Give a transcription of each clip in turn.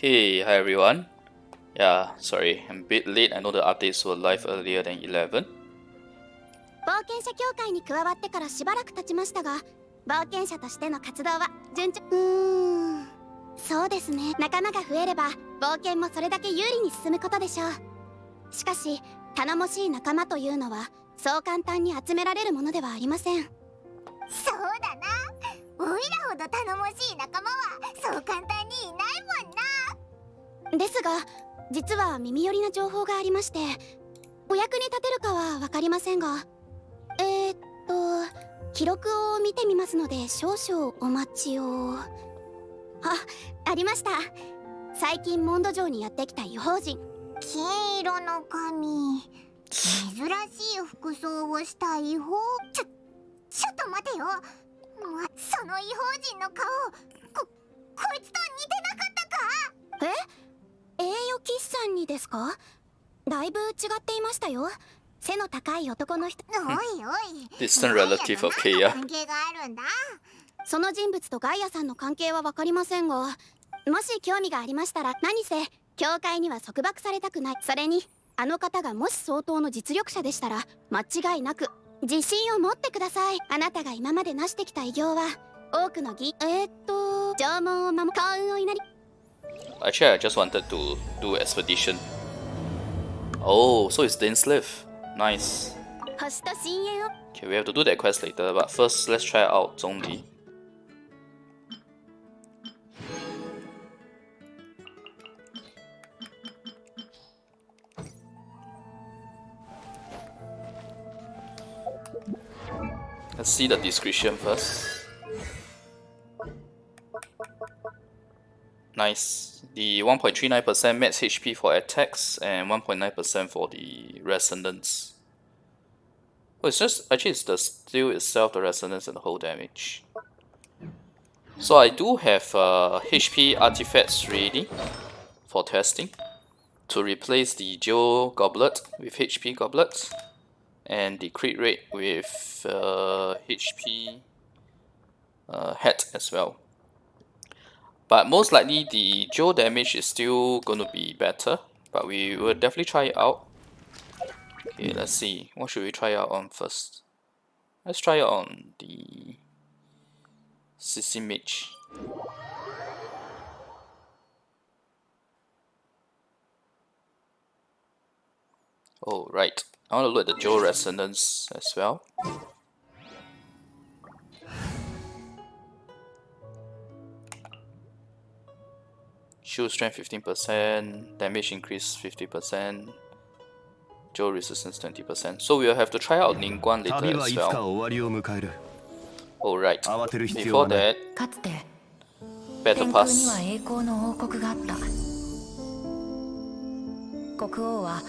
Okay, hi everyone. Yeah, sorry, I'm a bit late. I know the updates were live earlier than 11. 冒険者協会に加わってからしばらく経ちましたが、冒険者としての活動は順調。そうですね。仲間が増えれば冒険もそれだけ有利に進むことでしょう。しかし、頼もしい仲間というのはそう簡単に集められるものではありません。そうだな。オイラほど頼もしい仲間はそう簡単にいないもんな。ですが、実は耳寄りな情報がありまして、お役に立てるかは分かりませんが、記録を見てみますので少々お待ちを。ありました。最近モンド城にやってきた異邦人。金色の髪、珍しい服装をした異邦。ちょっと待てよ。その異邦人の顔、こいつと似てなかったか？栄誉騎士さんにですか？だいぶ違っていましたよ。背の高い男の人。おいおい。Distant relative of Kea. 関係があるんだ。その人物とガイアさんの関係は分かりませんが、もし興味がありましたら、何せ教会には束縛されたくない。それにあの方がもし相当の実力者でしたら、間違いなく自信を持ってください。あなたが今まで成してきた偉業は多くの縄文を守る幸運を祈り。Actually, I just wanted to do expedition. Oh, so it's Dainsleif. Nice. 星と深淵を。 Okay, we have to do that quest later, but first let's try out Zhongdi. Let's see the description first. Nice. The 1.39% max HP for attacks and 1.9% for the resonance. Oh, it's just actually it's the steel itself, the resonance, and the whole damage. So I do have HP artifacts ready for testing to replace the Geo Goblet with HP Goblet and the crit rate with HP hat as well. But most likely the Geo damage is still gonna be better, but we will definitely try it out. Okay, let's see. What should we try out on first? Let's try it on the Sissy Mage. Oh, right. I want to look at the Geo Resonance as well. Shield strength 15%, damage increase 50%, Geo resistance 20%. So we'll have to try out Ningguang later as well. Alright, before that, Battle Pass. 国王は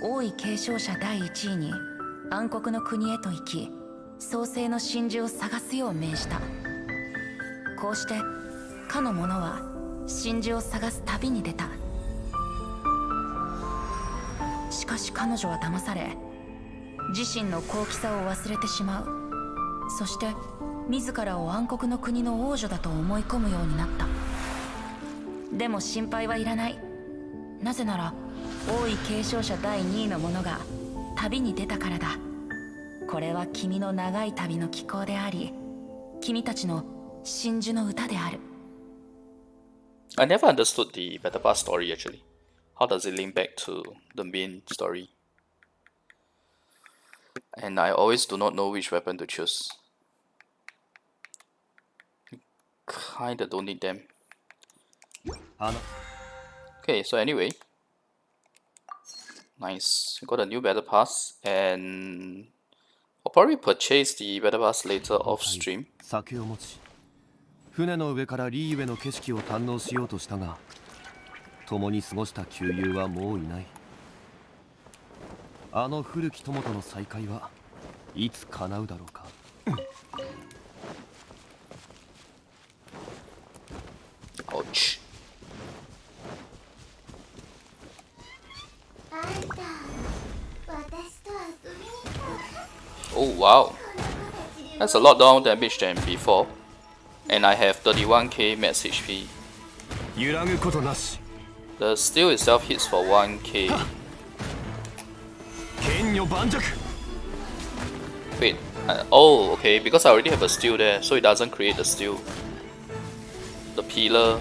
王位継承者第1位に暗黒の国へと行き、創世の真珠を探すよう命じた。こうしてかの者は真珠を探す旅に出た。しかし彼女は騙され、自身の高貴さを忘れてしまう。そして自らを暗黒の国の王女だと思い込むようになった。でも心配はいらない。なぜなら王位継承者第2位の者が旅に出たからだ。これは君の長い旅の寄稿であり、君たちの真珠の歌である。I never understood the Battle Pass story actually. How does it link back to the main story? And I always do not know which weapon to choose. Kinda don't need them. Okay, so anyway. Nice. We got a new Battle Pass and I'll probably purchase the Battle Pass later off stream. 船の上からリーウェの景色を堪能しようとしたが、共に過ごした旧友はもういない。あの古き友との再会はいつ叶うだろうか。Ouch. Oh wow. That's a lot more damage than before. And I have 31k max HP. 揺らぐことなし。The steel itself hits for 1k. Wait, oh, okay, because I already have a steel there, so it doesn't create the steel. The pillar.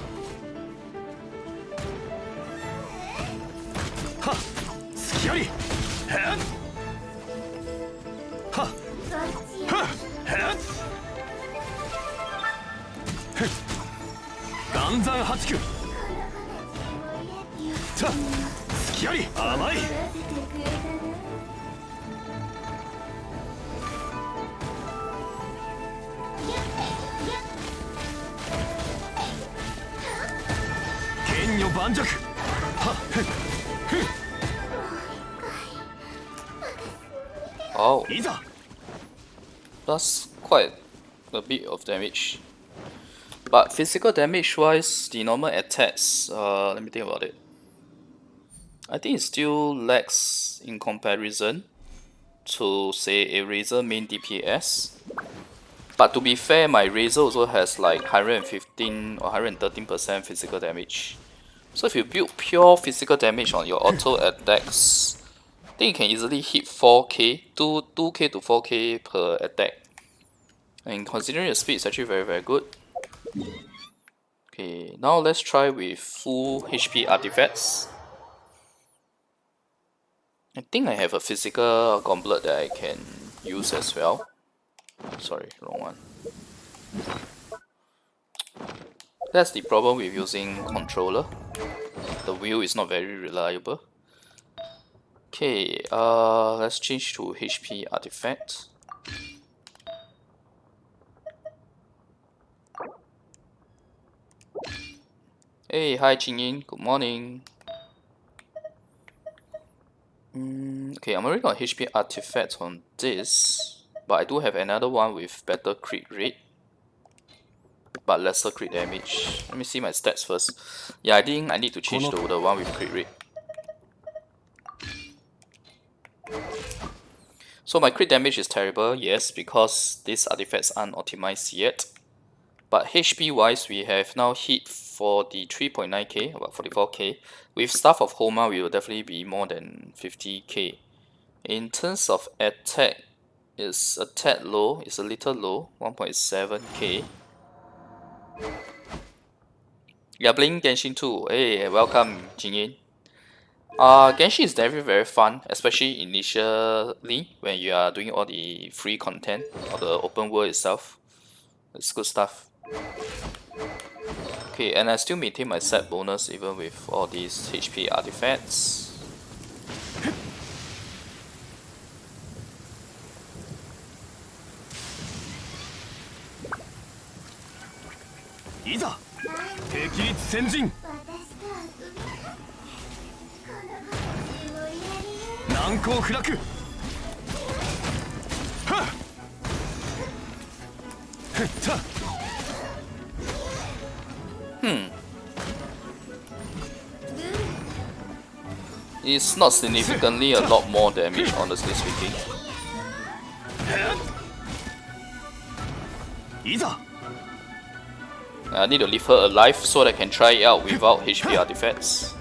Oh, that's quite a bit of damage. But physical damage wise, the normal attacks, let me think about it. I think it still lacks in comparison to say a Razor main DPS. But to be fair, my Razor also has like 115 or 113% physical damage. So if you build pure physical damage on your auto attacks, I think you can easily hit 4k, 2k to 4k per attack. And considering the speed is actually very good. Okay, now let's try with full HP artifacts. I think I have a physical goblet that I can use as well. Sorry, wrong one. That's the problem with using controller. The wheel is not very reliable. Okay, let's change to HP artifact. Hey, hi Qingyin, good morning. Okay, I'm already got HP artifact on this, but I do have another one with better crit rate, but lesser crit damage. Let me see my stats first. Yeah, I think I need to change to the one with crit rate. So my crit damage is terrible, yes, because these artifacts aren't optimized yet. But HP wise, we have now hit for the 3.9k, about 44k. With Staff of Homa, we will definitely be more than 50k. In terms of attack, it's a tad low, it's a little low, 1.7k. You're playing Genshin too. Hey, welcome, Jingyin. Genshin is definitely very fun, especially initially when you are doing all the free content or the open world itself. It's good stuff. Okay, and I still maintain my set bonus even with all these HP artifacts. It's not significantly a lot more damage, honestly speaking. I need to leave her alive so that I can try it out without HP artifacts.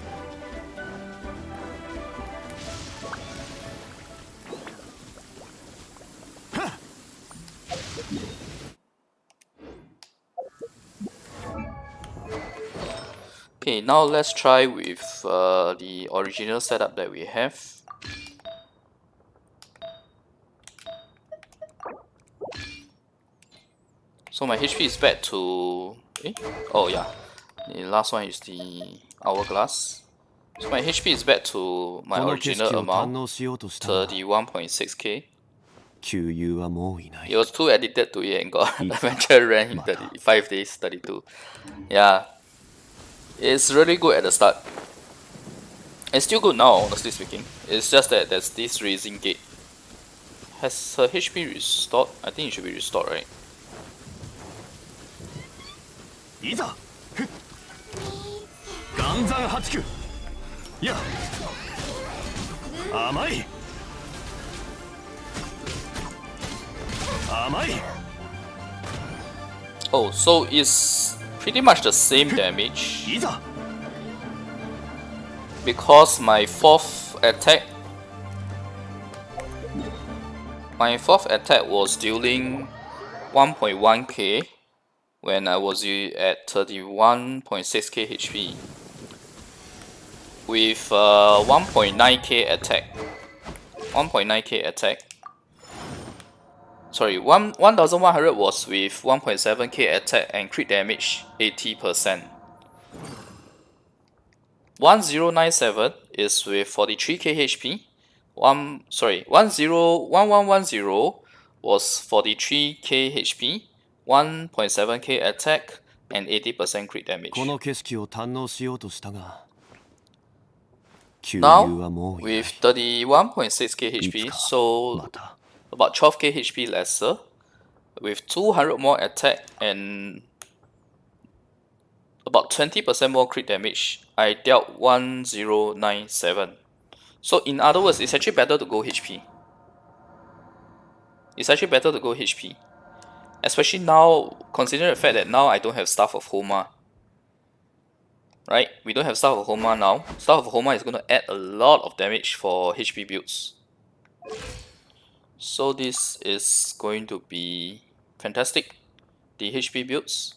Okay, now let's try with the original setup that we have. So my HP is back to... Oh yeah, the last one is the hourglass. So my HP is back to my original amount, 31.6k. It was too addicted to it and got adventure rank in 35 days, 32. Yeah. It's really good at the start. It's still good now, honestly speaking. It's just that there's this raising gate. Has her HP restored? I think it should be restored, right? Oh, so it's pretty much the same damage. because my fourth attack was dealing 1.1k when I was at 31.6k HP with 1.9k attack. 1.9k attack. Sorry, 1100 was with 1.7k attack and crit damage 80%. 1097 is with 43k HP. 1110 was 43k HP, 1.7k attack and 80% crit damage. この景色を堪能しようとしたが、Now with 31.6k HP, so about 12k HP lesser, with 200 more attack and about 20% more crit damage, I dealt 1097. So in other words, it's actually better to go HP. It's actually better to go HP. Especially now, considering the fact that now I don't have Staff of Homa. Right? We don't have Staff of Homa now. Staff of Homa is going to add a lot of damage for HP builds. So this is going to be fantastic. The HP builds.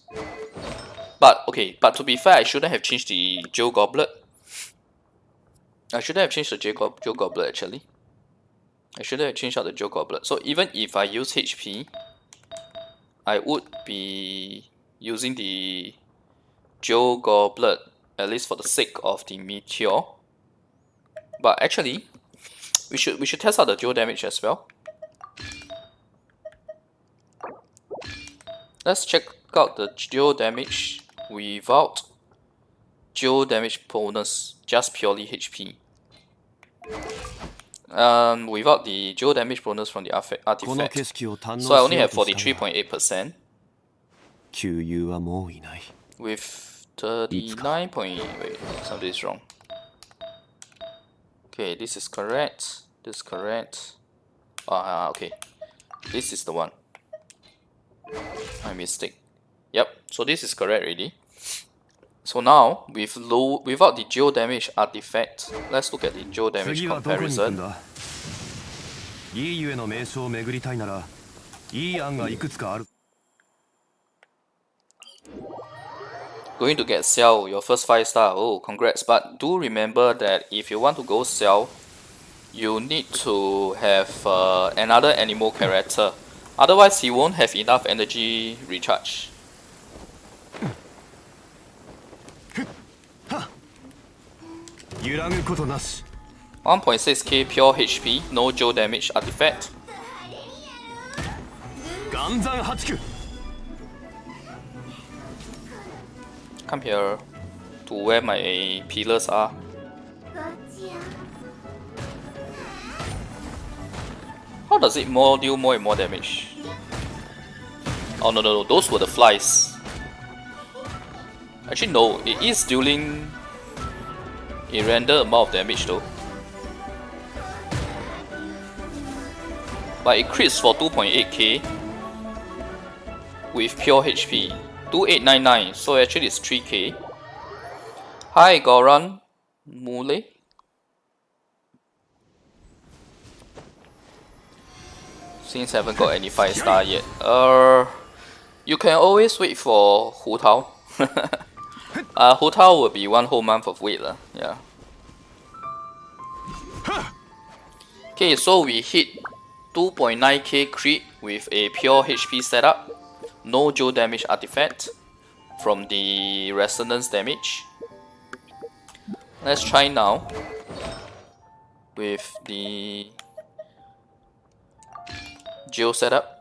But okay, but to be fair, I shouldn't have changed the Joe Goblet. I shouldn't have changed the Joe Goblet actually. I shouldn't have changed out the Joe Goblet. So even if I use HP, I would be using the Joe Goblet, at least for the sake of the Meteor. But actually, we should test out the Joe damage as well. Let's check out the Joe damage without Joe damage bonus, just purely HP. Without the Joe damage bonus from the artifact. So I only have 43.8%. With 39 point... wait, something is wrong. Okay, this is correct. This is correct. Okay. This is the one. My mistake. Yep, so this is correct already. So now, without the Geo damage artifact, let's look at the Geo damage comparison. Going to get Xiao, your first 5-star. Oh, congrats. But do remember that if you want to go Xiao, you need to have another animal character. Otherwise, he won't have enough energy recharge. 1.6k pure HP, no Joe damage artifact. Come here to where my pillars are. How does it deal more and more damage? Oh no, those were the flies. Actually no, it is dealing a random amount of damage though. But it crits for 2.8k with pure HP. 2899, so actually it's 3k. Hi Goran Mule. Since I haven't got any 5-star yet. You can always wait for Hu Tao. Hu Tao will be 1 whole month of wait lah. Yeah. Okay, so we hit 2.9k crit with a pure HP setup. No Joe damage artifact from the resonance damage. Let's try now with the Geo setup.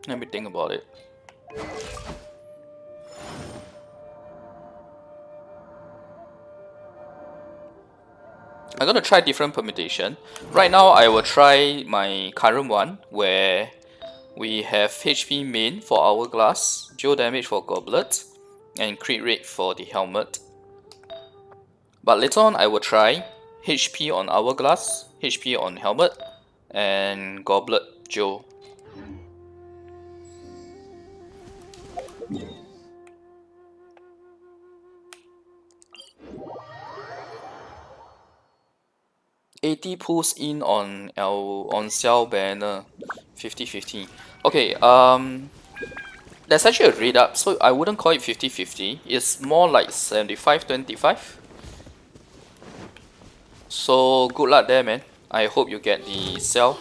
Let me think about it. I'm gonna try different permutation. Right now I will try my current one where we have HP main for Hourglass, Geo damage for Goblet, and crit rate for the helmet. But later on I will try HP on Hourglass, HP on helmet, and Goblet Geo. 80 pulls in on Xiao banner, 50-50. Okay, there's actually a read up, so I wouldn't call it 50-50. It's more like 75-25. So good luck there, man. I hope you get the sell.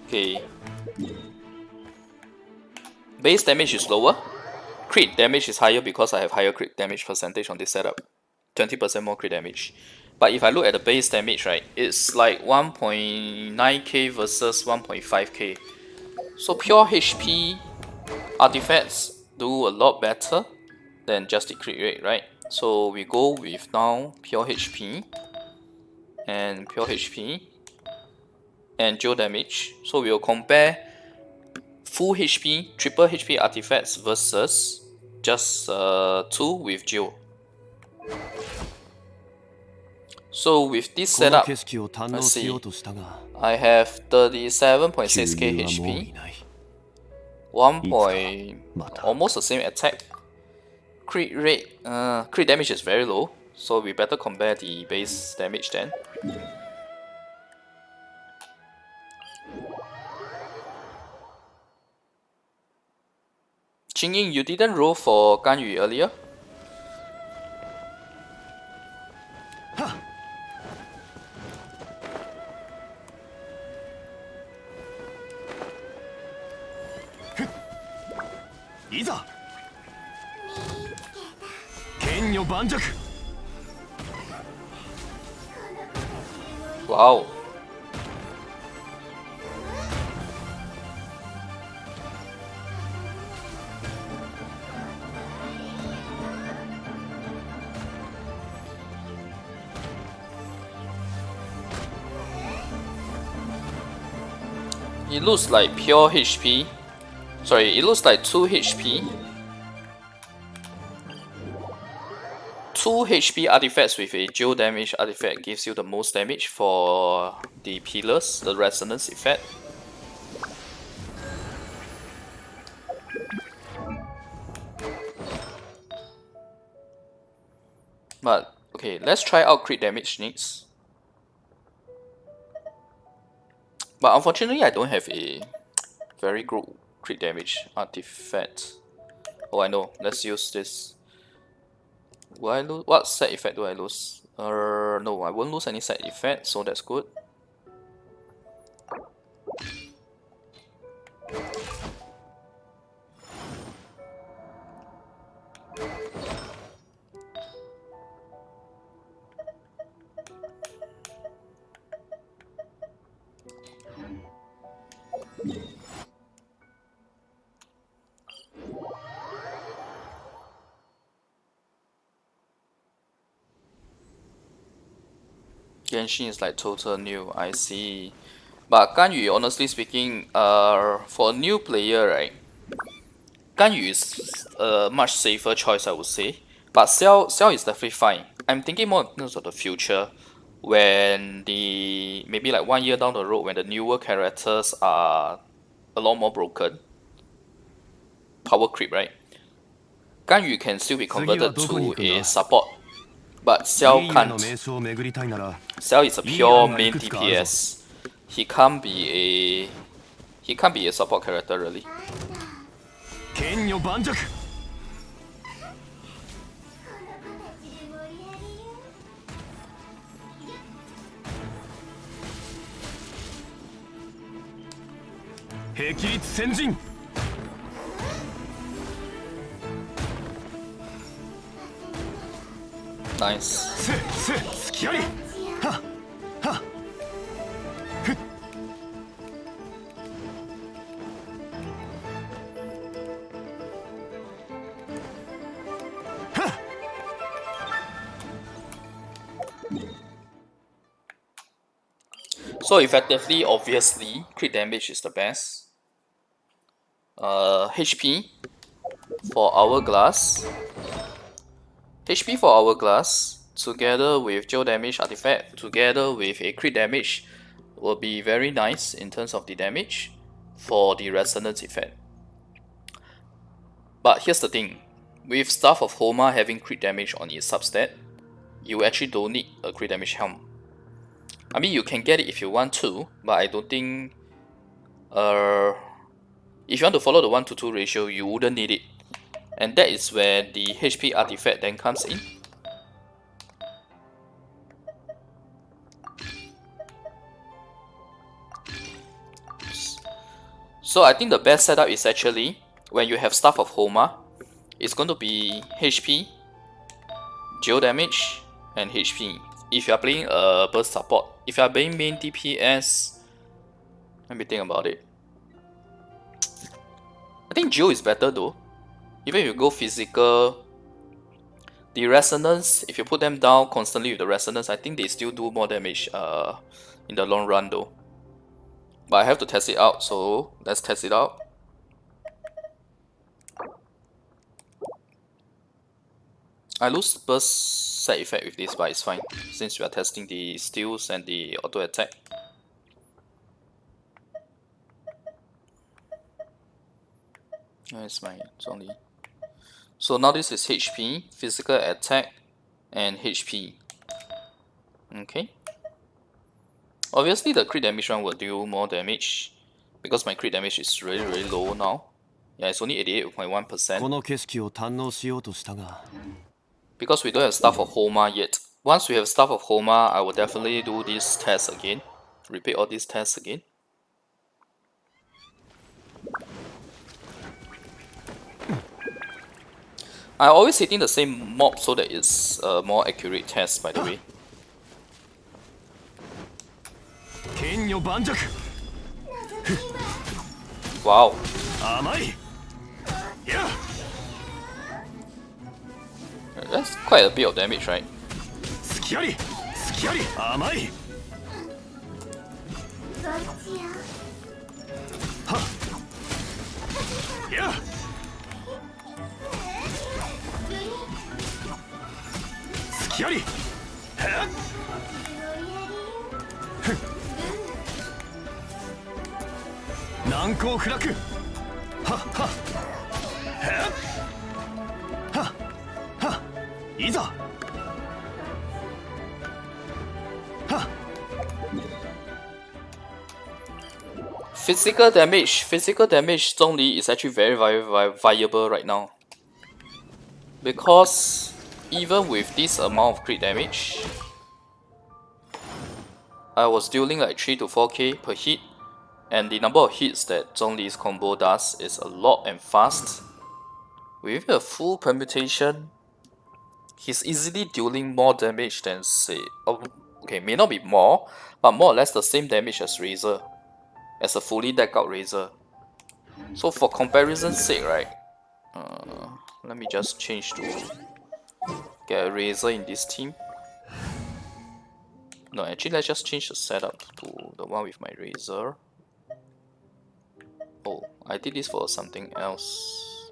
Okay. Base damage is lower. Crit damage is higher because I have higher crit damage percentage on this setup. 20% more crit damage. But if I look at the base damage, right, it's like 1.9k versus 1.5k. So pure HP artifacts do a lot better than just the crit rate, right? So we go with now pure HP and pure HP and geo damage. So we'll compare full HP, triple HP artifacts versus just 2 with geo. So with this setup, let's see, I have 37.6k HP, 1. Almost the same attack. Crit rate, crit damage is very low, so we better compare the base damage then. Jingying, you didn't roll for Ganyu earlier? Wow. It looks like pure HP. Sorry, it looks like 2 HP. 2 HP artifacts with a geo damage artifact gives you the most damage for the pillars, the resonance effect. But okay, let's try out crit damage next. But unfortunately, I don't have a very good crit damage artifact. Oh, I know. Let's use this. Will I lose? What set effect do I lose? No, I won't lose any set effect, so that's good. Genshin is like total new, I see. But Ganyu, honestly speaking, for a new player, right, Ganyu is a much safer choice, I would say. But Xiao is definitely fine. I'm thinking more in terms of the future, when the maybe like 1 year down the road, when the newer characters are a lot more broken. Power creep, right? Ganyu can still be converted to a support, but Xiao can't. Xiao is a pure main DPS. He can't be a support character really. Nice. So effectively, obviously, crit damage is the best. HP for Hourglass. HP for Hourglass, together with geo damage artifact, together with a crit damage, will be very nice in terms of the damage for the resonance effect. But here's the thing, with Staff of Homa having crit damage on its substat, you actually don't need a crit damage helm. I mean, you can get it if you want to, but I don't think if you want to follow the 1:2 ratio, you wouldn't need it. And that is where the HP artifact then comes in. So I think the best setup is actually when you have Staff of Homa, it's going to be HP, geo damage, and HP. If you are playing a burst support, if you are playing main DPS, let me think about it. I think geo is better though. Even if you go physical, the resonance, if you put them down constantly with the resonance, I think they still do more damage in the long run though. But I have to test it out, so let's test it out. I lose burst set effect with this, but it's fine since we are testing the steals and the auto attack. Where's my Zhongli? So now this is HP, physical attack, and HP. Okay. Obviously the crit damage one will do more damage because my crit damage is really low now. Yeah, it's only 88.1%. Because we don't have Staff of Homa yet. Once we have Staff of Homa, I will definitely do this test again. Repeat all these tests again. I always hitting the same mob so that it's a more accurate test, by the way. Wow. That's quite a bit of damage, right? Physical damage Zhongli is actually very viable right now. Because even with this amount of crit damage, I was dealing like 3 to 4k per hit, and the number of hits that Zhongli's combo does is a lot and fast. With a full permutation, he's easily dealing more damage than say, okay, may not be more, but more or less the same damage as Razor, as a fully decked out Razor. So for comparison's sake, right, let me just change to get a Razor in this team. No, actually let's just change the setup to the one with my Razor. Oh, I did this for something else.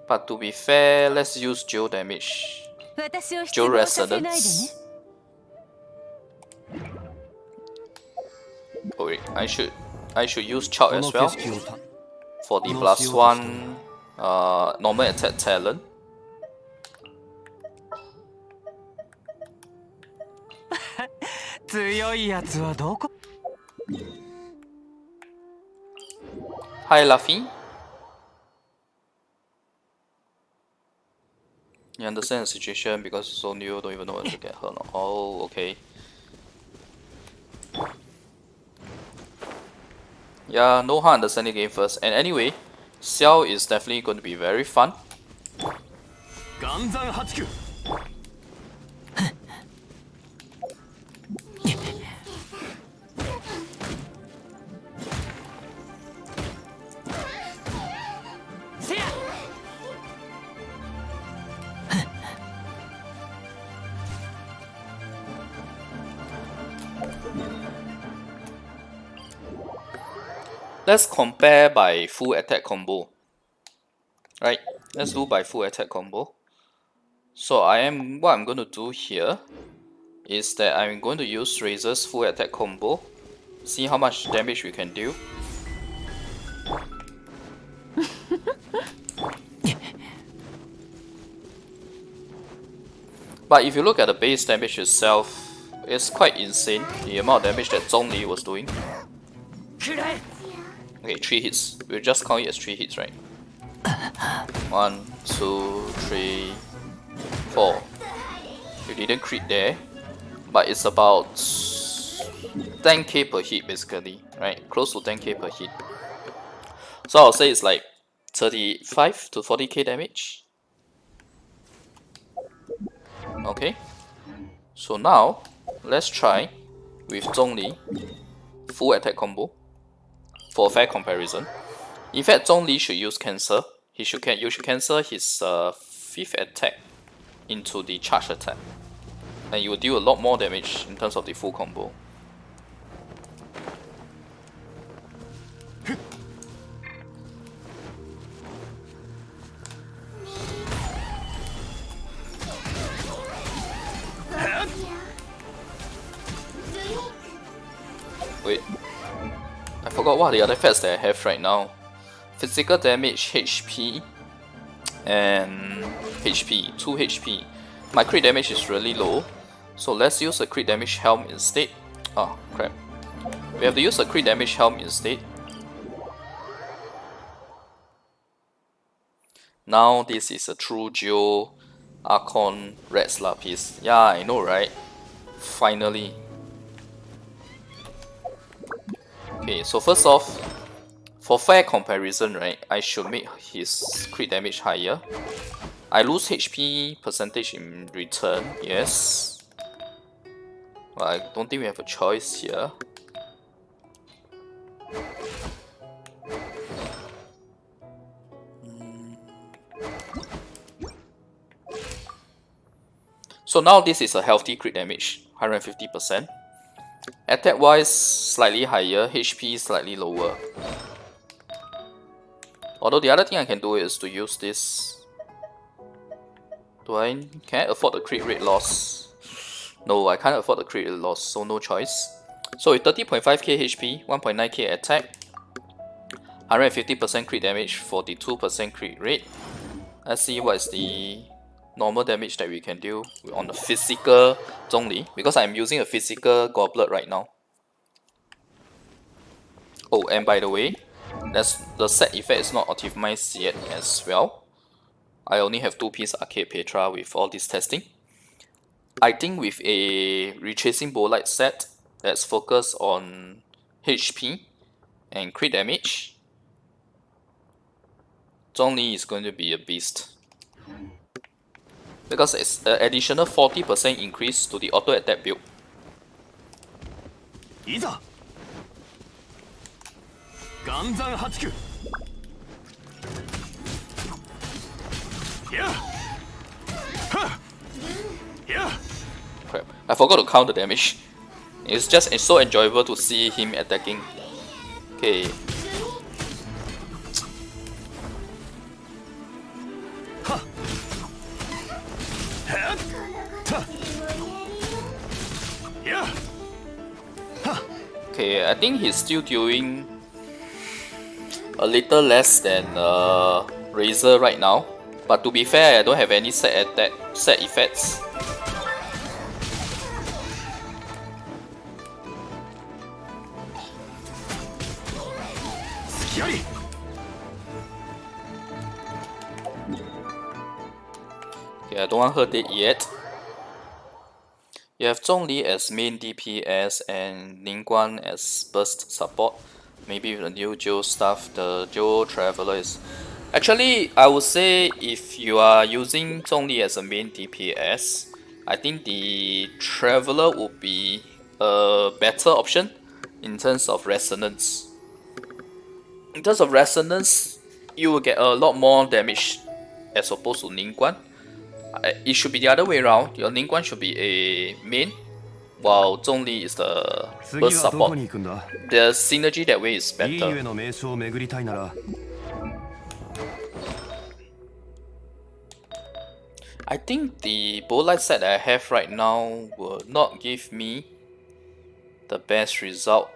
But to be fair, let's use geo damage. Geo resonance. Oh wait, I should use Chao as well for the +1 normal attack talent. Hi Luffy. You understand the situation because it's so new, don't even know when to get her. Oh, okay. Yeah, know how to understand the game first. And anyway, Xiao is definitely going to be very fun. Let's compare by full attack combo. Right, let's do by full attack combo. So what I'm going to do here is that I'm going to use Razor's full attack combo. See how much damage we can do. But if you look at the base damage itself, it's quite insane, the amount of damage that Zhongli was doing. Okay, 3 hits. We'll just count it as 3 hits, right? 1, 2, 3, 4. You didn't crit there, but it's about 10k per hit basically, right? Close to 10k per hit. So I'll say it's like 35 to 40k damage. Okay, so now let's try with Zhongli full attack combo for fair comparison. In fact, Zhongli should use cancel. You should cancel his 5th attack into the charge attack, and you will deal a lot more damage in terms of the full combo. Wait, I forgot what are the other effects that I have right now. Physical damage, HP, and HP, 2 HP. My crit damage is really low, so let's use a crit damage helm instead. Oh crap, we have to use a crit damage helm instead. Now this is a true Geo Archon Red Lapis. Yeah, I know, right? Finally. Okay, so first off, for fair comparison, right, I should make his crit damage higher. I lose HP percentage in return, yes. But I don't think we have a choice here. So now this is a healthy crit damage, 150%. Attack wise, slightly higher, HP slightly lower. Although the other thing I can do is to use this. Can I afford the crit rate loss? No, I can't afford the crit rate loss, so no choice. So with 30.5k HP, 1.9k attack, 150% crit damage, 42% crit rate. Let's see what is the normal damage that we can do on the physical Zhongli, because I'm using a physical Goblet right now. Oh, and by the way, the set effect is not optimized yet as well. I only have 2-piece Arcade Petra with all this testing. I think with a Retracing Bolide set that's focused on HP and crit damage, Zhongli is going to be a beast. Because it's an additional 40% increase to the auto attack build. Crap, I forgot to count the damage. It's so enjoyable to see him attacking. Okay. Okay, I think he's still doing a little less than Razor right now. But to be fair, I don't have any set effects. Okay, I don't want her dead yet. You have Zhongli as main DPS and Ningguang as burst support. Maybe with the new Geo stuff, the Geo Traveler is... Actually, I would say if you are using Zhongli as a main DPS, I think the Traveler would be a better option in terms of resonance. In terms of resonance, you will get a lot more damage as opposed to Ningguang. It should be the other way around. Your Ningguang should be a main, while Zhongli is the burst support. The synergy that way is better. I think the Bolite set that I have right now will not give me the best result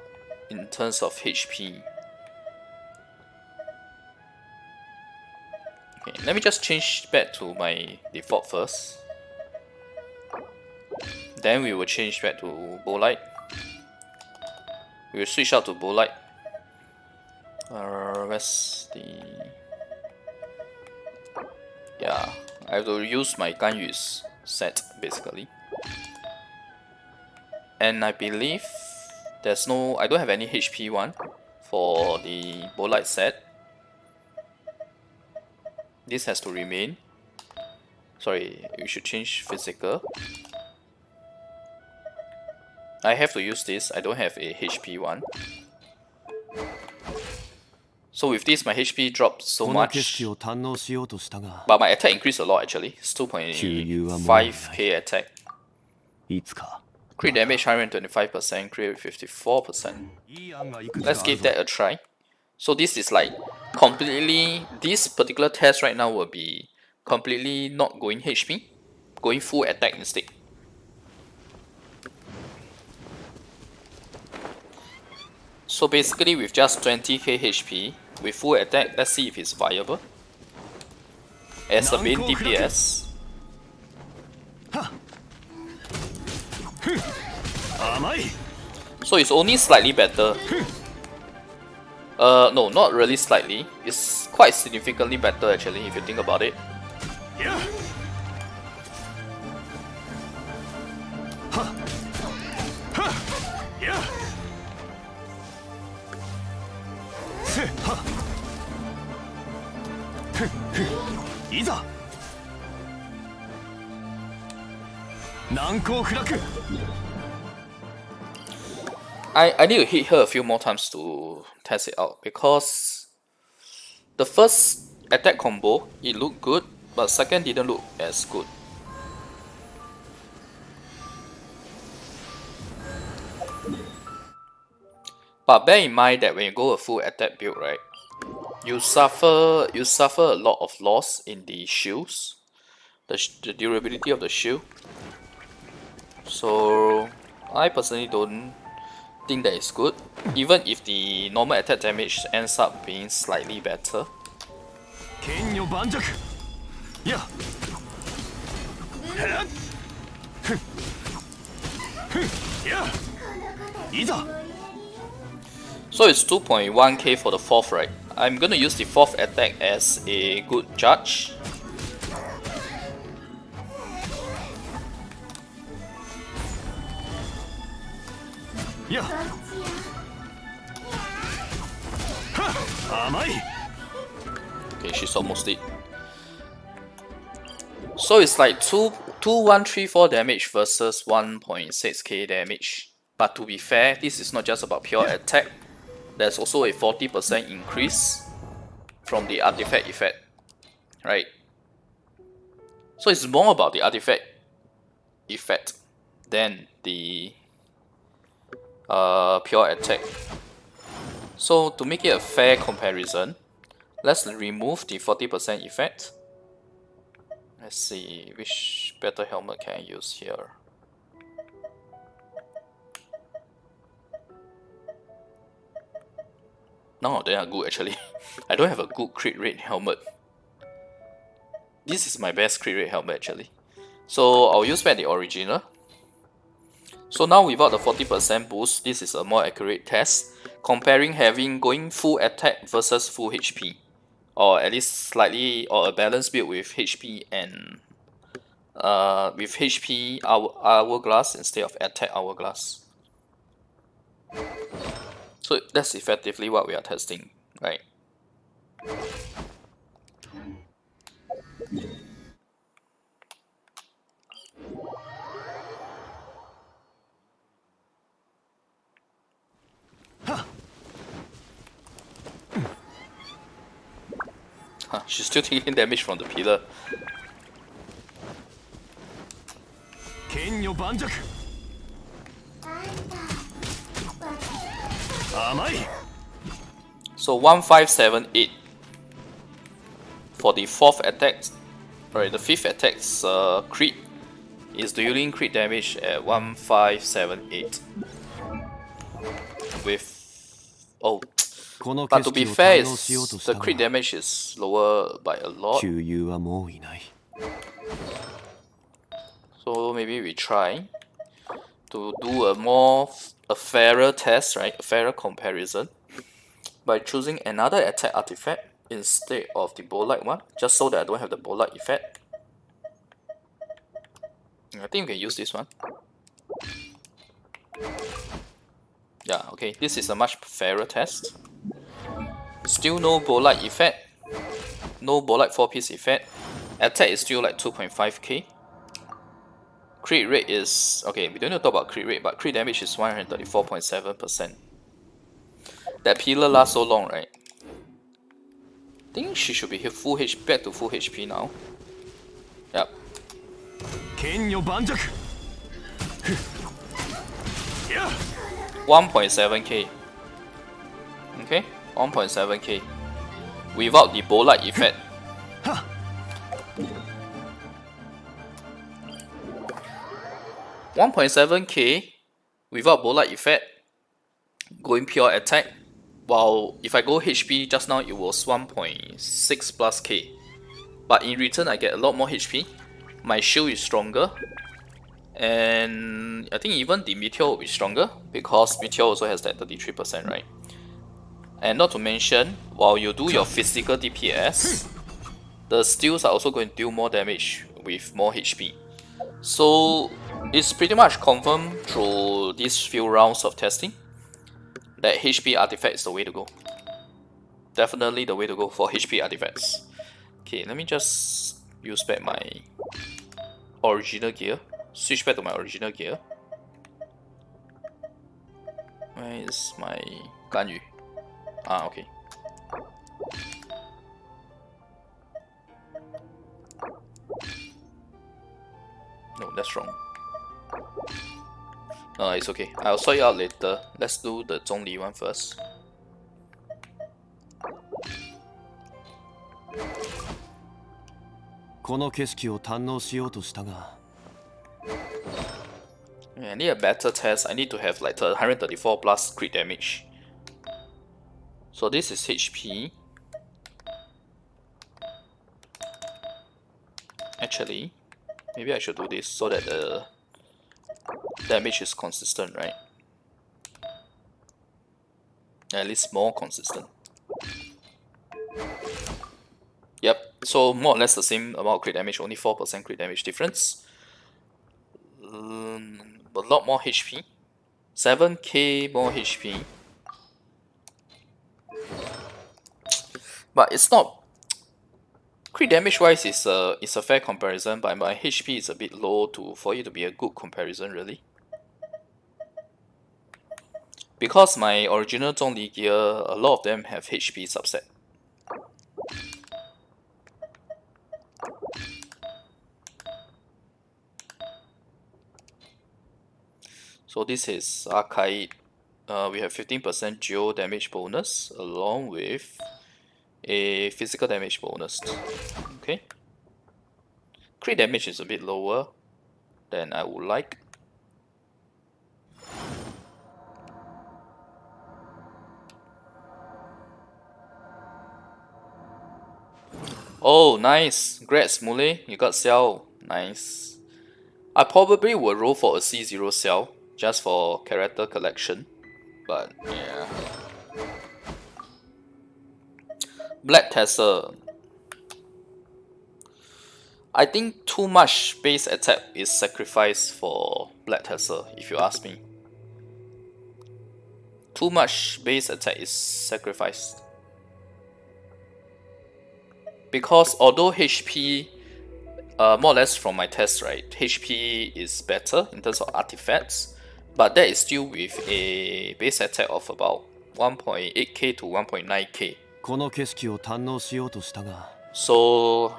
in terms of HP. Okay, let me just change back to my default first. Then we will change back to Bolite. We will switch out to Bolite. Where's the... Yeah, I have to use my Ganyu's set basically. And I believe there's no... I don't have any HP one for the Bolite set. This has to remain. Sorry, you should change physical. I have to use this. I don't have a HP one. So with this, my HP dropped so much. But my attack increased a lot actually. It's 2.5k attack. Crit damage 125%, crit 54%. Let's give that a try. So this is like completely, this particular test right now will be completely not going HP, going full attack instead. So basically with just 20k HP, with full attack, let's see if it's viable. As a main DPS. So it's only slightly better. No, not really slightly. It's quite significantly better actually if you think about it. I need to hit her a few more times to test it out because the first attack combo it looked good, but second didn't look as good. But bear in mind that when you go a full attack build, right, you suffer a lot of loss in the shields, the durability of the shield. So I personally don't think that is good, even if the normal attack damage ends up being slightly better. So it's 2.1k for the fourth, right? I'm gonna use the fourth attack as a good judge. Okay, she's almost dead. So it's like 134 damage versus 1.6k damage. But to be fair, this is not just about pure attack. There's also a 40% increase from the artifact effect, right? So it's more about the artifact effect than the pure attack. So to make it a fair comparison, let's remove the 40% effect. Let's see which better helmet can I use here. None of them are good actually. I don't have a good crit rate helmet. This is my best crit rate helmet actually. So I'll use back the original. So now without the 40% boost, this is a more accurate test, comparing going full attack versus full HP. Or at least slightly, or a balanced build with HP and with HP hourglass instead of attack hourglass. So that's effectively what we are testing, right? Huh, she's still taking damage from the pillar. So 1578 for the fourth attack Right, the 5th attack's crit is dealing crit damage at 1578. With but to be fair, the crit damage is lower by a lot. So maybe we try to do a fairer test, right? A fairer comparison by choosing another attack artifact instead of the bow-like one, just so that I don't have the bow-like effect. I think we can use this one. Yeah, okay, this is a much fairer test. Still no bow-like effect, no bow-like 4-piece effect. Attack is still like 2.5k. Crit rate is, okay, we don't need to talk about crit rate, but crit damage is 134.7%. That pillar lasts so long, right? I think she should be full HP, back to full HP now. Yep. 1.7k. Okay, 1.7k. Without the bow-like effect. 1.7k without bow-like effect, going pure attack. While if I go HP just now, it was 1.6 plus k. But in return, I get a lot more HP. My shield is stronger. And I think even the Meteor will be stronger, because Meteor also has that 33%, right? And not to mention, while you do your physical DPS, the steals are also going to deal more damage with more HP. So it's pretty much confirmed through these few rounds of testing that HP artifact is the way to go. Definitely the way to go for HP artifacts. Okay, let me just use back my original gear. Switch back to my original gear. Where is my Ganyu? Ah, okay. No, that's wrong. No, it's okay. I'll sort it out later. Let's do the Zhongli one first. I need a better test. I need to have like 134 plus crit damage. So this is HP. Actually, maybe I should do this so that the damage is consistent, right? At least more consistent. Yep, so more or less the same amount of crit damage, only 4% crit damage difference. A lot more HP. 7k more HP. But it's not... Crit damage wise is a fair comparison, but my HP is a bit low for it to be a good comparison, really. Because my original Zhongli gear, a lot of them have HP subset. So this is Arcade. We have 15% geo damage bonus along with a physical damage bonus. Okay. Crit damage is a bit lower than I would like. Oh, nice. Congrats, Mule. You got Xiao. Nice. I probably will roll for a C0 Xiao just for character collection. But, yeah. Black Tesser. I think too much base attack is sacrificed for Black Tesser, if you ask me. Too much base attack is sacrificed. Because although HP, more or less from my test, right, HP is better in terms of artifacts, but that is still with a base attack of about 1.8k to 1.9k. So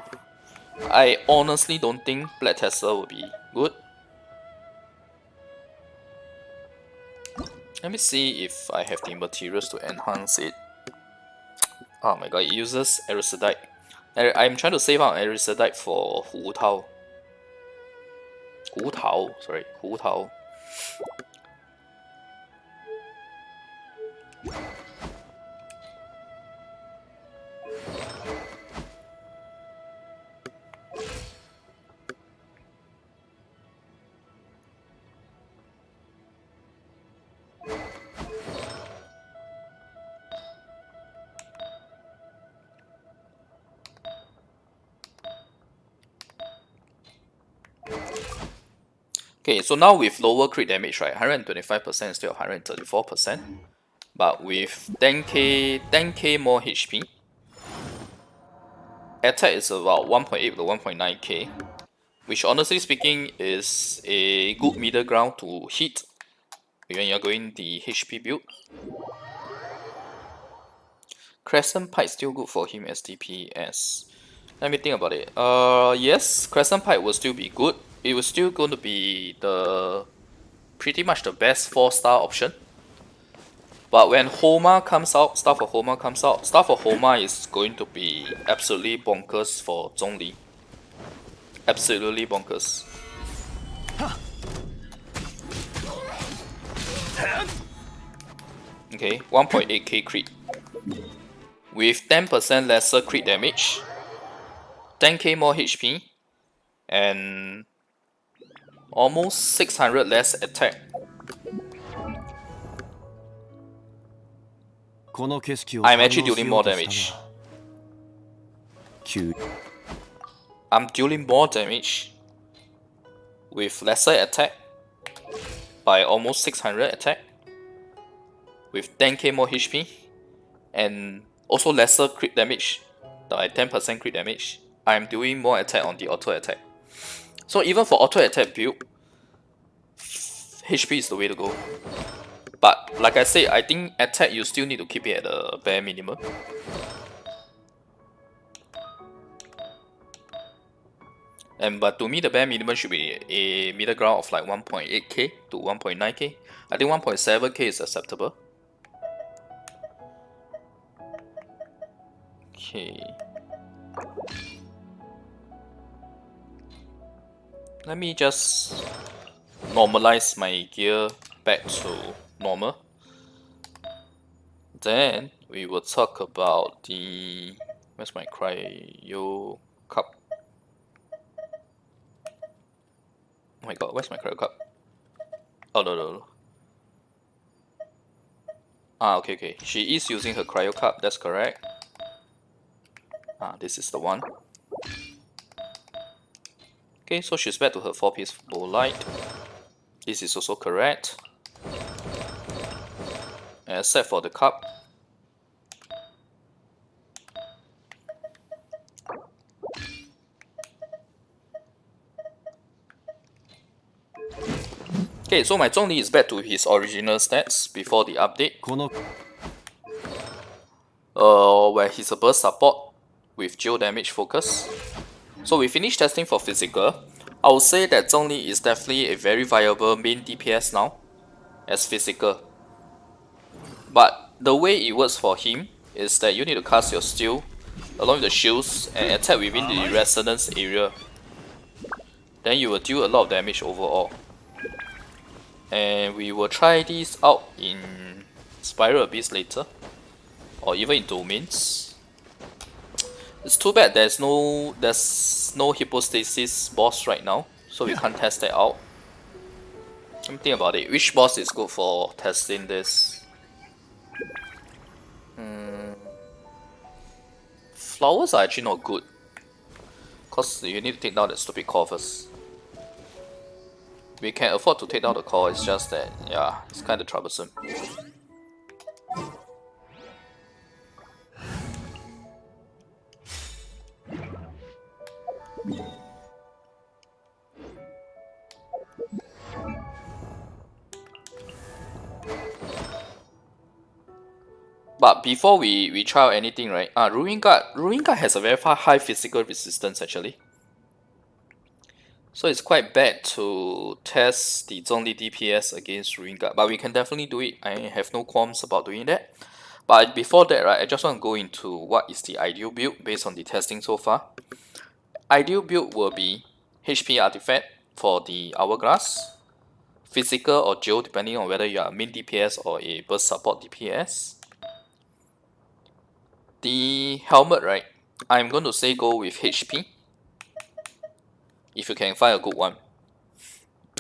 I honestly don't think Black Tesser will be good. Let me see if I have the materials to enhance it. Oh my god, it uses Aerocidite. I'm trying to save out Erisadite for Hu Tao. Sorry, Hu Tao. Okay, so now with lower crit damage, right, 125% instead of 134%, but with 10k more HP, attack is about 1.8 to 1.9k, which honestly speaking is a good middle ground to hit when you're going the HP build. Crescent Pipe still good for him as DPS. Let me think about it. Yes, Crescent Pipe will still be good. It was still going to be the pretty much the best 4-star option. But when Homa comes out, Staff of Homa comes out, Staff of Homa is going to be absolutely bonkers for Zhongli. Absolutely bonkers. Okay, 1.8k crit. With 10% lesser crit damage, 10k more HP, and almost 600 less attack. I'm actually dealing more damage. I'm dealing more damage with lesser attack by almost 600 attack, with 10k more HP, and also lesser crit damage, like 10% crit damage. I'm doing more attack on the auto attack. So even for auto attack build, HP is the way to go. But like I said, I think attack you still need to keep it at a bare minimum. But to me the bare minimum should be a middle ground of like 1.8k to 1.9k. I think 1.7k is acceptable. Okay. Let me just normalize my gear back to normal. Then we will talk about the... Where's my cryo cup? Oh my god, where's my cryo cup? Oh no. Ah, okay. She is using her cryo cup, that's correct. Ah, this is the one. Okay, so she's back to her 4-piece bow light. This is also correct. Except for the cup. Okay, so my Zhongli is back to his original stats before the update. Where he's a burst support with geo damage focus. So we finished testing for physical. I would say that Zhongli is definitely a very viable main DPS now as physical. But the way it works for him is that you need to cast your steel along with the shields and attack within the resonance area. Then you will deal a lot of damage overall. And we will try this out in Spiral Abyss later, or even in Domains. It's too bad there's no Hypostasis boss right now, so we can't test that out. Let me think about it. Which boss is good for testing this? Flowers are actually not good, cause you need to take down that stupid core first. We can afford to take down the core, it's just that, yeah, it's kinda troublesome. But before we try out anything, right? Ruin Guard has a very high physical resistance actually. So it's quite bad to test the Zhongli DPS against Ruin Guard, but we can definitely do it. I have no qualms about doing that. But before that, right, I just want to go into what is the ideal build based on the testing so far. Ideal build will be HP artifact for the Hourglass, physical or geo depending on whether you are main DPS or a burst support DPS. The helmet, right, I'm going to say go with HP if you can find a good one.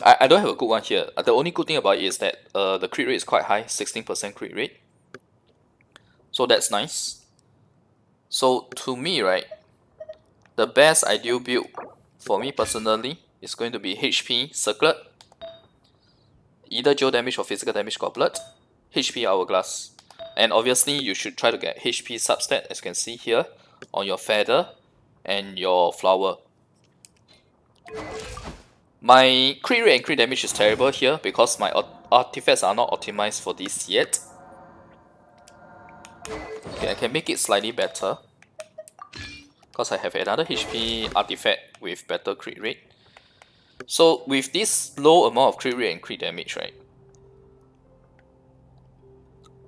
I don't have a good one here. The only good thing about it is that the crit rate is quite high, 16% crit rate. So that's nice. So to me, right, the best ideal build for me personally is going to be HP Circlet, either geo damage or physical damage Goblet, HP Hourglass. And obviously you should try to get HP substat, as you can see here, on your feather and your flower. My crit rate and crit damage is terrible here because my artifacts are not optimized for this yet. Okay, I can make it slightly better because I have another HP artifact with better crit rate. So with this low amount of crit rate and crit damage, right,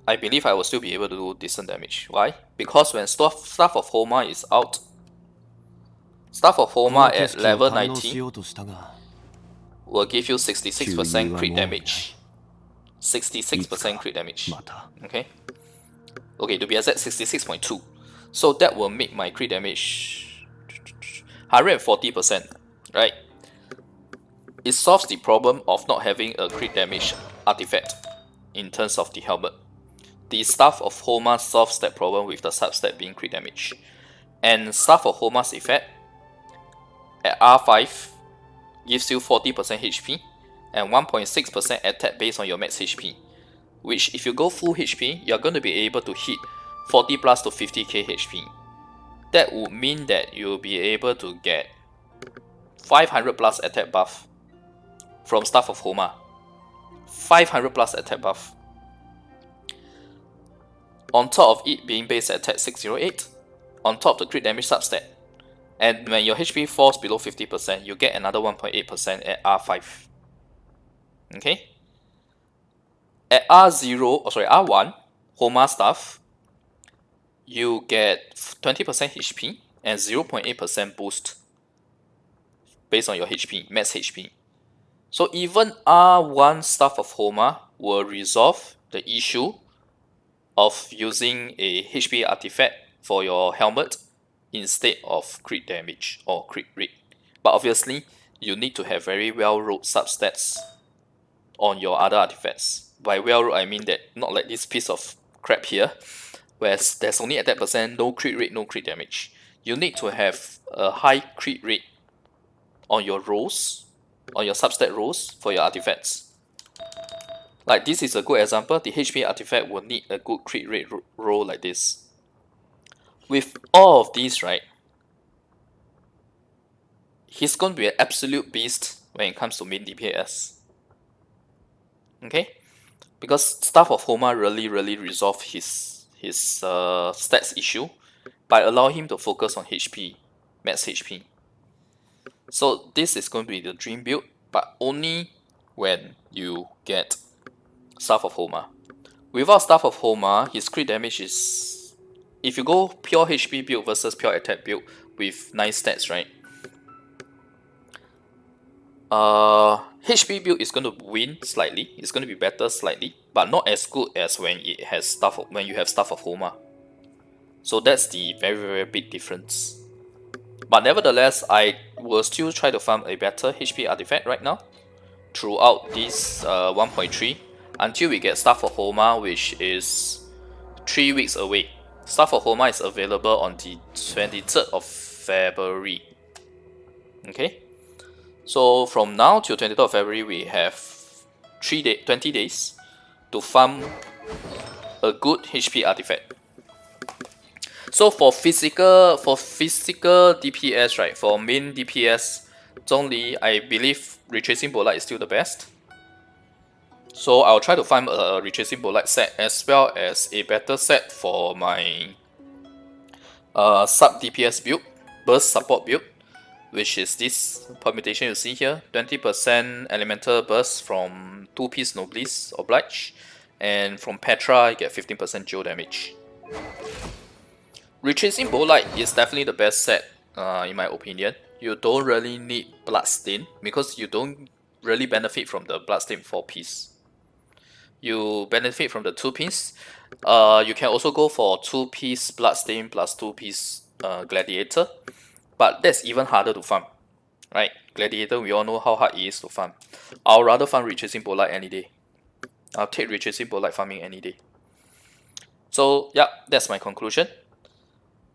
I believe I will still be able to do decent damage. Why? Because when Staff of Homa is out, Staff of Homa at level 90 will give you 66% crit damage. 66% crit damage. Okay? Okay, to be exact, 66.2. So that will make my crit damage 140%, right? It solves the problem of not having a crit damage artifact in terms of the helmet. The Staff of Homa solves that problem with the substat being crit damage. And Staff of Homa's effect at R5 gives you 40% HP and 1.6% attack based on your max HP. Which if you go full HP, you're going to be able to hit 40 plus to 50k HP. That would mean that you'll be able to get 500 plus attack buff from Staff of Homa. 500 plus attack buff. On top of it being base attack 608, on top of the crit damage substat. And when your HP falls below 50%, you get another 1.8% at R5. Okay? At R1, Homa Staff, you get 20% HP and 0.8% boost based on your HP, max HP. So even R1 Staff of Homa will resolve the issue of using a HP artifact for your helmet instead of crit damage or crit rate. But obviously, you need to have very well-rolled substats on your other artifacts. By well-rolled, I mean that not like this piece of crap here, where there's only attack percent, no crit rate, no crit damage. You need to have a high crit rate on your rolls, on your substat rolls for your artifacts. Like this is a good example. The HP artifact will need a good crit rate roll like this. With all of these, right, he's going to be an absolute beast when it comes to main DPS. Okay? Because Staff of Homa really resolve his stats issue by allowing him to focus on HP, max HP. So this is going to be the dream build, but only when you get Staff of Homa. Without Staff of Homa, his crit damage is, if you go pure HP build versus pure attack build with nice stats, right? HP build is going to win slightly. It's going to be better slightly, but not as good as when it has when you have Staff of Homa. So that's the very big difference. But nevertheless, I will still try to farm a better HP artifact right now throughout this 1.3 until we get Staff of Homa, which is 3 weeks away. Staff of Homa is available on the 23rd of February. Okay, so from now till 23rd of February, we have 20 days to farm a good HP artifact. So for physical DPS, right, for main DPS, Zhongli, I believe Retracing Bolide is still the best. So I'll try to find a Retracing Bolide set as well as a better set for my sub DPS build, burst support build, which is this permutation you see here, 20% elemental burst from 2-piece Noblesse Oblige and from Petra you get 15% geo damage. Retracing Bolite is definitely the best set in my opinion. You don't really need Bloodstain because you don't really benefit from the Bloodstain 4-piece. You benefit from the 2-piece. You can also go for 2-piece Bloodstain plus 2-piece Gladiator, but that's even harder to farm, right? Gladiator, we all know how hard it is to farm. I'll rather farm Retracing Bolite any day. I'll take Retracing Bolite farming any day. So yeah, that's my conclusion.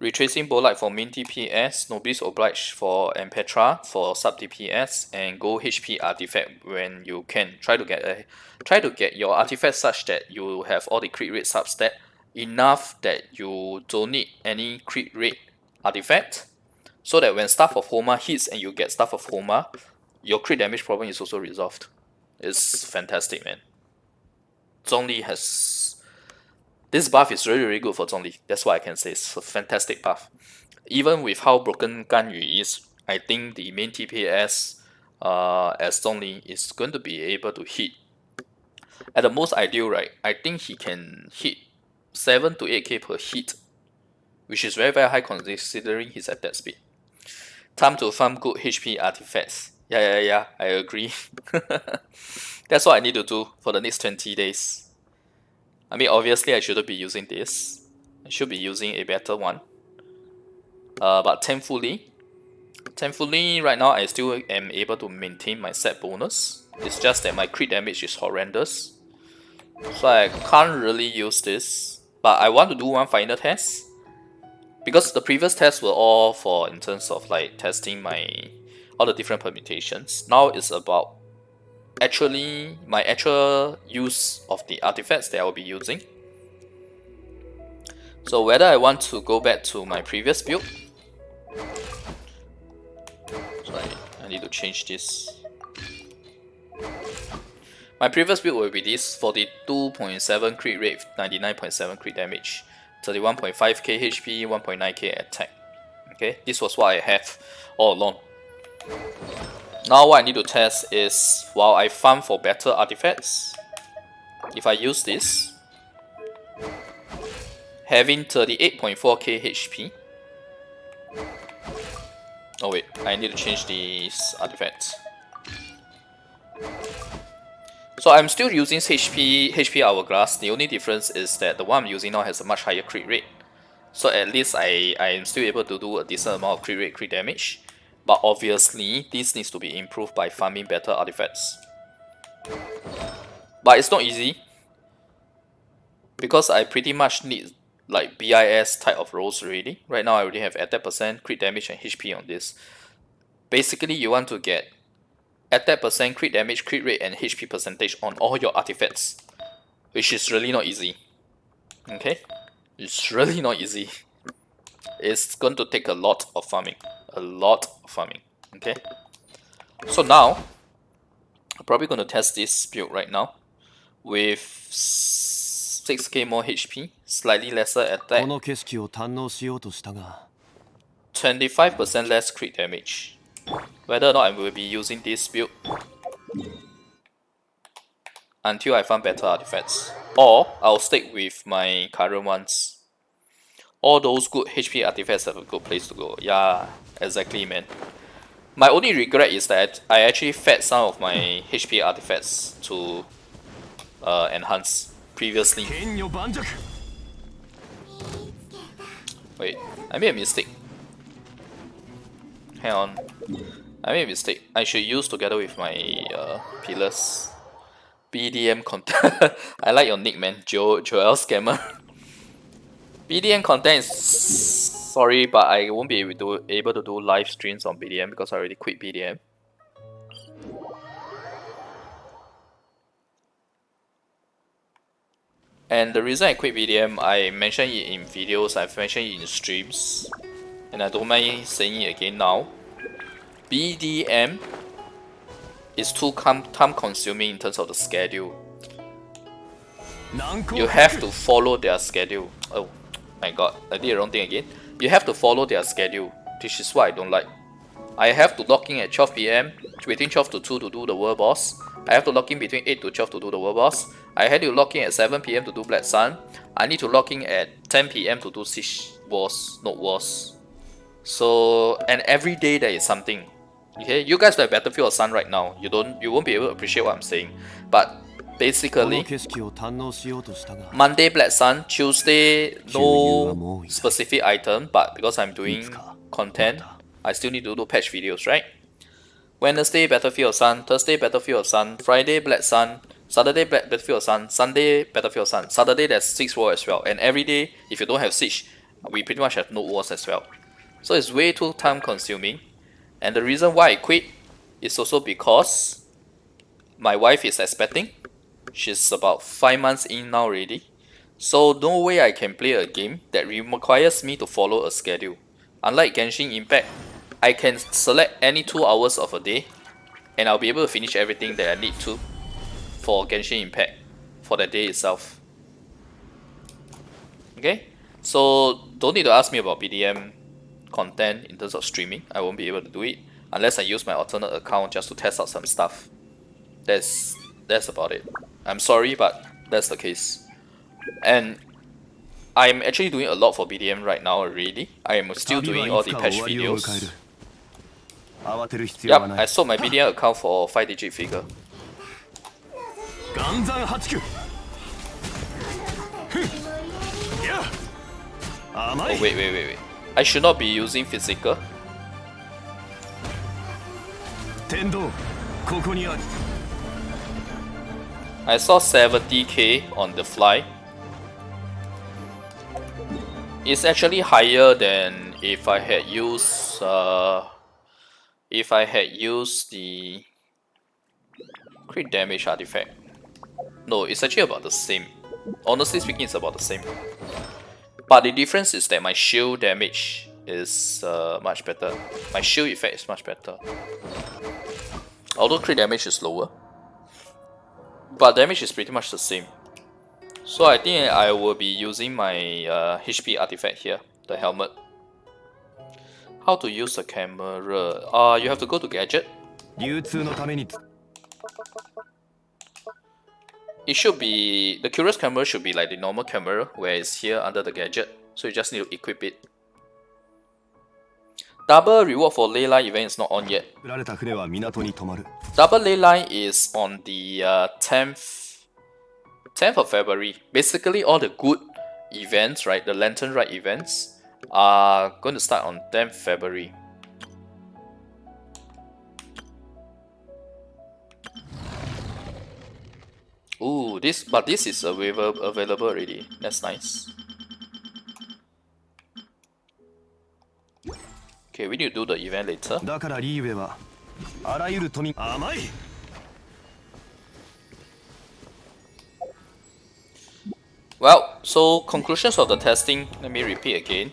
Retracing Bolite for main DPS, Noblesse Oblige for Petra for sub DPS, and go HP artifact when you can. Try to get your artifact such that you have all the crit rate substat enough that you don't need any crit rate artifact, so that when Staff of Homa hits and you get Staff of Homa, your crit damage problem is also resolved. It's fantastic, man. Zhongli has... This buff is really, really good for Zhongli. That's what I can say. It's a fantastic buff. Even with how broken Ganyu is, I think the main TPS as Zhongli is going to be able to hit. At the most ideal, right, I think he can hit 7 to 8k per hit, which is very, very high considering his attack speed. Time to farm good HP artifacts. Yeah, I agree. That's what I need to do for the next 20 days. I mean, obviously I shouldn't be using this. I should be using a better one. But thankfully, right now I still am able to maintain my set bonus. It's just that my crit damage is horrendous, so I can't really use this. But I want to do one final test, because the previous tests were all for in terms of like testing all the different permutations. Now it's about my actual use of the artifacts that I will be using. So whether I want to go back to my previous build. Sorry, I need to change this. My previous build will be this: 42.7 crit rate, 99.7 crit damage, 31.5k HP, 1.9k attack. Okay, this was what I have all along. Now what I need to test is, while I farm for better artifacts, if I use this, having 38.4k HP. Oh wait, I need to change these artifacts. So I'm still using HP Hourglass. The only difference is that the one I'm using now has a much higher crit rate. So at least I am still able to do a decent amount of crit rate, crit damage. But obviously, this needs to be improved by farming better artifacts. But it's not easy, because I pretty much need like BIS type of rolls already. Right now I already have attack percent, crit damage and HP on this. Basically you want to get attack percent, crit damage, crit rate and HP percentage on all your artifacts, which is really not easy. Okay? It's really not easy. It's going to take a lot of farming. Okay? So now, I'm probably going to test this build right now with 6k more HP, slightly lesser attack, 25% less crit damage. Whether or not I will be using this build until I find better artifacts, or I'll stick with my current ones. All those good HP artifacts have a good place to go. Yeah, exactly, man. My only regret is that I actually fed some of my HP artifacts to enhance previously. Wait, I made a mistake. Hang on. I made a mistake. I should use together with my pillars. BDM content. I like your nick, man. Joel Scammer. BDM content is... Sorry, but I won't be able to do live streams on BDM because I already quit BDM. And the reason I quit BDM, I mentioned it in videos, I've mentioned it in streams, and I don't mind saying it again now. BDM is too time consuming in terms of the schedule. You have to follow their schedule. Oh my god, I did the wrong thing again. You have to follow their schedule, which is what I don't like. I have to log in at 12 PM, between 12 to 2 to do the world boss. I have to log in between 8 to 12 to do the world boss. I had to log in at 7 PM to do Black Sun. I need to log in at 10 PM to do Siege Wars, Node Wars. So, and every day there is something. Okay, you guys like Battlefield or Sun right now. You won't be able to appreciate what I'm saying. But basically, Monday Black Sun, Tuesday no specific item, but because I'm doing content, I still need to do patch videos, right? Wednesday Battlefield Sun, Thursday Battlefield Sun, Friday Black Sun, Saturday Battlefield Sun, Sunday Battlefield Sun, Saturday there's 6 War as well, and every day if you don't have Siege, we pretty much have Node Wars as well. So it's way too time consuming, and the reason why I quit is also because my wife is expecting. She's about 5 months in now already, so no way I can play a game that requires me to follow a schedule. Unlike Genshin Impact, I can select any 2 hours of a day and I'll be able to finish everything that I need to for Genshin Impact for that day itself. Okay, so don't need to ask me about BDM content in terms of streaming. I won't be able to do it unless I use my alternate account just to test out some stuff. That's about it. I'm sorry, but that's the case. And I'm actually doing a lot for BDM right now already. I am still doing all the patch videos. Yup, I sold my BDM account for 5-digit figure. Oh wait. I should not be using physical. I saw 70k on the fly. It's actually higher than if I had used the crit damage artifact. No, it's actually about the same. Honestly speaking, it's about the same. But the difference is that my shield damage is much better. My shield effect is much better. Although crit damage is lower, but damage is pretty much the same. So I think I will be using my HP artifact here, the helmet. How to use the camera? You have to go to gadget. It should be, the curious camera should be like the normal camera where it's here under the gadget. So you just need to equip it. Double reward for ley line event is not on yet. Double ley line is on the 10th of February. Basically all the good events, right, the Lantern Ride events are going to start on 10th February. Ooh, this is available already. That's nice. Okay, we need to do the event later. Well, so conclusions of the testing, let me repeat again.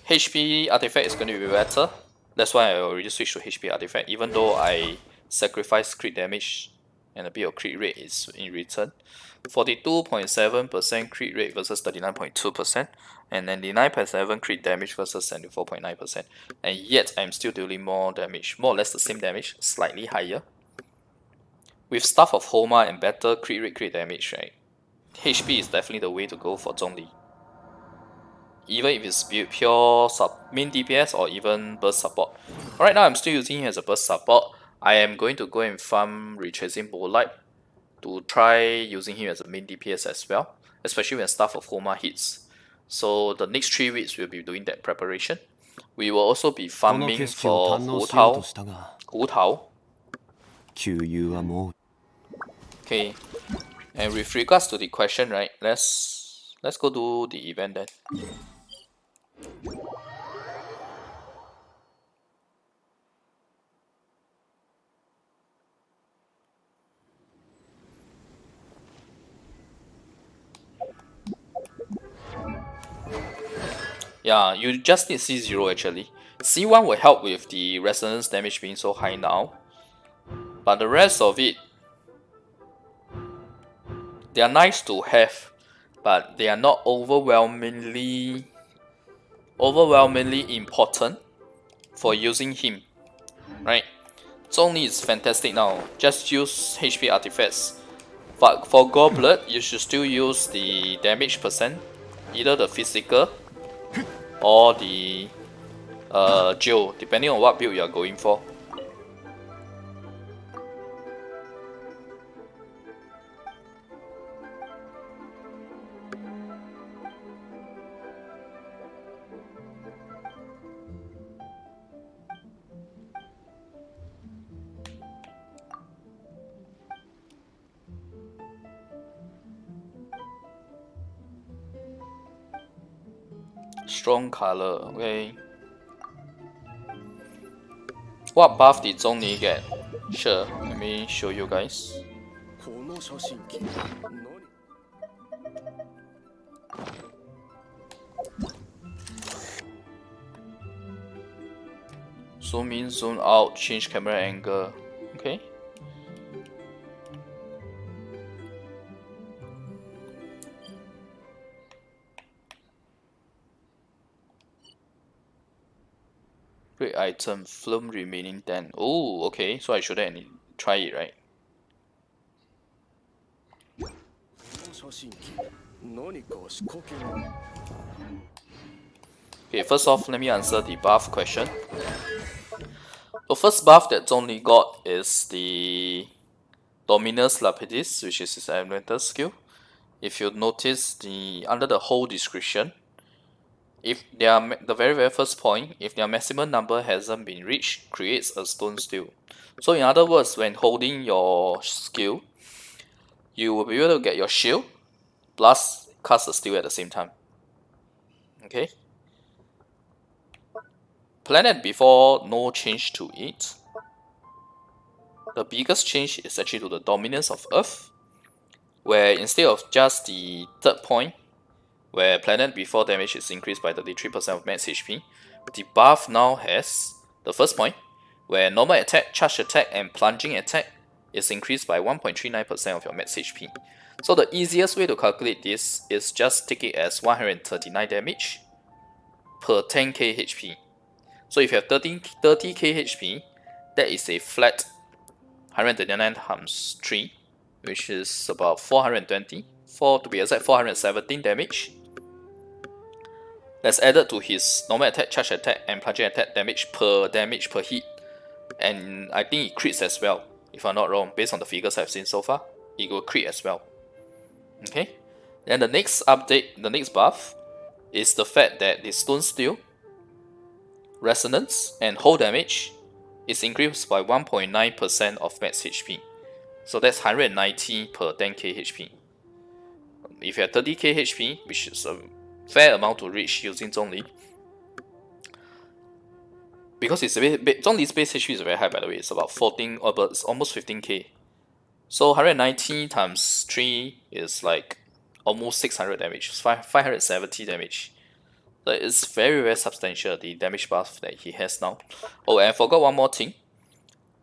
HP artifact is going to be better. That's why I already switched to HP artifact, even though I sacrificed crit damage and a bit of crit rate is in return. 42.7% crit rate versus 39.2%, and 99.7% crit damage versus 74.9%. And yet I'm still dealing more damage, more or less the same damage, slightly higher. With Staff of Homa and better crit rate, crit damage, right? HP is definitely the way to go for Zhongli. Even if it's pure main DPS or even burst support. Right now I'm still using him as a burst support. I am going to go and farm Retracing Bolide to try using him as a main DPS as well, especially when Staff of Homa hits. So the next 3 weeks we'll be doing that preparation. We will also be farming for Hu Tao. Okay, and with regards to the question, right, let's go do the event then. Yeah, you just need C0 actually. C1 will help with the resonance damage being so high now. But the rest of it, they are nice to have, but they are not overwhelmingly important for using him. Right? Zhongli is fantastic now. Just use HP artifacts. But for Goblet, you should still use the damage percent, either the physical or the geo, depending on what build you are going for. Strong color, okay. What buff did Zhongli get? Sure, let me show you guys. Zoom in, zoom out, change camera angle. Okay. Great item, flume remaining 10. Oh, okay, so I shouldn't try it, right? Okay, first off, let me answer the buff question. The first buff that Zhongli got is the Dominus Lapidus, which is his elemental skill. If you notice under the whole description, if the very first point, if their maximum number hasn't been reached, creates a stone steel. So in other words, when holding your skill, you will be able to get your shield plus cast a steel at the same time. Okay. Planet before, no change to it. The biggest change is actually to the dominance of Earth, where instead of just the third point, where planet before damage is increased by 33% of max HP, the buff now has the first point, where normal attack, charge attack, and plunging attack is increased by 1.39% of your max HP. So the easiest way to calculate this is just take it as 139 damage per 10k HP. So if you have 30k HP, that is a flat 139 times 3, which is about 420, to be exact 417 damage. That's added to his normal attack, charge attack, and plunging attack damage per hit. And I think it crits as well, if I'm not wrong, based on the figures I've seen so far. It will crit as well. Okay? Then the next update, the next buff, is the fact that the Stone Steel, Resonance, and Hold damage is increased by 1.9% of max HP. So that's 190 per 10k HP. If you have 30k HP, which is a fair amount to reach using Zhongli, because Zhongli's base HP is very high, by the way. It's about 14 or it's almost 15k. So 190 times 3 is like almost 600 damage, 570 damage. So it's very, very substantial, the damage buff that he has now. Oh, and I forgot one more thing.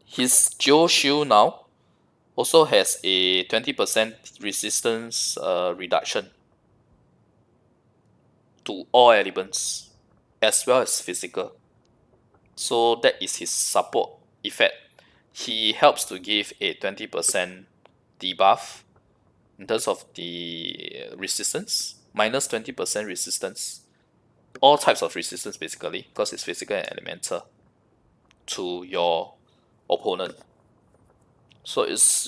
His Geo Shield now also has a 20% resistance reduction to all elements, as well as physical. So that is his support effect. He helps to give a 20% debuff in terms of the resistance, minus 20% resistance. All types of resistance basically, because it's physical and elemental to your opponent. So it's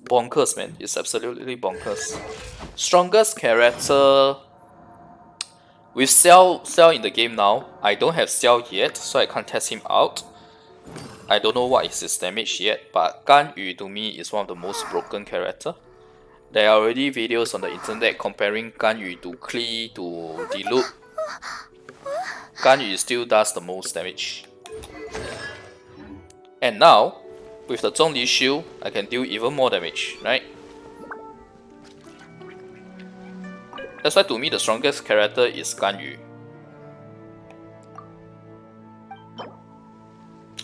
bonkers, man. It's absolutely bonkers. Strongest character with Xiao in the game now. I don't have Xiao yet, so I can't test him out. I don't know what is his damage yet, but Gan Yu to me is one of the most broken character. There are already videos on the internet comparing Gan Yu to Klee to Lulu. Gan Yu still does the most damage. And now, with the Zhongli shield, I can deal even more damage, right? That's why to me the strongest character is Gan Yu.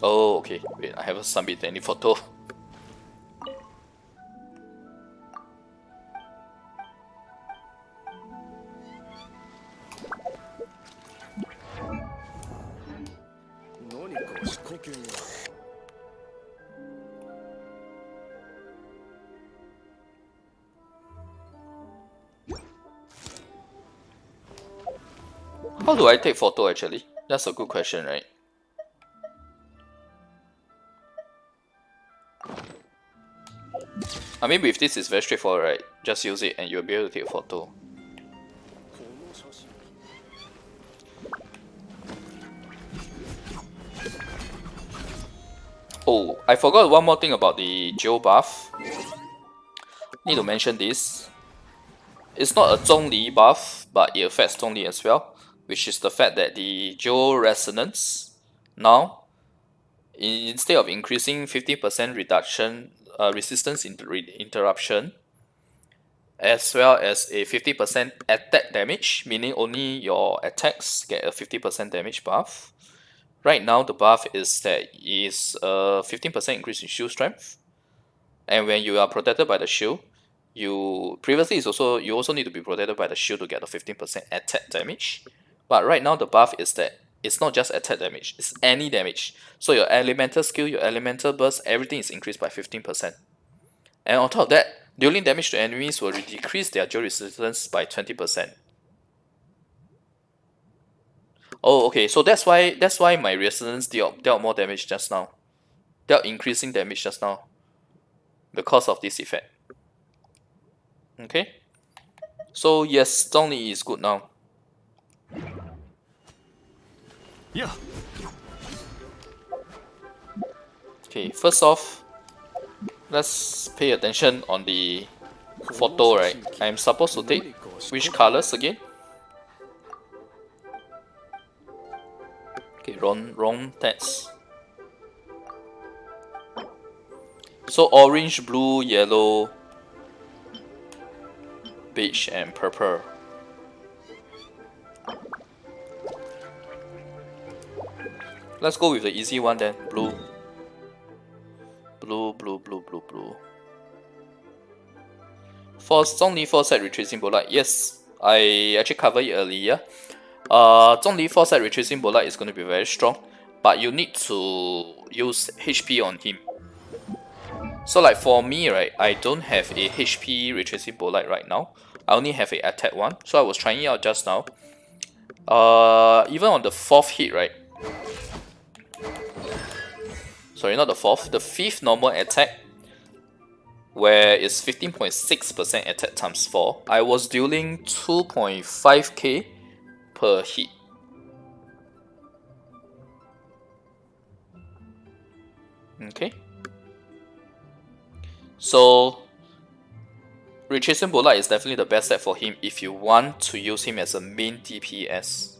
Oh, okay. Wait, I haven't submitted any photo. How do I take photo actually? That's a good question, right? I mean, with this, it's very straightforward, right? Just use it and you'll be able to take a photo. Oh, I forgot one more thing about the Geo buff. Need to mention this. It's not a Zhongli buff, but it affects Zhongli as well, which is the fact that the Geo resonance now, instead of increasing 50% reduction resistance interruption, as well as a 50% attack damage, meaning only your attacks get a 50% damage buff. Right now, the buff is that is a 15% increase in shield strength, and when you are protected by the shield, you also need to be protected by the shield to get the 15% attack damage. But right now, the buff is that it's not just attack damage; it's any damage. So your elemental skill, your elemental burst, everything is increased by 15%. And on top of that, dealing damage to enemies will decrease their geo resistance by 20%. Oh, okay. So that's why my resistance dealt more damage just now. Dealt increasing damage just now, because of this effect. Okay. So yes, Zhongli is good now. Yeah. Okay, first off, let's pay attention on the photo, right? I'm supposed to take which colors again? Okay, wrong text. So orange, blue, yellow, beige, and purple. Let's go with the easy one then. Blue. Blue. For Zhongli 4 set retracing bolide, yes, I actually covered it earlier. Zhongli 4 set retracing bolide is going to be very strong, but you need to use HP on him. So like for me, right, I don't have a HP retracing bolide right now. I only have a attack one, so I was trying it out just now. Even on the 4th hit, right? Sorry, not the 4th, the 5th normal attack, where it's 15.6% attack times 4, I was dealing 2.5k per hit. Okay. So Retracing Bolide is definitely the best set for him if you want to use him as a main DPS.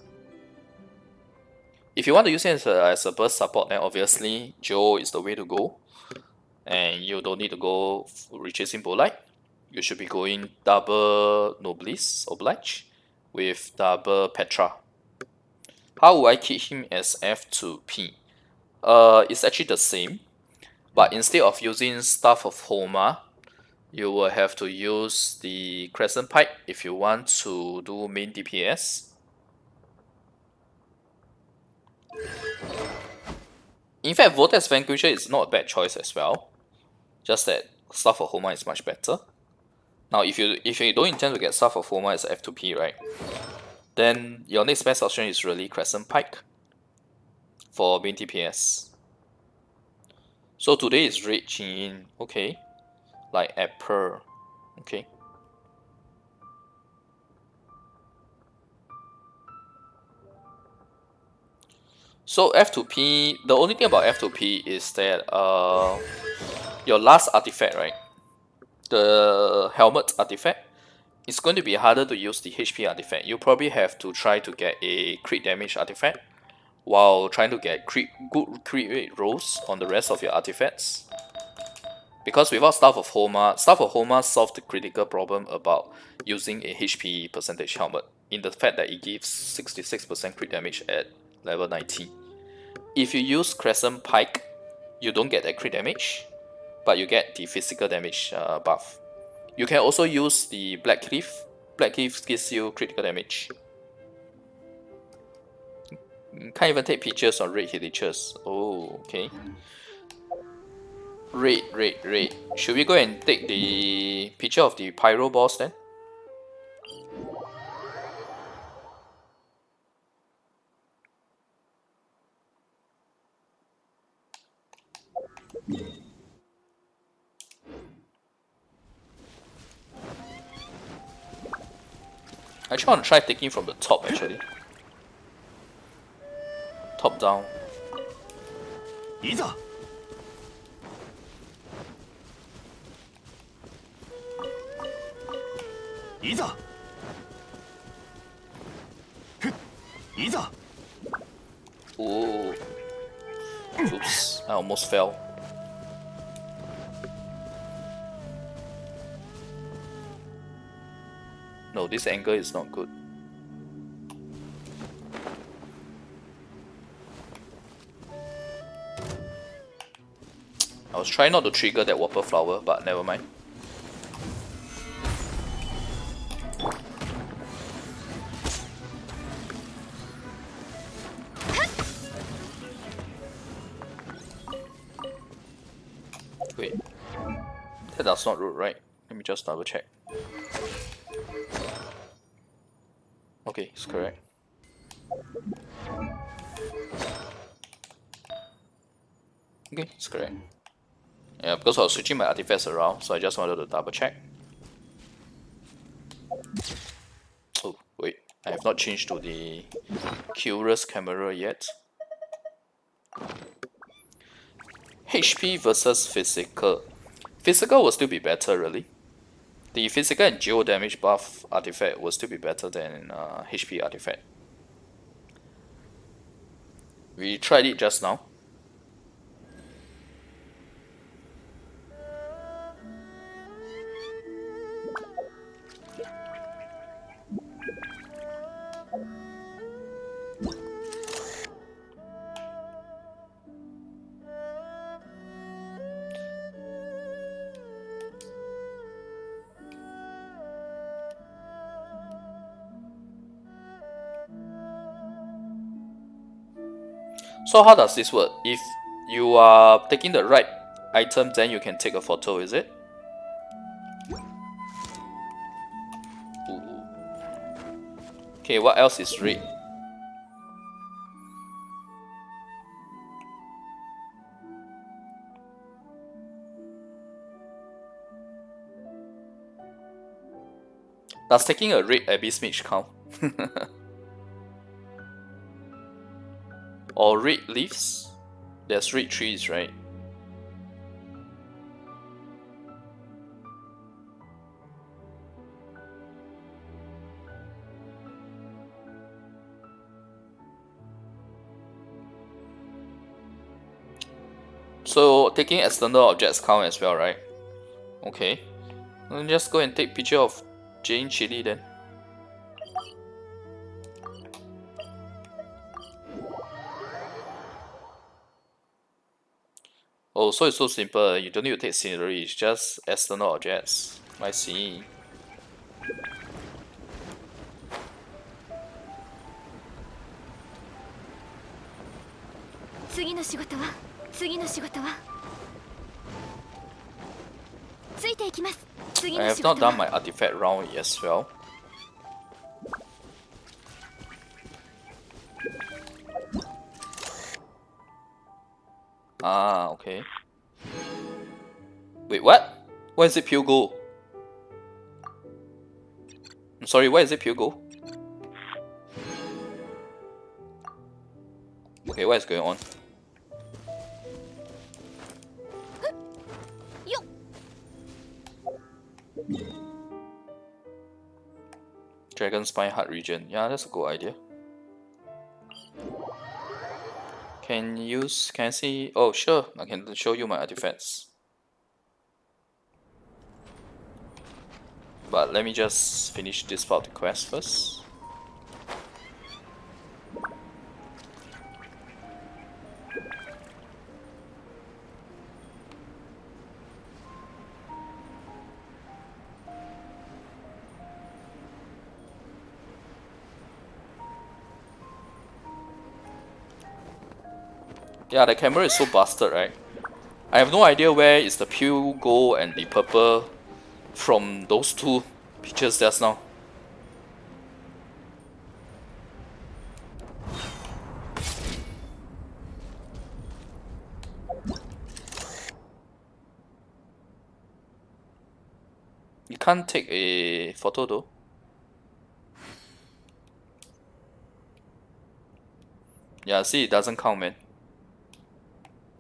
If you want to use him as a burst support, then obviously Joe is the way to go. And you don't need to go Retracing Bolide. You should be going double Noblesse Oblige with double Petra. How will I keep him as F2P? It's actually the same, but instead of using Staff of Homa, you will have to use the Crescent Pike if you want to do main DPS. In fact, Vortex Vanquisher is not a bad choice as well, just that Staff of Homa is much better. Now, if you don't intend to get Staff of Homa as F2P, right, then your next best option is really Crescent Pike for main DPS. So today is Red Jin, okay, like Apple, okay. So F2P, the only thing about F2P is that your last artifact, right, the helmet artifact, it's going to be harder to use the HP artifact. You probably have to try to get a crit damage artifact while trying to get good crit rate rolls on the rest of your artifacts. Because without Staff of Homa solved the critical problem about using a HP percentage helmet in the fact that it gives 66% crit damage at level 90. If you use Crescent Pike, you don't get that crit damage, but you get the physical damage buff. You can also use the Black Cleave. Black Cleave gives you critical damage. You can't even take pictures on red hillagers. Oh, okay. Red. Should we go and take the picture of the Pyro boss then? I actually want to try taking from the top actually. Top down. いざ いざ いざ Ooh. Oops, I almost fell. No, this angle is not good. I was trying not to trigger that Whopper Flower, but never mind. Wait, that does not root, right? Let me just double check. Okay, it's correct. Okay, it's correct. Yeah, because I was switching my artifacts around, so I just wanted to double check. Oh, wait, I have not changed to the Curious camera yet. HP versus physical. Physical will still be better, really. The physical and geo damage buff artifact will still be better than HP artifact. We tried it just now. So how does this work? If you are taking the right item, then you can take a photo, is it? Ooh. Okay, what else is red? Does taking a red Abyss Mage count? Or red leaves? There's red trees, right? So taking external objects count as well, right? Okay. Then just go and take picture of Jane Chili then. Oh, so it's so simple. You don't need to take scenery, it's just external objects. I see. I have not done my artifact round as well. Ah, okay. Wait, what? Why is it pure gold? I'm sorry, why is it pure gold? Okay, what is going on? Dragon Spine Heart region. Yeah, that's a good idea. Can I see? Oh, sure. I can show you my artifacts. But let me just finish this part of the quest first. Yeah, the camera is so busted, right? I have no idea where is the pure gold and the purple from those two pictures just now. You can't take a photo though. Yeah, see, it doesn't count, man.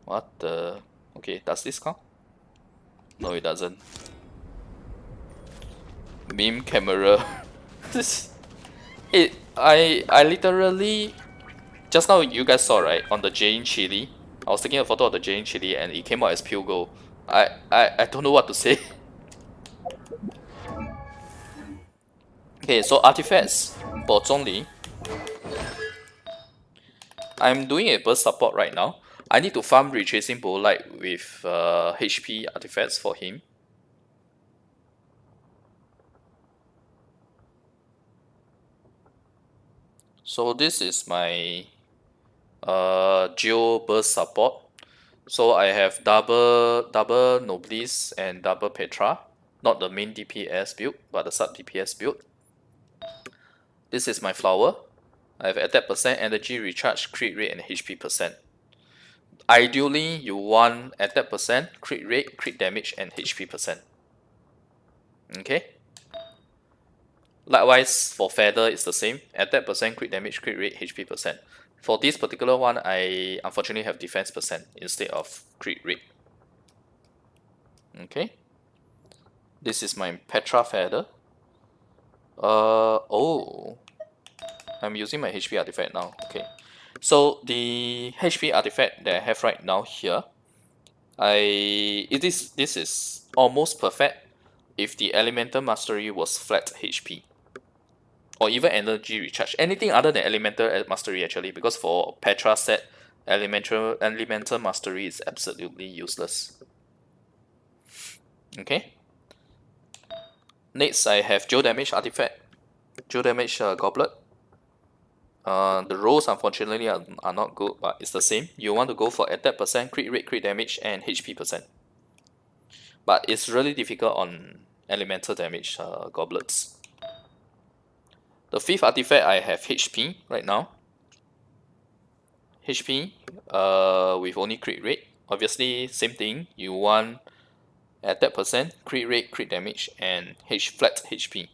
What the? Okay, does this count? No, it doesn't. Meme camera. I literally, just now you guys saw, right, on the Jane Chili. I was taking a photo of the Jane Chili and it came out as pure gold. I don't know what to say. Okay, so artifacts for Zhongli. I'm doing a burst support right now. I need to farm retracing bow light with HP artifacts for him. So this is my Geo burst support. So I have double Nobliss and double Petra. Not the main DPS build, but the sub DPS build. This is my flower. I have attack percent, energy recharge, crit rate, and HP percent. Ideally, you want attack percent, crit rate, crit damage, and HP percent. Okay. Likewise, for feather, it's the same. Attack percent, crit damage, crit rate, HP percent. For this particular one, I unfortunately have defense percent instead of crit rate. Okay. This is my Petra feather. Oh, I'm using my HP artifact now. Okay. So the HP artifact that I have right now here, this is almost perfect if the elemental mastery was flat HP. Or even energy recharge. Anything other than elemental mastery actually, because for Petra set, elemental mastery is absolutely useless. Okay. Next, I have Geo damage artifact, Geo damage goblet. The rolls unfortunately are not good, but it's the same. You want to go for attack percent, crit rate, crit damage, and HP percent. But it's really difficult on elemental damage goblets. The fifth artifact, I have HP right now. HP with only crit rate. Obviously, same thing. You want attack percent, crit rate, crit damage, and flat HP.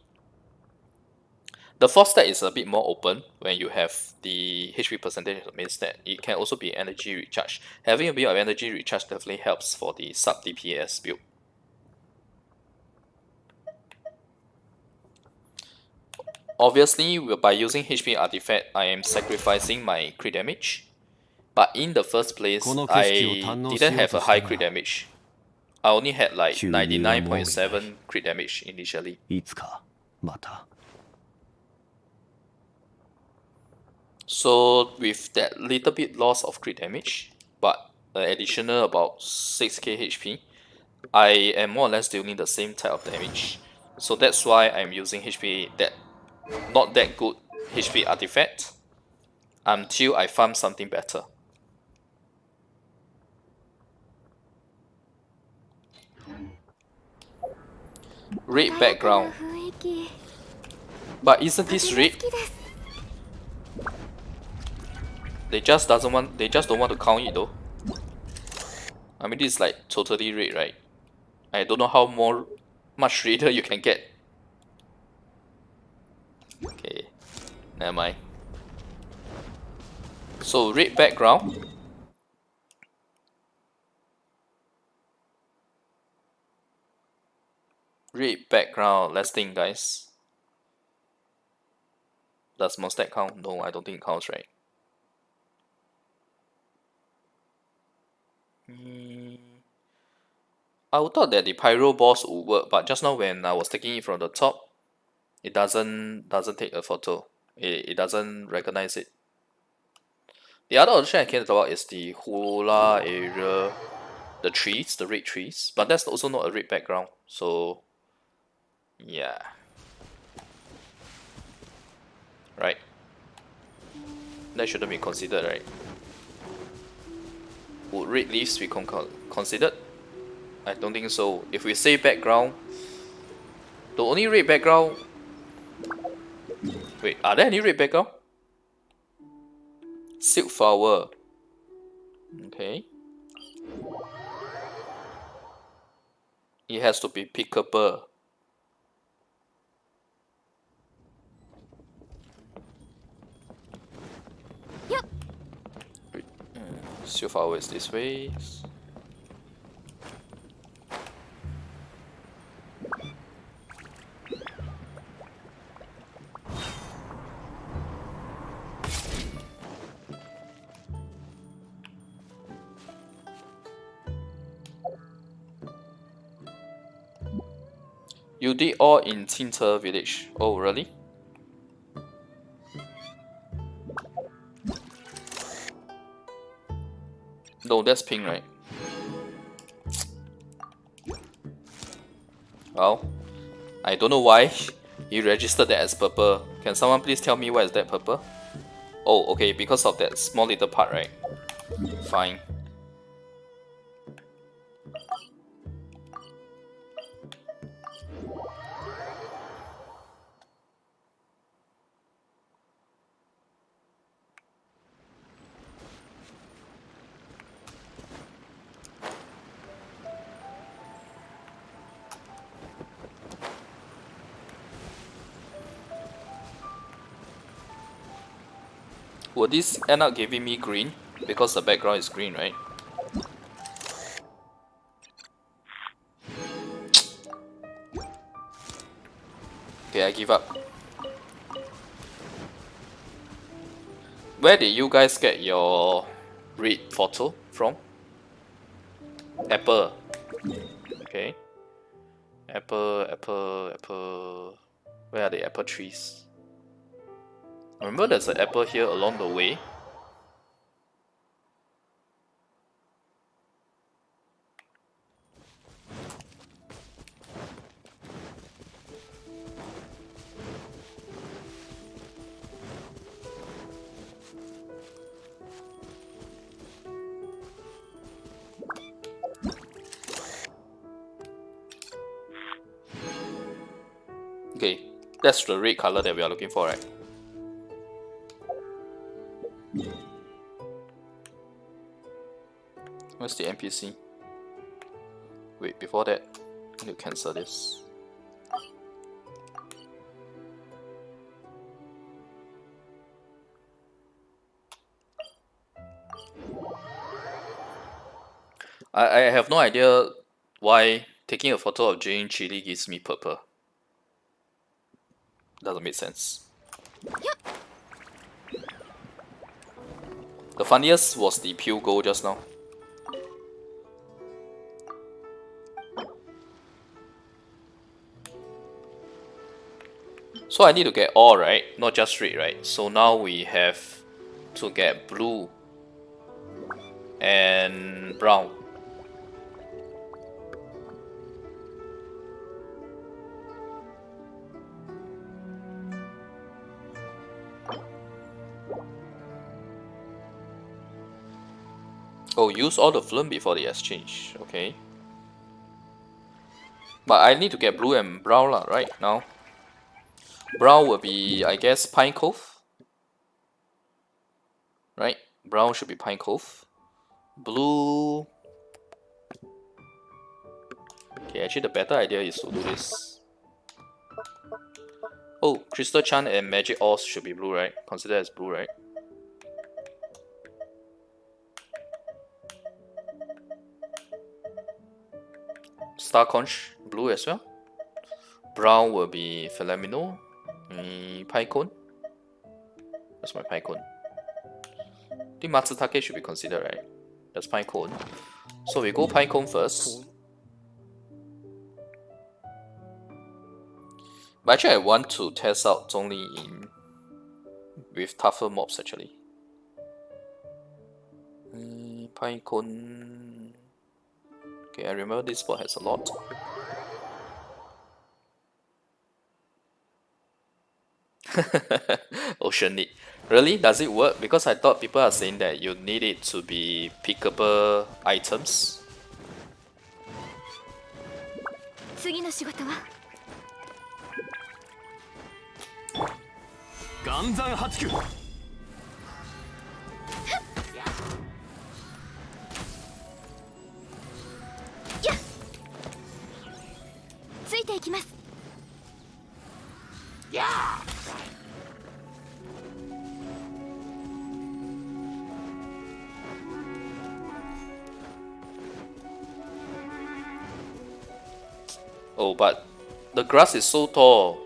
The fourth stat is a bit more open when you have the HP percentage of the main stat. It can also be energy recharge. Having a bit of energy recharge definitely helps for the sub DPS build. Obviously, by using HP artifact, I am sacrificing my crit damage. But in the first place, I didn't have a high crit damage. I only had like 99.7 crit damage initially. So with that little bit loss of crit damage, but an additional about 6k HP, I am more or less dealing the same type of damage. So that's why I'm using HP not that good HP artifact until I farm something better. Red background. But isn't this red? They just don't want to count it though. I mean, this is like totally red, right? I don't know how much redder you can get. Okay, never mind. So red background. Red background, let's think guys. Does Mostat count? No, I don't think it counts, right? I would thought that the pyro boss would work, but just now when I was taking it from the top, it doesn't take a photo. It doesn't recognize it. The other option I can talk about is the hula area, the trees, the red trees, but that's also not a red background. So yeah, right. That shouldn't be considered, right? Would red leaves be considered? I don't think so. If we say background, the only red background. Wait, are there any red background? Silk flower. Okay. It has to be pickable. Fossil flower is this way. You did all in Tinter village. Oh, really? No, that's pink, right? Well, I don't know why you registered that as purple. Can someone please tell me why is that purple? Oh, okay, because of that small little part, right? Fine. Will this end up giving me green? Because the background is green, right? Okay, I give up. Where did you guys get your red photo from? Apple. Okay. Apple. Where are the apple trees? Remember there's an apple here along the way. Okay, that's the red color that we are looking for, right? Where's the NPC? Wait, before that, I need to cancel this. I have no idea why taking a photo of Jane Chili gives me purple. Doesn't make sense. The funniest was the pure gold just now. So I need to get all, right? Not just red, right? So now we have to get blue and brown. Oh, use all the flume before the exchange. Okay. But I need to get blue and brown lah, right now. Brown will be, I guess, Pine Cove. Right? Brown should be Pine Cove. Blue. Okay, actually the better idea is to do this. Oh, Crystal Chan and Magic Ores should be blue, right? Consider as blue, right? Star Conch, blue as well. Brown will be Philomeno. Pine Cone. That's my Pine Cone. I think Matsutake should be considered, right? That's Pine Cone. So we go Pine Cone first. But actually I want to test out Zhongli in with tougher mobs actually. Pine Cone. Okay, I remember this spot has a lot. Ocean need. Really? Does it work? Because I thought people are saying that you need it to be pickable items. 次の仕事は岩山八九ついていきます。Oh, but the grass is so tall.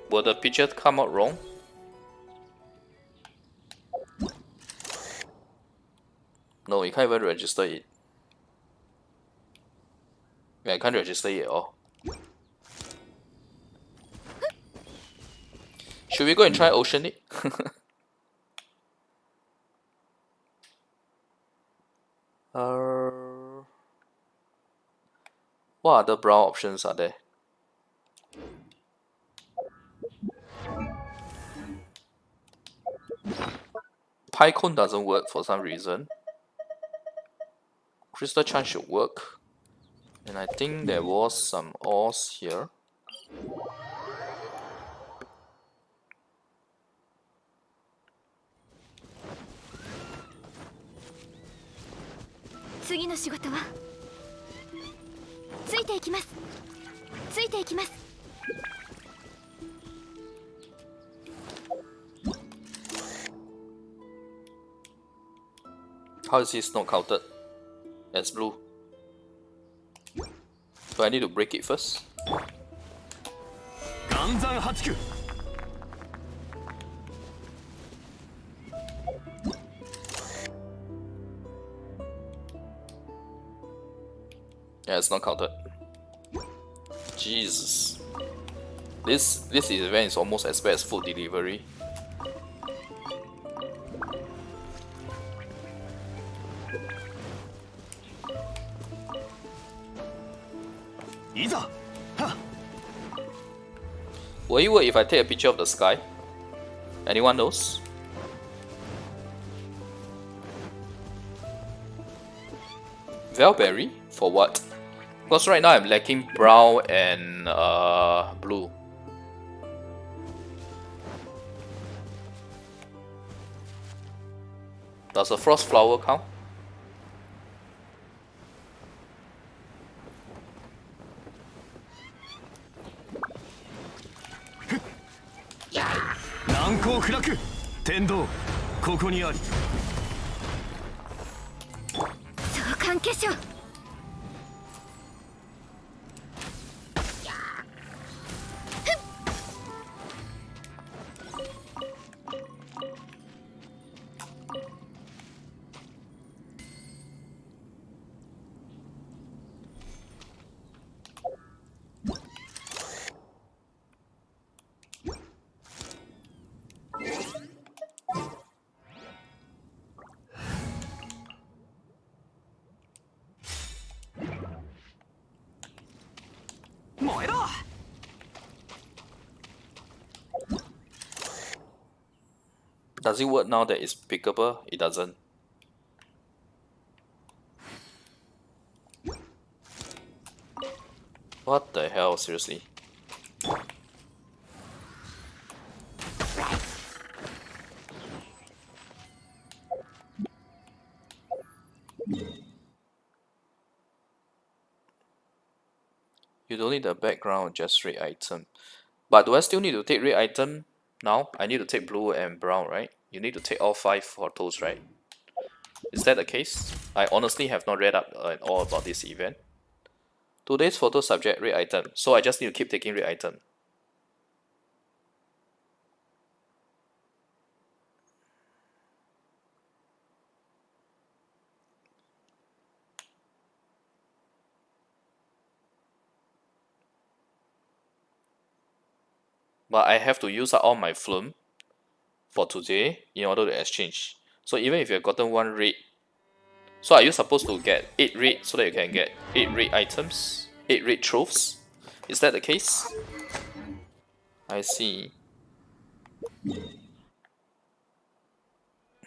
Will the picture come out wrong? No, you can't even register it. Yeah, I can't register it at all. Should we go and try ocean it? What other brown options are there? Pycon doesn't work for some reason. Crystal Chan should work. And I think there was some ores here. How is this not counted as blue? Do I need to break it first? Yeah, it's not counted. Jesus. This event is almost as bad as food delivery. Will it work if I take a picture of the sky? Anyone knows? Valberry? For what? Because right now I'm lacking brown and blue. Does a frost flower count? Does it work now that it's pickable? It doesn't. What the hell, seriously? You don't need the background, just red item. But do I still need to take red item now? I need to take blue and brown, right? You need to take all 5 photos, right? Is that the case? I honestly have not read up at all about this event. Today's photo subject, red item. So I just need to keep taking red item. But I have to use up all my flume for today in order to exchange. So even if you've gotten 1 red, so are you supposed to get 8 red so that you can get 8 red items? 8 red trophies? Is that the case? I see.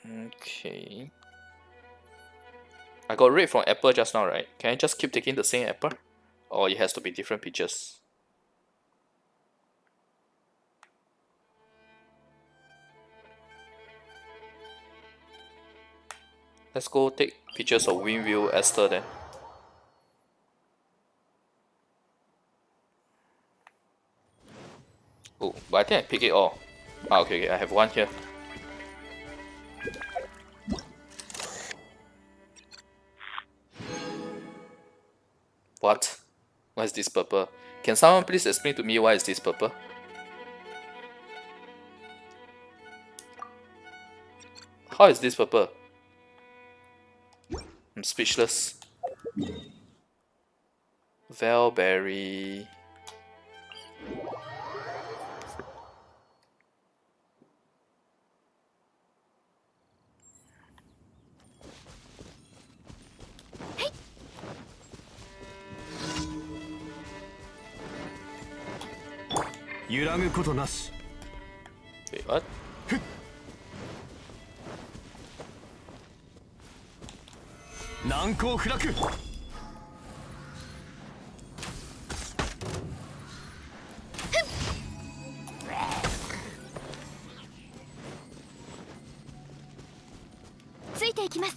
Okay. I got red from apple just now, right? Can I just keep taking the same apple? Or it has to be different pictures? Let's go take pictures of Windview Esther then. Oh, but I think I pick it all. Ah, okay, I have 1 here. What? What is this purple? Can someone please explain to me why is this purple? How is this purple? I'm speechless. Valberry. Wait, what? 難攻不落。ついていきます。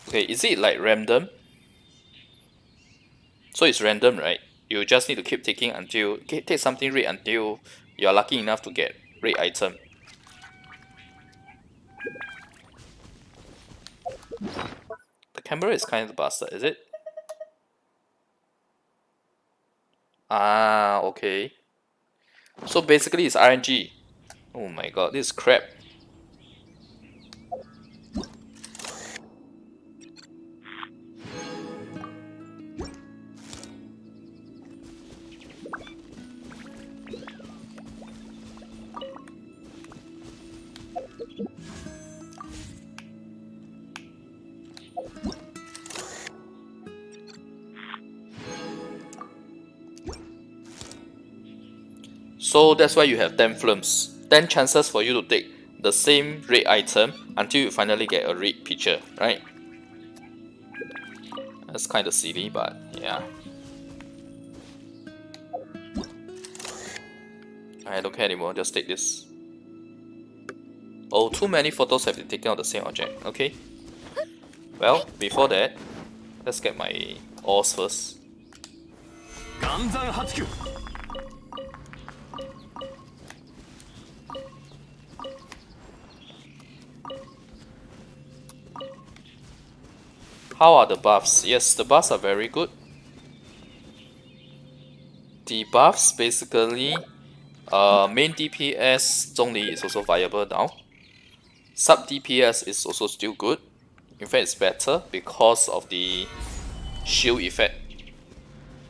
Okay, is it like random? So it's random, right? You just need to keep taking until take something red until you're lucky enough to get red item. The camera is kind of busted, is it? Ah, okay. So basically it's RNG. Oh my god, this is crap. So that's why you have 10 films, 10 chances for you to take the same red item until you finally get a red picture, right? That's kind of silly, but yeah. I don't care anymore, just take this. Oh, too many photos have been taken of the same object. Okay. Well, before that, let's get my ores first. How are the buffs? Yes, the buffs are very good. The buffs basically, main DPS Zhongli is also viable now. Sub DPS is also still good. In fact, it's better because of the shield effect.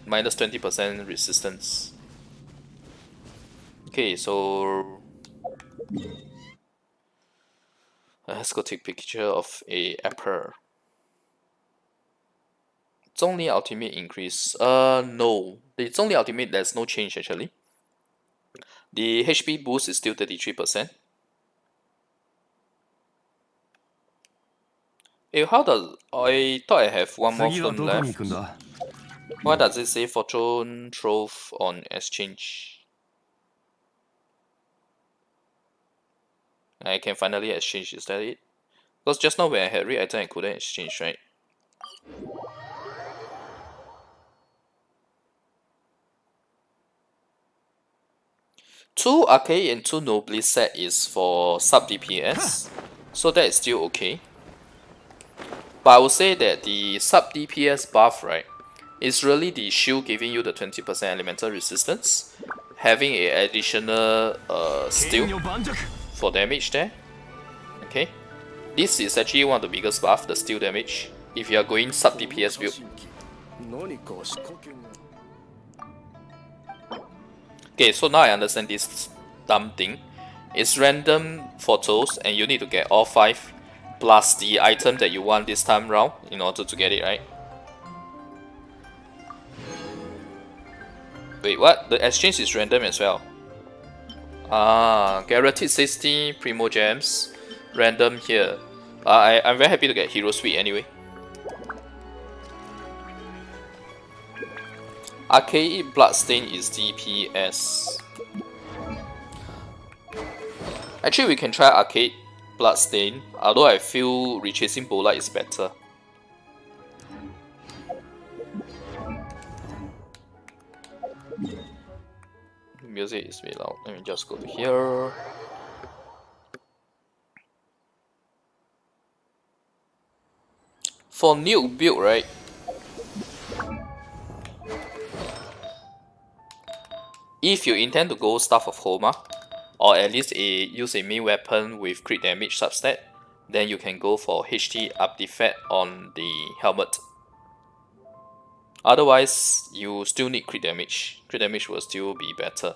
Minus 20% resistance. Okay, so let's go take picture of a apple. Zhongli ultimate increase. No. The Zhongli ultimate, there's no change actually. The HP boost is still 33%. Hey, how does... I thought I have one more film left. Why does it say Fortune Trove on exchange? I can finally exchange, is that it? Because just now when I had red item I couldn't exchange, right? Two Arcade and 2 Nobly set is for sub DPS, so that is still okay. But I would say that the sub DPS buff, right, is really the shield giving you the 20% elemental resistance, having a additional steel for damage there. Okay, this is actually one of the biggest buff, the steel damage, if you are going sub DPS build. Okay, so now I understand this dumb thing. It's random photos and you need to get all 5 plus the item that you want this time round in order to get it, right? Wait, what? The exchange is random as well. Ah, guaranteed 60 Primo Gems, random here. I'm very happy to get Hero Suite anyway. Arcade Bloodstain is DPS. Actually, we can try Arcade Bloodstain, although I feel Retracing Bola is better. music is very loud. Let me just go to here. For nuke build, right? If you intend to go Staff of Homa, or at least use a main weapon with crit damage substat, then you can go for HT artifact on the helmet. Otherwise, you still need crit damage. Crit damage will still be better.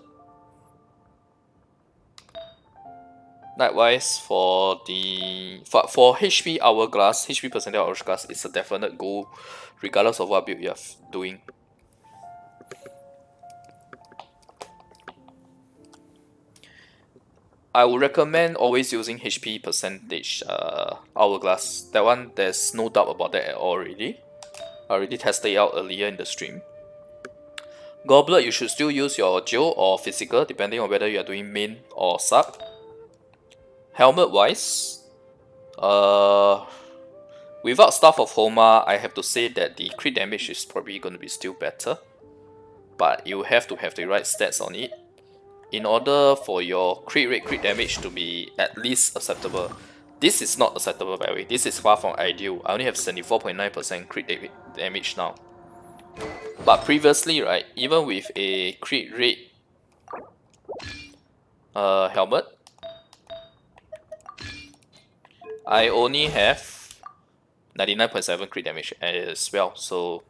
Likewise, for HP Hourglass, HP percentage Hourglass is a definite goal, regardless of what build you're doing. I would recommend always using HP percentage Hourglass. That one, there's no doubt about that at all already. I already tested it out earlier in the stream. Goblet, you should still use your Geo or Physical, depending on whether you are doing main or sub. Helmet wise, without Staff of Homa, I have to say that the crit damage is probably going to be still better. But you have to have the right stats on it in order for your crit rate, crit damage to be at least acceptable. This is not acceptable, by the way. This is far from ideal. I only have 74.9% crit damage now. But previously, right, even with a crit rate helmet, I only have 99.7 crit damage as well, so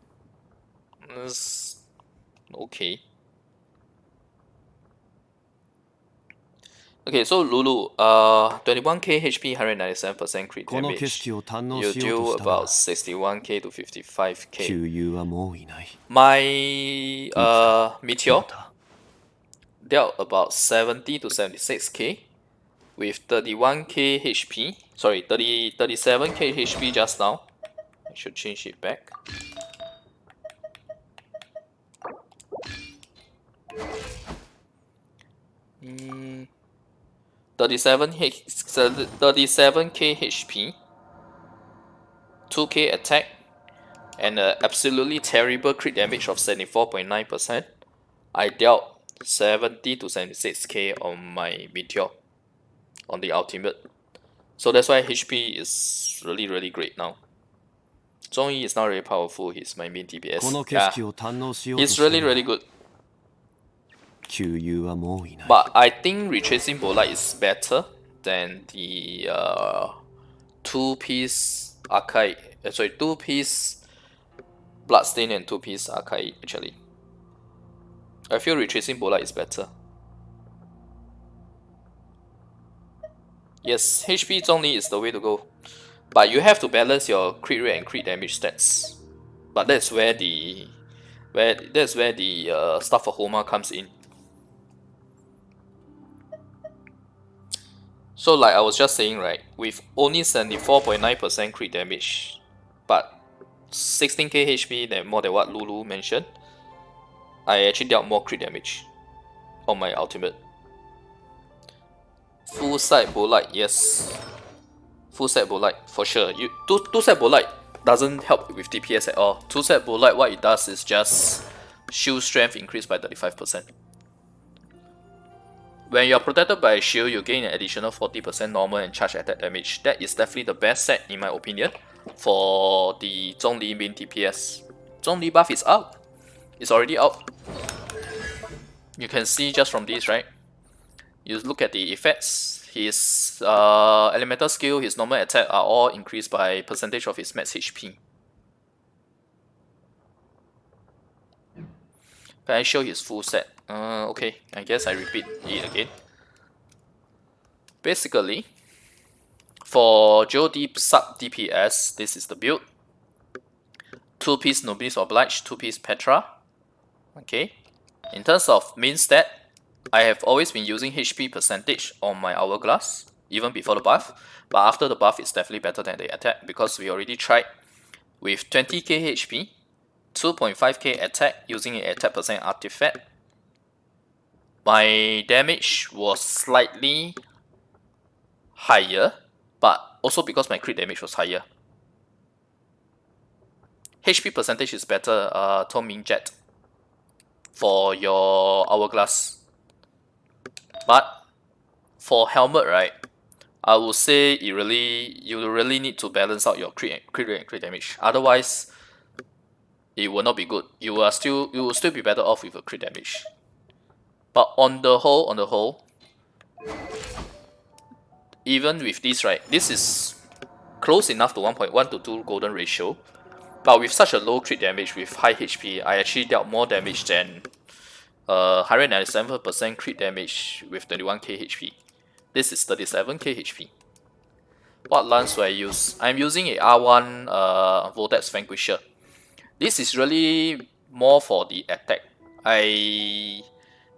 it's okay. Okay, so Lulu, 21k HP, 197% crit damage. You do about 61k to 55k. My Meteor dealt about 70 to 76k with 31k HP. Sorry, 37k HP just now. I should change it back. Hmm. 37k HP, 2k attack, and an absolutely terrible crit damage of 74.9%. I dealt 70 to 76k on my Meteor, on the ultimate. So that's why HP is really great now. Zhongli is not really powerful, he's my main DPS. Yeah, he's really good. But I think Retracing Bolide is better than the 2-piece Archive. Sorry, 2-piece Bloodstain and 2-piece Archive actually. I feel Retracing Bolide is better. Yes, HP Zhongli is the way to go. But you have to balance your crit rate and crit damage stats. But that's where the Staff of Homa comes in. So like I was just saying, right, with only 74.9% crit damage, but 16k HP than more than what Lulu mentioned, I actually dealt more crit damage on my ultimate. Full side Bolide, yes. Full set Bolide, for sure. Two set Bolide doesn't help with DPS at all. 2-set Bolide, what it does is just shield strength increased by 35%. When you are protected by a shield, you gain an additional 40% normal and charge attack damage. That is definitely the best set in my opinion for the Zhongli main DPS. Zhongli buff is out. It's already out. You can see just from this, right? You look at the effects. His elemental skill, his normal attack are all increased by percentage of his max HP. Can I show his full set? Okay, I guess I repeat it again. Basically, for Geodeep sub DPS, this is the build. 2-piece Nobilis Oblige, 2-piece Petra. Okay. In terms of main stat, I have always been using HP percentage on my Hourglass, even before the buff. But after the buff, it's definitely better than the attack because we already tried with 20k HP, 2.5k attack using an attack percent artifact. My damage was slightly higher, but also because my crit damage was higher. HP percentage is better, Tom Ming Jet, for your Hourglass. But for helmet, right, I would say you really need to balance out your crit rate and crit damage. Otherwise, it will not be good. You will still be better off with a crit damage. But on the whole, even with this, right, this is close enough to 1.1 to 2 golden ratio. But with such a low crit damage with high HP, I actually dealt more damage than 197% crit damage with 21k HP. This is 37k HP. What lance do I use? I'm using a R1 Vortex Vanquisher. This is really more for the attack.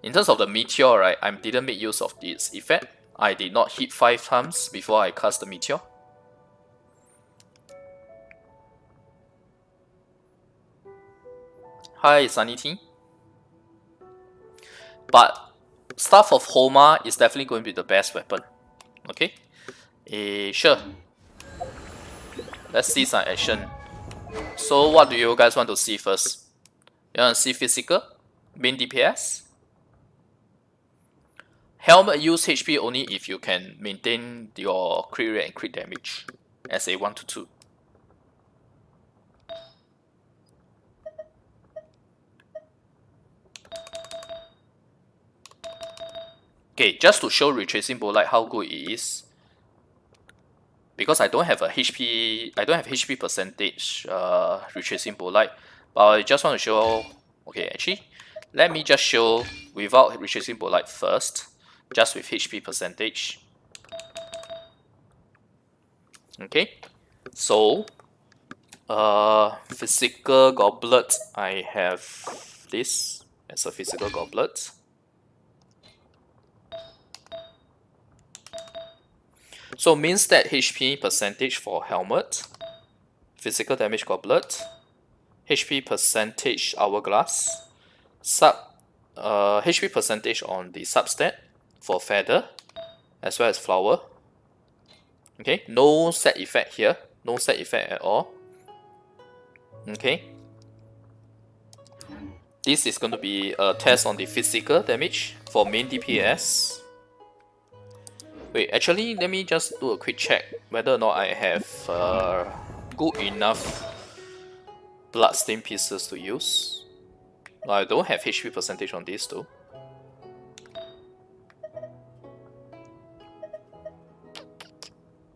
In terms of the meteor, right, I didn't make use of its effect. I did not hit 5 times before I cast the meteor. Hi, Sunny T. But Staff of Homa is definitely going to be the best weapon. Okay? Sure. Let's see some action. So what do you guys want to see first? You want to see physical? Main DPS? Helmet use HP only if you can maintain your crit rate and crit damage as a 1 to 2. Okay, just to show Retracing Bolide how good it is, because I don't have HP percentage Retracing Bolide, but I just want to show. Okay, actually, let me just show without Retracing Bolide first, just with HP percentage. Okay, so physical goblet, I have this as a physical goblet. So means that HP percentage for helmet, physical damage goblet, HP percentage hourglass, HP percentage on the substat for feather, as well as flower. Okay, no set effect here, no set effect at all. Okay, this is going to be a test on the physical damage for main DPS. Wait, actually, let me just do a quick check whether or not I have good enough bloodstain pieces to use. I don't have HP percentage on this though.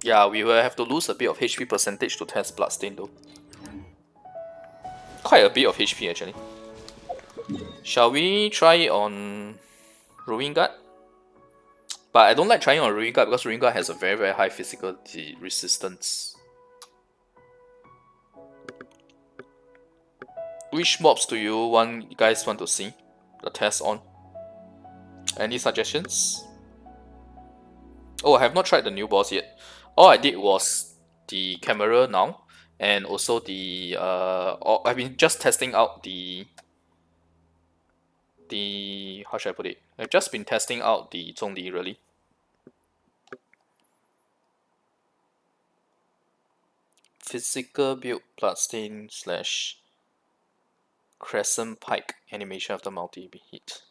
Yeah, we will have to lose a bit of HP percentage to test bloodstain though. Quite a bit of HP actually. Shall we try it on Ruin Guard? But I don't like trying on Ruin Guard because Ruin Guard has a very high physical resistance. Which mobs do you guys want to see the test on? Any suggestions? Oh, I have not tried the new boss yet. All I did was the camera now, and also the I've been just testing out the how should I put it? I've just been testing out the Zhongdi really. Physical build bloodstain / crescent pike animation after multi hit.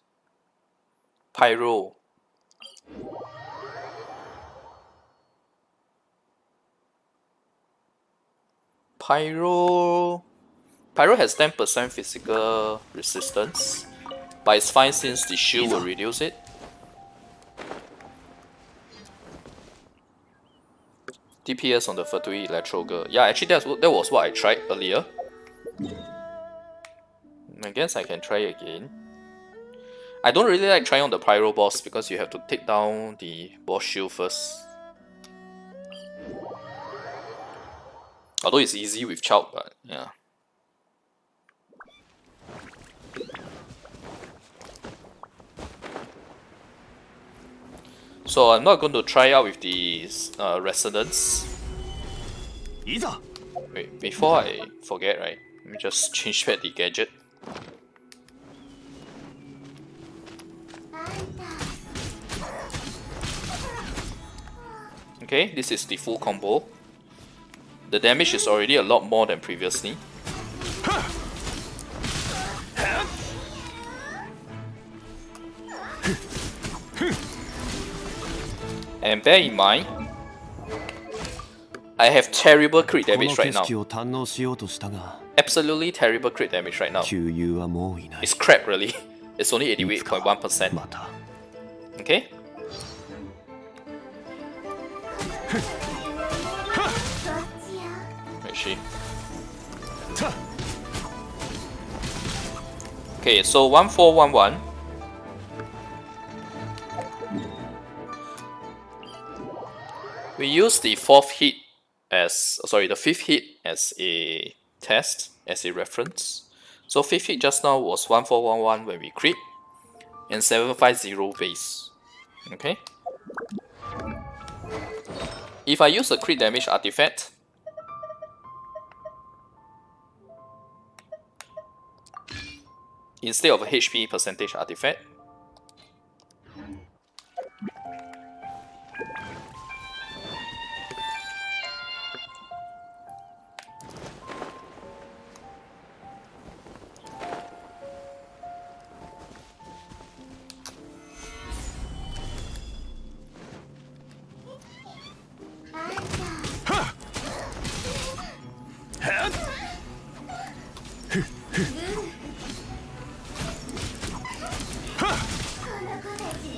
Pyro. Pyro has 10% physical resistance, but it's fine since the shield will reduce it. DPS on the Fatui Electroger. Yeah, actually that was what I tried earlier. I guess I can try again. I don't really like trying on the Pyro boss because you have to take down the boss shield first. Although it's easy with Chow, but yeah. So I'm not going to try out with the resonance. Wait, before I forget, right? Let me just change back the gadget. Okay, this is the full combo. The damage is already a lot more than previously. And bear in mind, I have terrible crit この damage right 景 now. 色を堪能しようとしたが Absolutely terrible crit damage right now. 旧友はもういない It's crap really. It's only いつか 88.1%. また Okay? Where is she? Okay, so 1411. We use the the fifth hit as a test, as a reference. So fifth hit just now was 1411 when we crit, and 750 base. Okay. If I use a crit damage artifact, instead of a HP percentage artifact,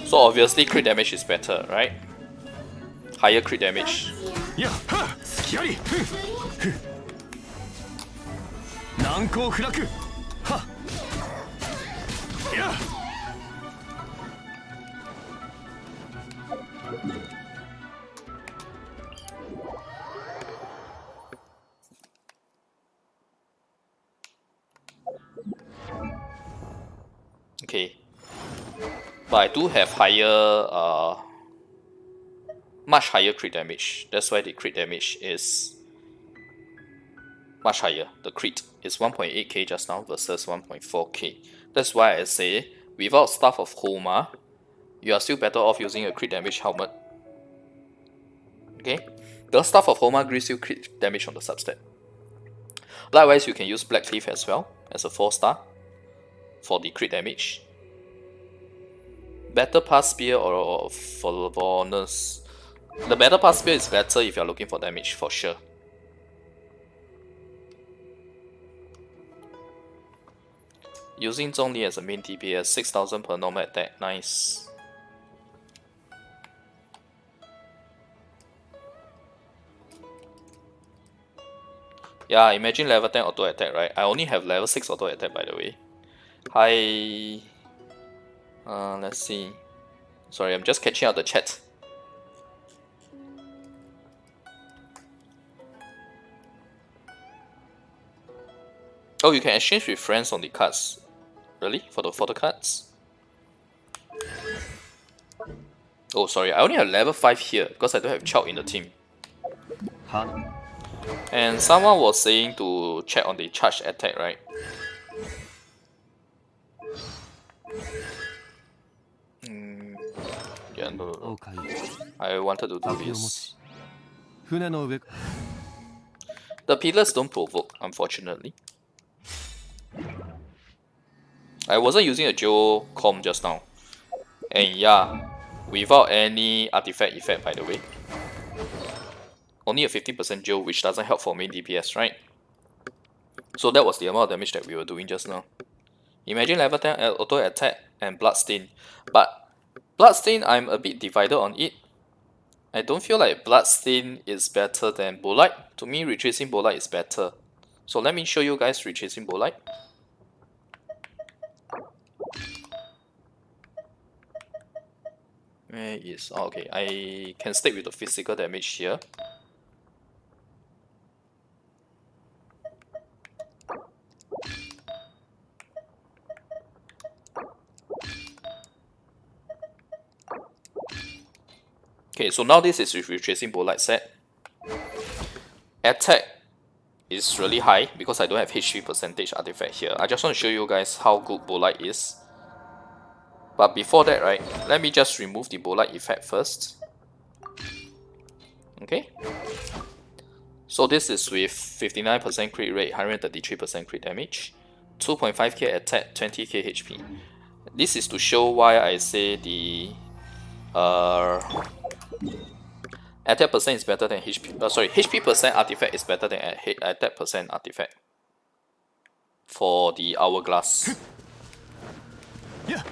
so obviously crit damage is better, right? Higher crit damage. やっはスキャリ難攻不落はっやっ Okay. But I do have much higher crit damage. That's why the crit damage is much higher. The crit is 1.8k just now versus 1.4k. That's why I say, without Staff of Homa, you are still better off using a crit damage helmet. Okay? The Staff of Homa gives you crit damage on the substat. Likewise, you can use Black Cleave as well, as a 4-star, for the crit damage. Battle Pass Spear or for bonus. The Battle Pass Spear is better if you are looking for damage, for sure. Using Zhongli as a main DPS, 6000 per normal attack, nice. Yeah, imagine level 10 auto attack, right? I only have level 6 auto attack, by the way. Hi. Let's see. Sorry, I'm just catching out the chat. Oh, you can exchange with friends on the cards. Really? For the cards? Oh, sorry. I only have level 5 here because I don't have Xiao in the team. は And someone was saying to check on the charge attack, right? Yeah, no. おかい I wanted to do 竹を持 this. ち船の上 The pillars don't provoke, unfortunately. I wasn't using a Geo Com just now. And yeah, without any artifact effect, by the way. Only a 50% Geo, which doesn't help for main DPS, right? So that was the amount of damage that we were doing just now. Imagine level 10 auto attack and Bloodstain. But Bloodstain, I'm a bit divided on it. I don't feel like Bloodstain is better than Bolite. To me, Retracing Bolite is better. So let me show you guys Retracing Bolite. Where is... Oh, okay, I can stick with the physical damage here. Okay, so now this is with Retracing Bolite set. Attack is really high because I don't have HP percentage artifact here. I just want to show you guys how good Bolite is. But before that, right, let me just remove the Bolite effect first. Okay. So this is with 59% crit rate, 133% crit damage, 2.5k attack, 20k HP. This is to show why I say the Attack percent is better than HP. Sorry, HP percent artifact is better than attack percent artifact for the hourglass. Yeah.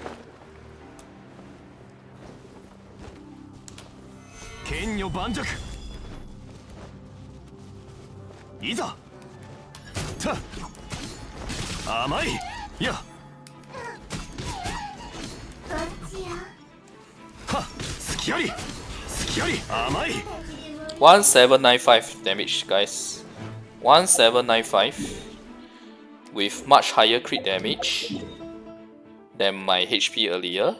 剣女盤石いざた甘いやは隙あり隙あり甘い 1795 damage, guys. 1795 with much higher crit damage than my HP earlier,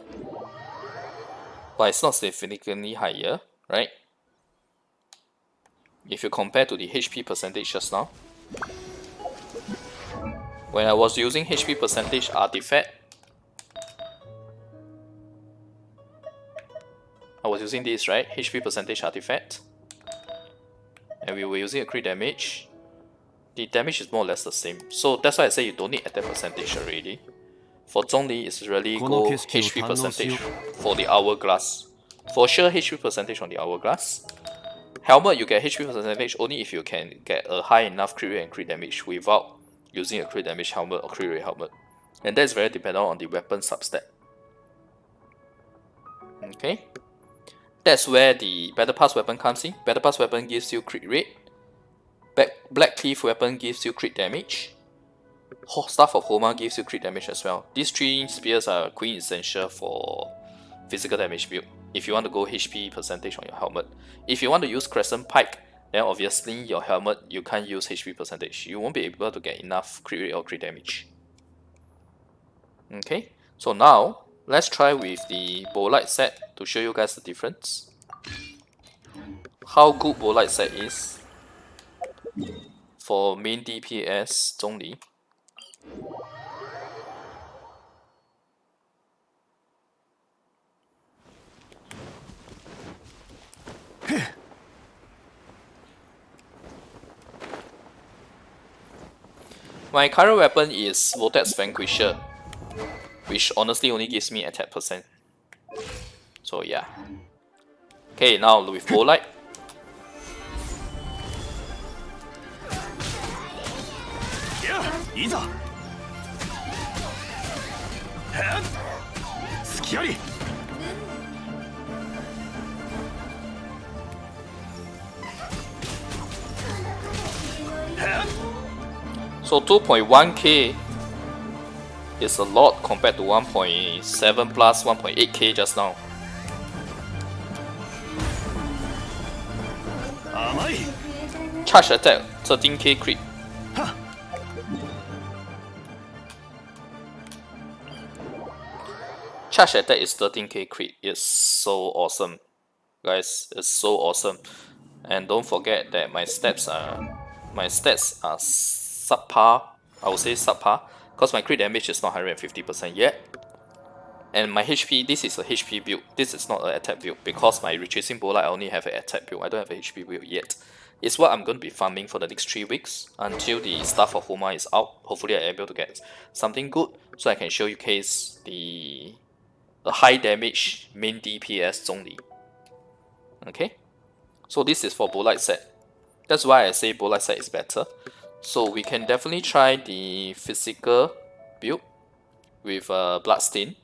but it's not significantly higher, right? If you compare to the HP percentage just now, when I was using HP percentage artifact, I was using this, right? HP percentage artifact, and we were using a crit damage. The damage is more or less the same, so that's why I say you don't need attack percentage already. For Zhongli, it's really go HP percentage for the hourglass. For sure, HP percentage on the hourglass. Helmet, you get HP percentage only if you can get a high enough crit rate and crit damage without using a crit damage helmet or crit rate helmet, and that is very dependent on the weapon substat. Okay, that's where the Battle Pass weapon comes in. Battle Pass weapon gives you crit rate. Black Cleave weapon gives you crit damage. Staff of Homa gives you crit damage as well. These three spears are quintessential for physical damage build. If you want to go HP percentage on your helmet. If you want to use Crescent Pike, then obviously your helmet you can't use HP percentage. You won't be able to get enough crit rate or crit damage. Okay, so now let's try with the Bolite set to show you guys the difference. How good Bolite set is for main DPS Zhongli. My current weapon is Vortex Vanquisher, which honestly only gives me attack percent. So yeah. Okay, now with Bolite. So 2.1k is a lot compared to 1.7 plus 1.8k just now. Charge attack 13k crit. Charge attack is 13k crit. It's so awesome, guys. It's so awesome. And don't forget that my stats are subpar. I would say subpar because my crit damage is not 150% yet. And my HP, this is a HP build. This is not an attack build because my retracing Bolite I only have an attack build. I don't have a HP build yet. It's what I'm going to be farming for the next 3 weeks until the Staff of Homa is out. Hopefully I'm able to get something good so I can show you case the high damage main DPS Zhongli. Okay, so this is for Bolite set. That's why I say Bolite set is better. So we can definitely try the physical build with Bloodstain.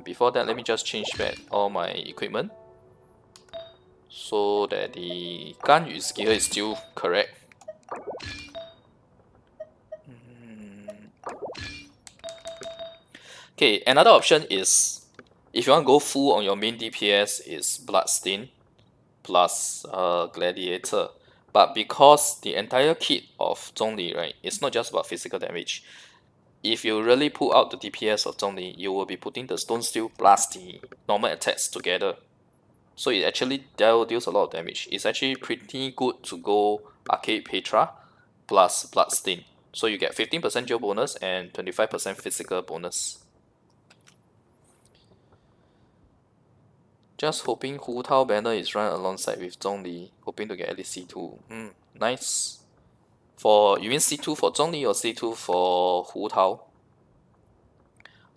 Before that, let me just change back all my equipment so that the gun use gear is still correct. Okay, another option is if you want to go full on your main DPS is Bloodstain plus Gladiator. But because the entire kit of Zhongli, right, it's not just about physical damage. If you really pull out the DPS of Zhongli, you will be putting the Stone Steel plus the normal attacks together. So it actually deals a lot of damage. It's actually pretty good to go Arcade Petra plus Bloodstain. So you get 15% geo bonus and 25% physical bonus. Just hoping Hu Tao banner is run alongside with Zhongli, hoping to get at least C2. Nice. You mean C2 for Zhongli or C2 for Hu Tao?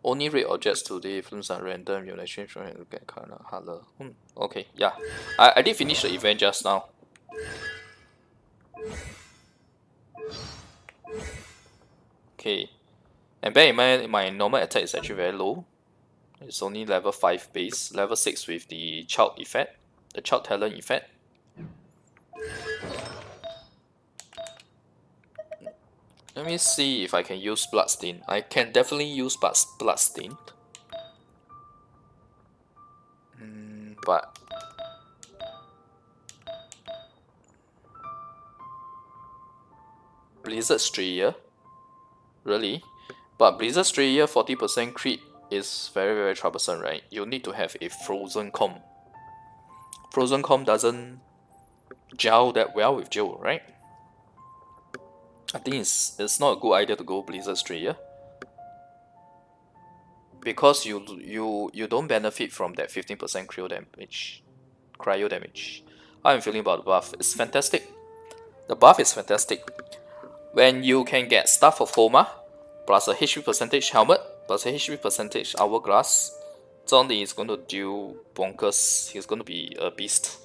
Only rate objects today. Films are random. You exchange from and get color. Okay, yeah. I did finish the event just now. Okay. And bear in mind, my normal attack is actually very low. It's only level 5 base. Level 6 with the child effect. The child talent effect. Let me see if I can use Bloodstain. I can definitely use Bloodstain. But Blizzard Strayer? Really? But Blizzard Strayer 40% crit is very very troublesome, right? You need to have a Frozen Com. Frozen Com doesn't gel that well with Jill, right? I think it's not a good idea to go Blizzard Strayer. Because you don't benefit from that 15% cryo damage. How I'm feeling about the buff. It's fantastic. The buff is fantastic. When you can get Staff of Homa, plus a HP percentage helmet, plus a HP percentage hourglass, Zhongli is going to do bonkers. He's going to be a beast.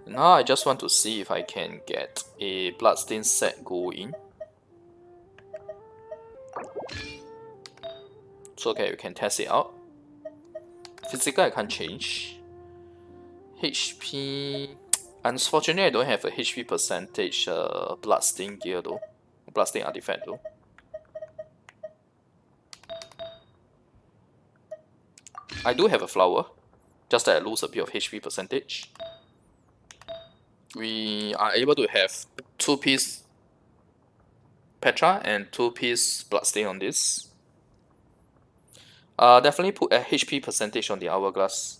Now I just want to see if I can get a Bloodstain set going. So okay, we can test it out. Physical I can't change. HP... Unfortunately I don't have a HP percentage Bloodstain gear though. Bloodstain artifact though. I do have a flower, just that I lose a bit of HP percentage. We are able to have 2-piece Petra and 2-piece Bloodstain on this. Definitely put a HP percentage on the hourglass.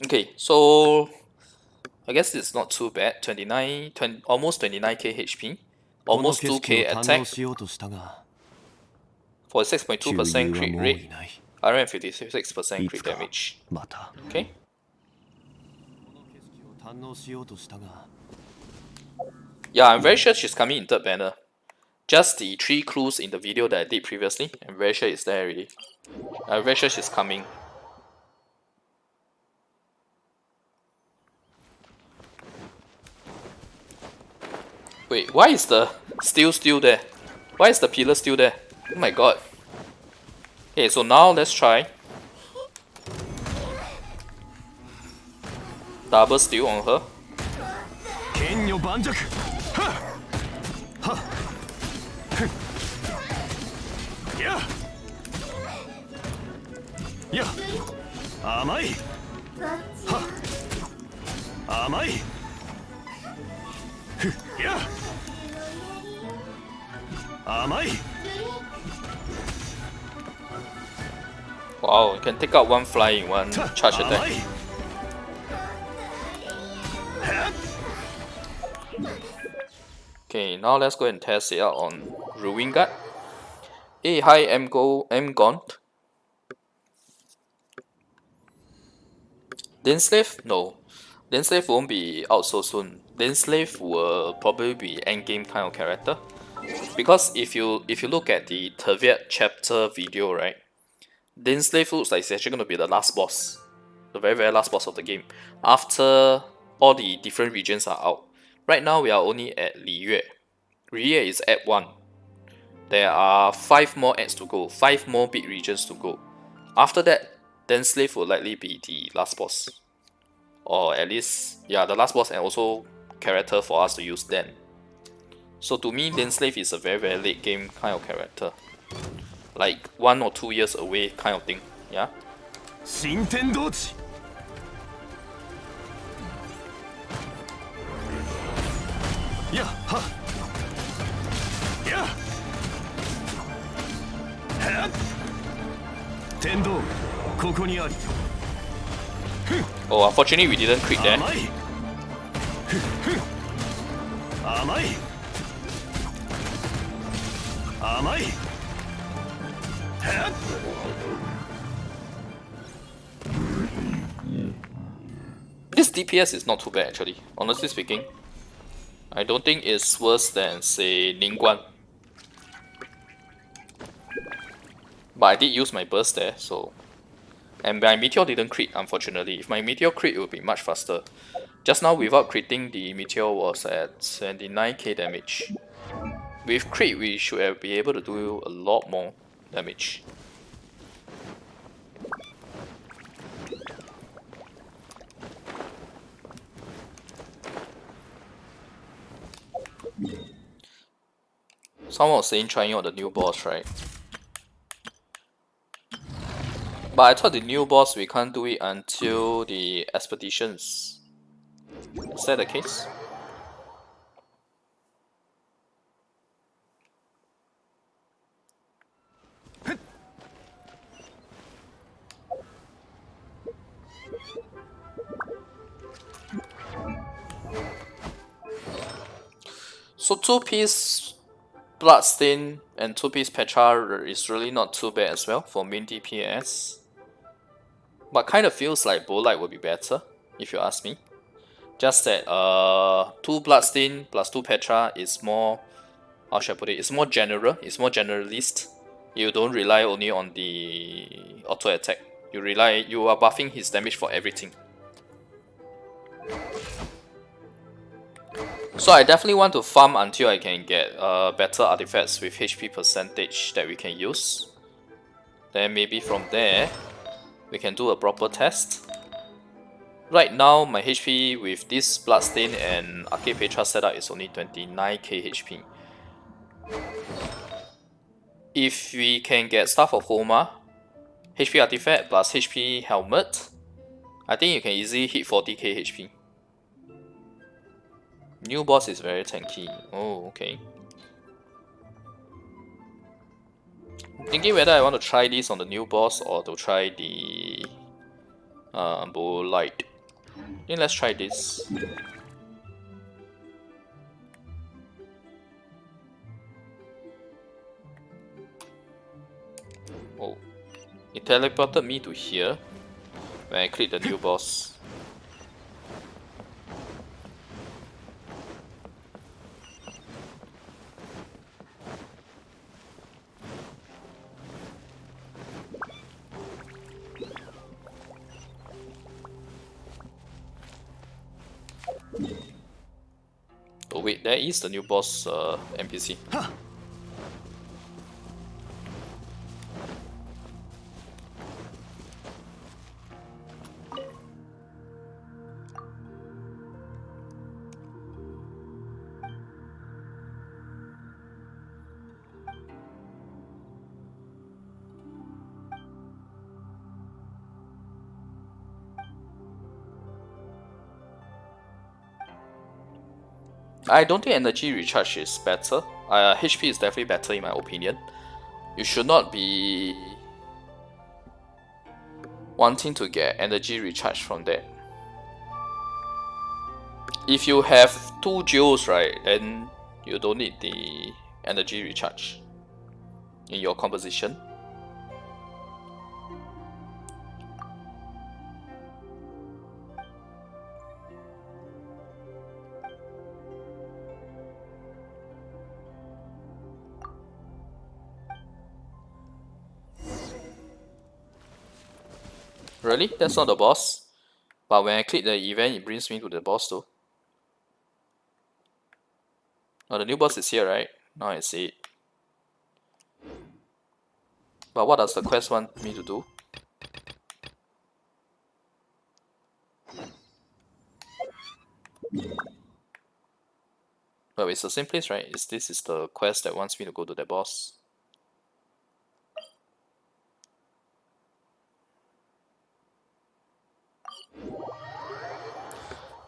Okay, so I guess it's not too bad. Almost 29k HP, almost 2k attack for 6.2% crit rate, 156% crit damage. Okay. Yeah, I'm very sure she's coming in third banner. Just the 3 clues in the video that I did previously, I'm very sure it's there already. I'm very sure she's coming. Wait, why is the steel still there? Why is the pillar still there? Oh my god. Okay, so now let's try. Double steel on her. Wow, you can take out one fly in one charge attack. Okay, now let's go and test it out on Ruin Guard. Hey, hi, I'm Gaunt. Denslave? No. Denslave won't be out so soon. Denslave will probably be endgame kind of character. Because if you look at the Untitled Chapter video, right? Denslave looks like it's actually going to be the last boss. The very very last boss of the game. After all the different regions are out. Right now we are only at Liyue. Liyue is at 1. There are 5 more ads to go. 5 more big regions to go. After that, Denslave will likely be the last boss. Or at least, yeah, the last boss and also character for us to use then. So to me, Denslave is a very very late game kind of character. Like 1 or 2 years away kind of thing, yeah? Oh, unfortunately we didn't crit there. This DPS is not too bad actually, honestly speaking. I don't think it's worse than, say, Ningguan. But I did use my burst there, so... And my meteor didn't crit, unfortunately. If my meteor crit, it would be much faster. Just now, without critting, the meteor was at 79k damage. With crit, we should be able to do a lot more damage. Someone was saying trying out the new boss, right? But I thought the new boss we can't do it until the expeditions. Is that the case? So 2-piece Bloodstain and 2-piece Petra is really not too bad as well for main DPS. But kind of feels like Bolite would be better, if you ask me. Just that 2 Bloodstain plus 2 Petra is more, how should I put it, it's more general, it's more generalist. You don't rely only on the auto attack. You are buffing his damage for everything. So I definitely want to farm until I can get better artifacts with HP percentage that we can use. Then maybe from there, we can do a proper test. Right now, my HP with this Bloodstain and Arcade Petra setup is only 29k HP. If we can get Staff of Homa, HP Artifact plus HP Helmet, I think you can easily hit 40k HP. New boss is very tanky. Oh, okay. I'm thinking whether I want to try this on the new boss or to try the Bolite. I think let's try this. Oh, it teleported me to here when I click the new boss. Oh wait, there is the new boss NPC. I don't think energy recharge is better. HP is definitely better in my opinion. You should not be wanting to get energy recharge from that. If you have 2 geos, right, then you don't need the energy recharge in your composition. Really? That's not the boss? But when I click the event, it brings me to the boss though. Oh, the new boss is here, right? Now I see it. But what does the quest want me to do? Oh, it's the same place, right? This is the quest that wants me to go to the boss.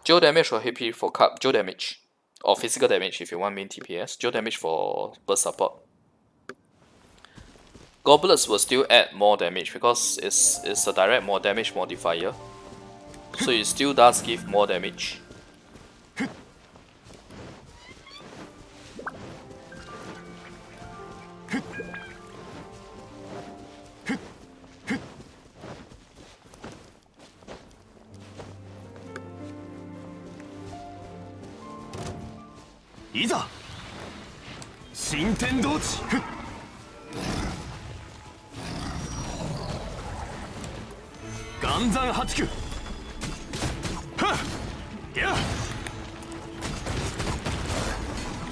Geo damage or HP for cup, geo damage. Or physical damage if you want main TPS. Geo damage for burst support. Goblets will still add more damage because it's a direct more damage modifier. So it still does give more damage. いざ新天道地岩山八九はっや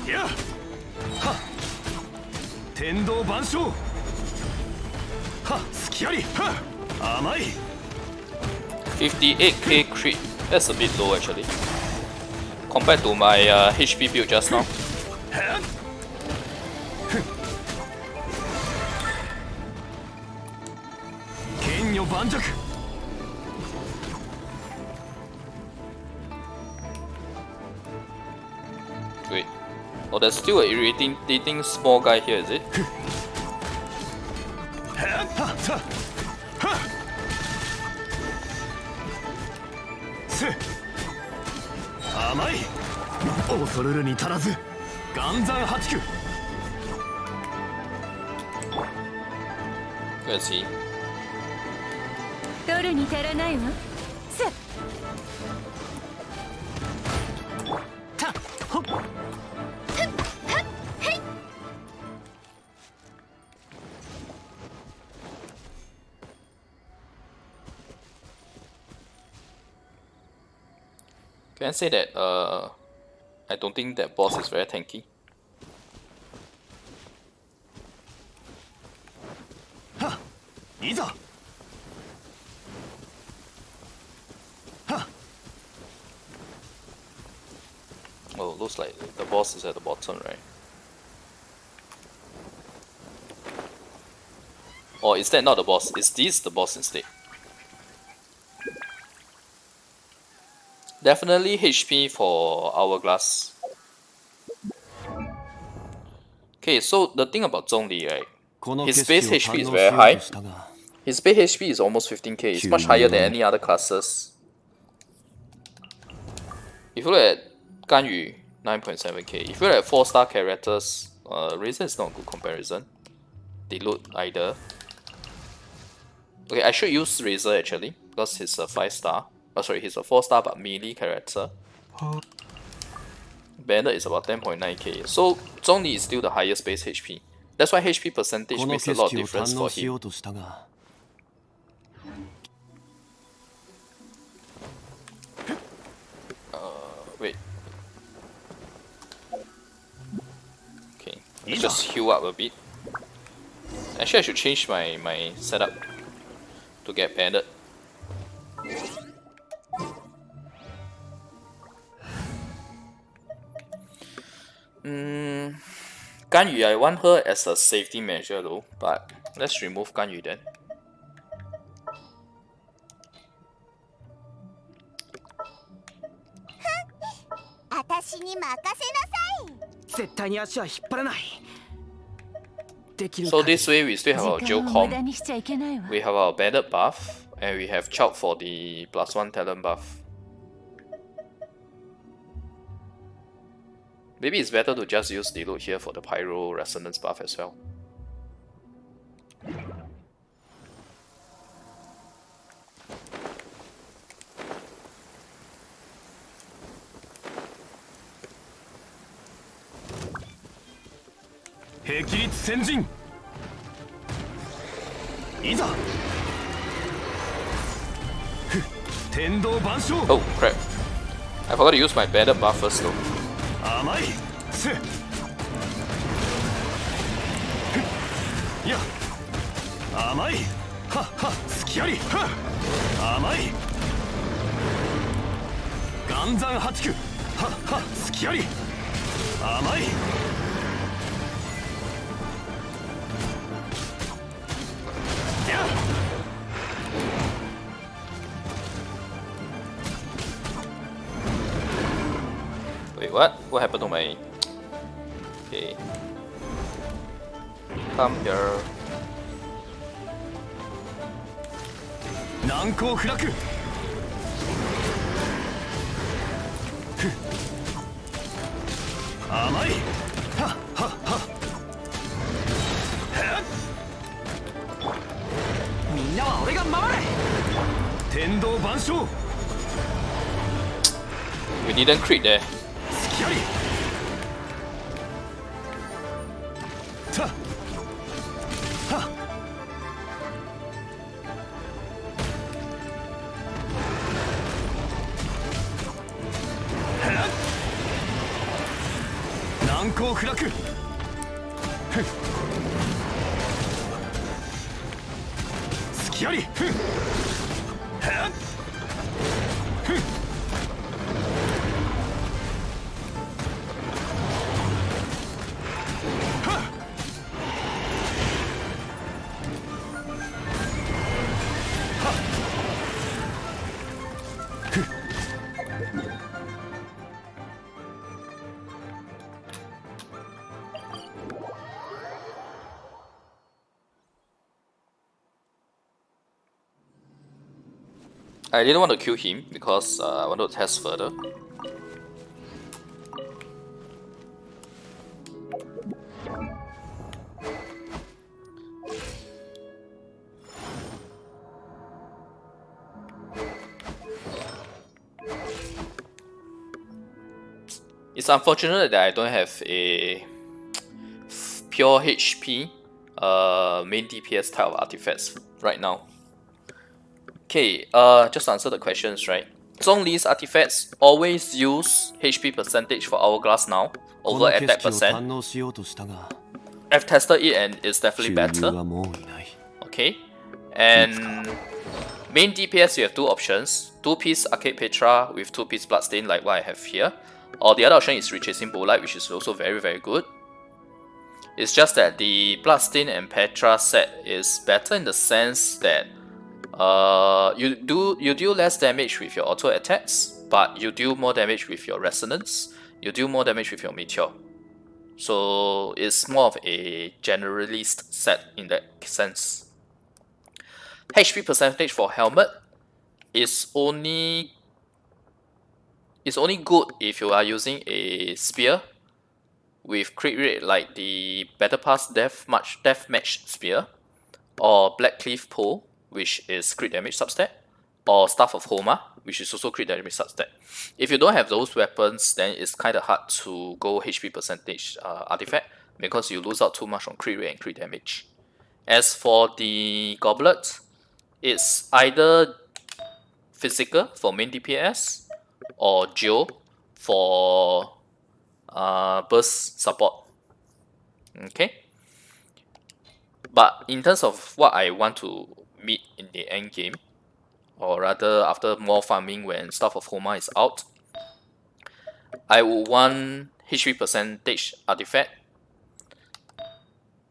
やはっ天道万象はっ隙ありはっ甘い 58k crit. That's a bit low actually. Compared to my HP build just now. Wait. Oh, there's still a irritating small guy here, is it? Let's see. 取るに足らないわ。さたほっ Can I say that I don't think that boss is very tanky. Ha! いざ Oh, looks like the boss is at the bottom, right? Or is that not the boss? Is this the boss instead? Definitely HP for Hourglass. Okay, so the thing about Zhongli, right? His base HP is very high. His base HP is almost 15k. It's much higher than any other classes. If you look at Ganyu, 9.7k. If you look at 4-star characters, Razor is not a good comparison. Dilute either. Okay, I should use Razor actually, because he's a 5-star. Oh, sorry, he's a 4-star but melee character. Bandit is about 10.9k. So Zhongli is still the highest base HP. That's why HP percentage makes a lot of difference for him. Wait. Okay, let's just heal up a bit. Actually, I should change my setup to get Bandit. Ganyu, I want her as a safety measure though, but let's remove Ganyu then. So this way we still have our Geocom, we have our Bandit buff, and we have Chop for the +1 talent buff. Maybe it's better to just use Dilute here for the Pyro Resonance buff as well. Oh crap, I forgot to use my Bandit buff first though. Wait, what? What happened to my... Okay. Come here. We didn't crit there. 難攻不落。隙あり。はっ。I didn't want to kill him because I wanted to test further. It's unfortunate that I don't have a pure HP main DPS type of artifacts right now. Okay, just answer the questions, right? Zhongli's artifacts always use HP percentage for Hourglass now over attack percent. I've tested it and it's definitely better. Okay, and main DPS you have two options: 2-piece Arcade Petra with 2-piece Bloodstain like what I have here, or the other option is Retracing Bolide, which is also very good. It's just that the Bloodstain and Petra set is better in the sense that you deal less damage with your auto attacks, but you deal more damage with your resonance, you deal more damage with your meteor. So it's more of a generalist set in that sense. HP percentage for helmet is only good if you are using a spear with crit rate like the Battle Pass Deathmatch Spear, or Black Cleave Pole, which is crit damage substat, or Staff of Homa, which is also crit damage substat. If you don't have those weapons, then it's kind of hard to go HP percentage artifact because you lose out too much on crit rate and crit damage. As for the Goblet, it's either physical for main DPS or Geo for burst support. Okay, but in terms of what I want to meet in the end game, or rather after more farming when Staff of Homa is out, I would want HP percentage artifact,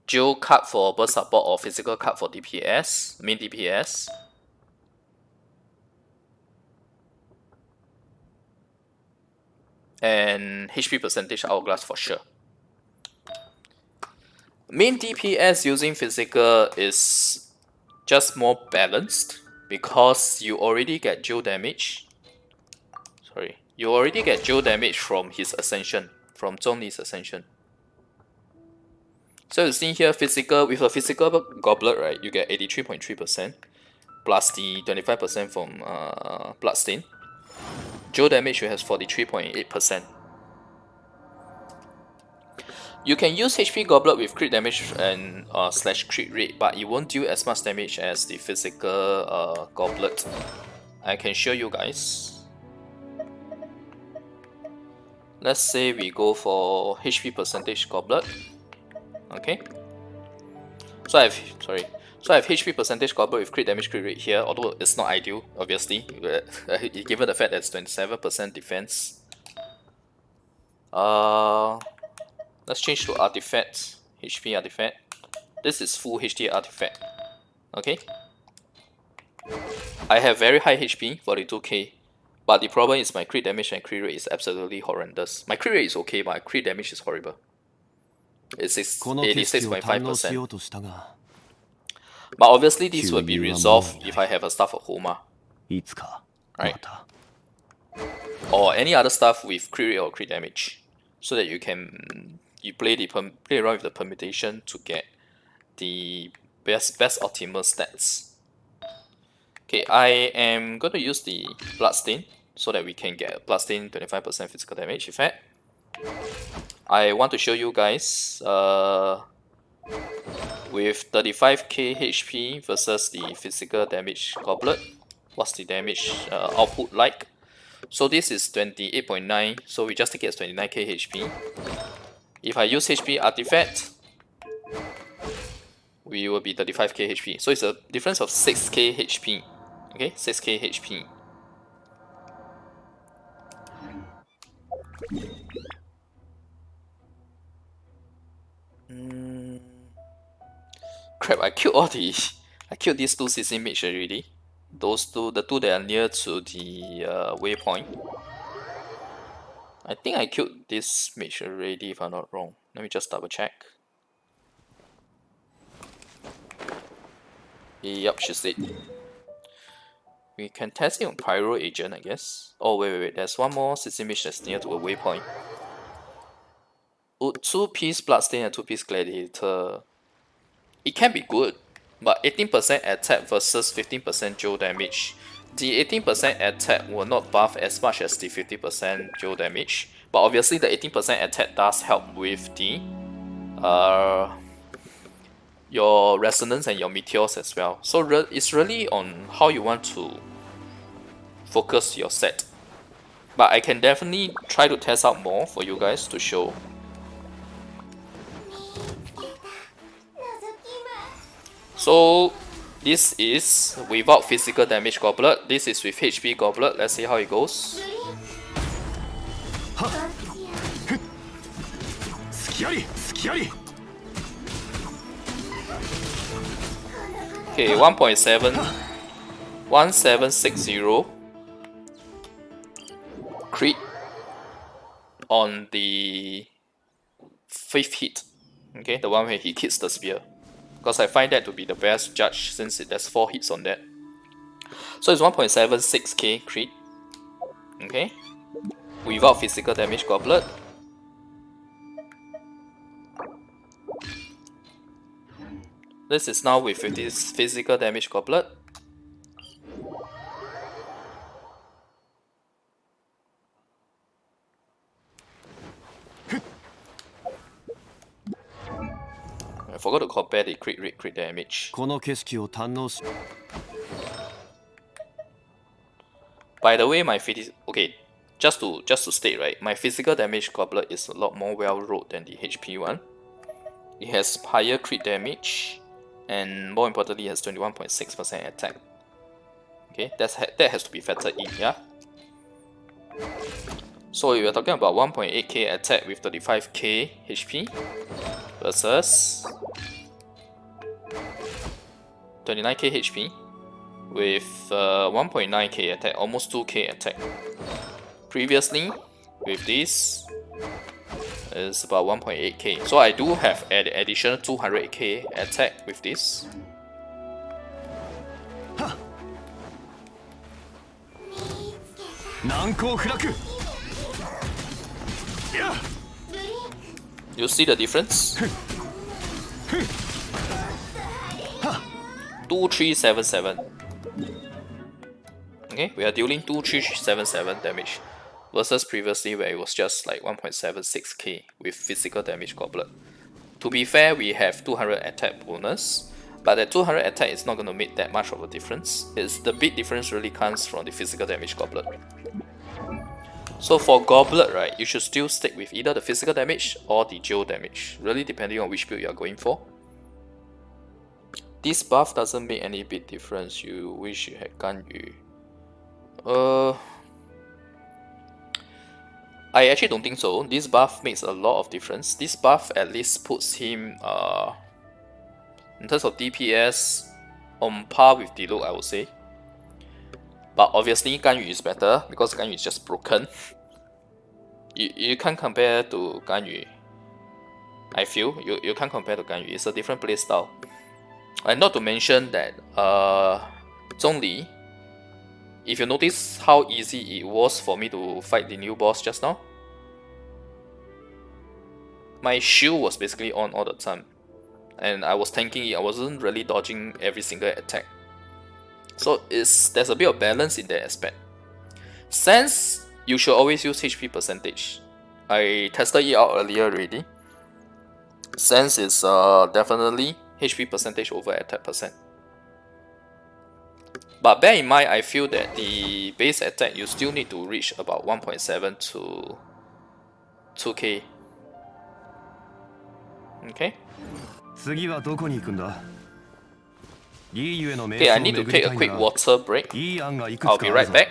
Geo card for burst support or physical card for DPS, main DPS, and HP percentage Hourglass for sure. Main DPS using physical is just more balanced because you already get Geo damage. You already get Geo damage from his Ascension, from Zhongli's Ascension. So you see here, physical with a physical Goblet, right? You get 83.3% plus the 25% from Bloodstain. Geo damage has 43.8%. You can use HP Goblet with crit damage and slash crit rate, but it won't do as much damage as the physical Goblet. I can show you guys. Let's say we go for HP percentage Goblet. Okay. So I have HP percentage Goblet with crit damage crit rate here, although it's not ideal, obviously, given the fact that it's 27% defense. Let's change to artifact, HP artifact. This is full HD artifact. Okay. I have very high HP, 42k, but the problem is my crit damage and crit rate is absolutely horrendous. My crit rate is okay, but my crit damage is horrible. It's 86.5%. But obviously this will be resolved if I have a Staff of Homa, right? Or any other stuff with crit rate or crit damage, so that you play around with the permutation to get the best optimal stats. Okay, I am going to use the Bloodstain so that we can get Bloodstain 25% physical damage effect. I want to show you guys with 35k HP versus the physical damage Goblet, what's the damage output like. So this is 28.9, so we just take it as 29k HP. If I use HP artifact, we will be 35k HP. So it's a difference of 6k HP. Okay, 6k HP. Crap, I killed all the I killed these two CC mages already. Those two, the two that are near to the waypoint. I think I killed this mage already if I'm not wrong. Let me just double check. Yup, she's dead. We can test it on Pyro Agent, I guess. Oh, wait. There's one more CC mage that's near to a waypoint. 2-piece Bloodstain and 2-piece Gladiator. It can be good, but 18% attack versus 15% Joe damage. The 18% attack will not buff as much as the 50% Joe damage, but obviously the 18% attack does help with the your resonance and your meteors as well. So it's really on how you want to focus your set. But I can definitely try to test out more for you guys to show. So this is without physical damage Goblet. This is with HP Goblet. Let's see how it goes. Okay, 1.7 1760 crit on the 5th hit. Okay, the one where he hits the spear. Because I find that to be the best judge since there's 4 hits on that. So it's 1.76k crit. Okay. Without physical damage Goblet. This is now with this physical damage Goblet. I forgot to compare the crit rate, crit damage. By the way, okay, just to state, right, my physical damage Goblet is a lot more well rolled than the HP one. It has higher crit damage, and more importantly, it has 21.6% attack. Okay, that has to be factored in, yeah. So we are talking about 1.8k attack with 35k HP versus 29k HP with 1.9k attack, almost 2k attack. Previously, with this, is about 1.8k. So I do have an additional 200k attack with this. You see the difference? 2377. Okay, we are dealing 2377 damage versus previously where it was just like 1.76k with physical damage Goblet. To be fair, we have 200 attack bonus, but that 200 attack is not going to make that much of a difference. The big difference really comes from the physical damage Goblet. So for Goblet, right, you should still stick with either the physical damage or the geo damage, really depending on which build you are going for. This buff doesn't make any big difference. You wish you had Gan Yu. I actually don't think so. This buff makes a lot of difference. This buff at least puts him in terms of DPS on par with Diluc, I would say. But obviously Gan Yu is better because Gan Yu is just broken. You can't compare to Gan Yu. I feel you can't compare to Gan Yu. It's a different playstyle. And not to mention that Zhongli, if you notice how easy it was for me to fight the new boss just now, my shield was basically on all the time, and I was tanking it. I wasn't really dodging every single attack. So there's a bit of balance in that aspect. Sense, you should always use HP percentage. I tested it out earlier already. Sense is definitely HP percentage over attack percent. But bear in mind, I feel that the base attack you still need to reach about 1.7 to 2k Okay. 次はどこに行くんだ？リーユへの名 Okay, 所 I を need to 巡り take た a い quick なら water break. いい案がいくつ I'll か be ある right ぞ。 back.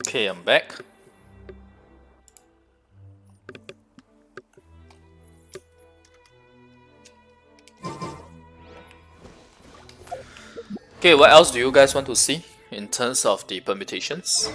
Okay, I'm back. Okay, what else do you guys want to see in terms of the permutations?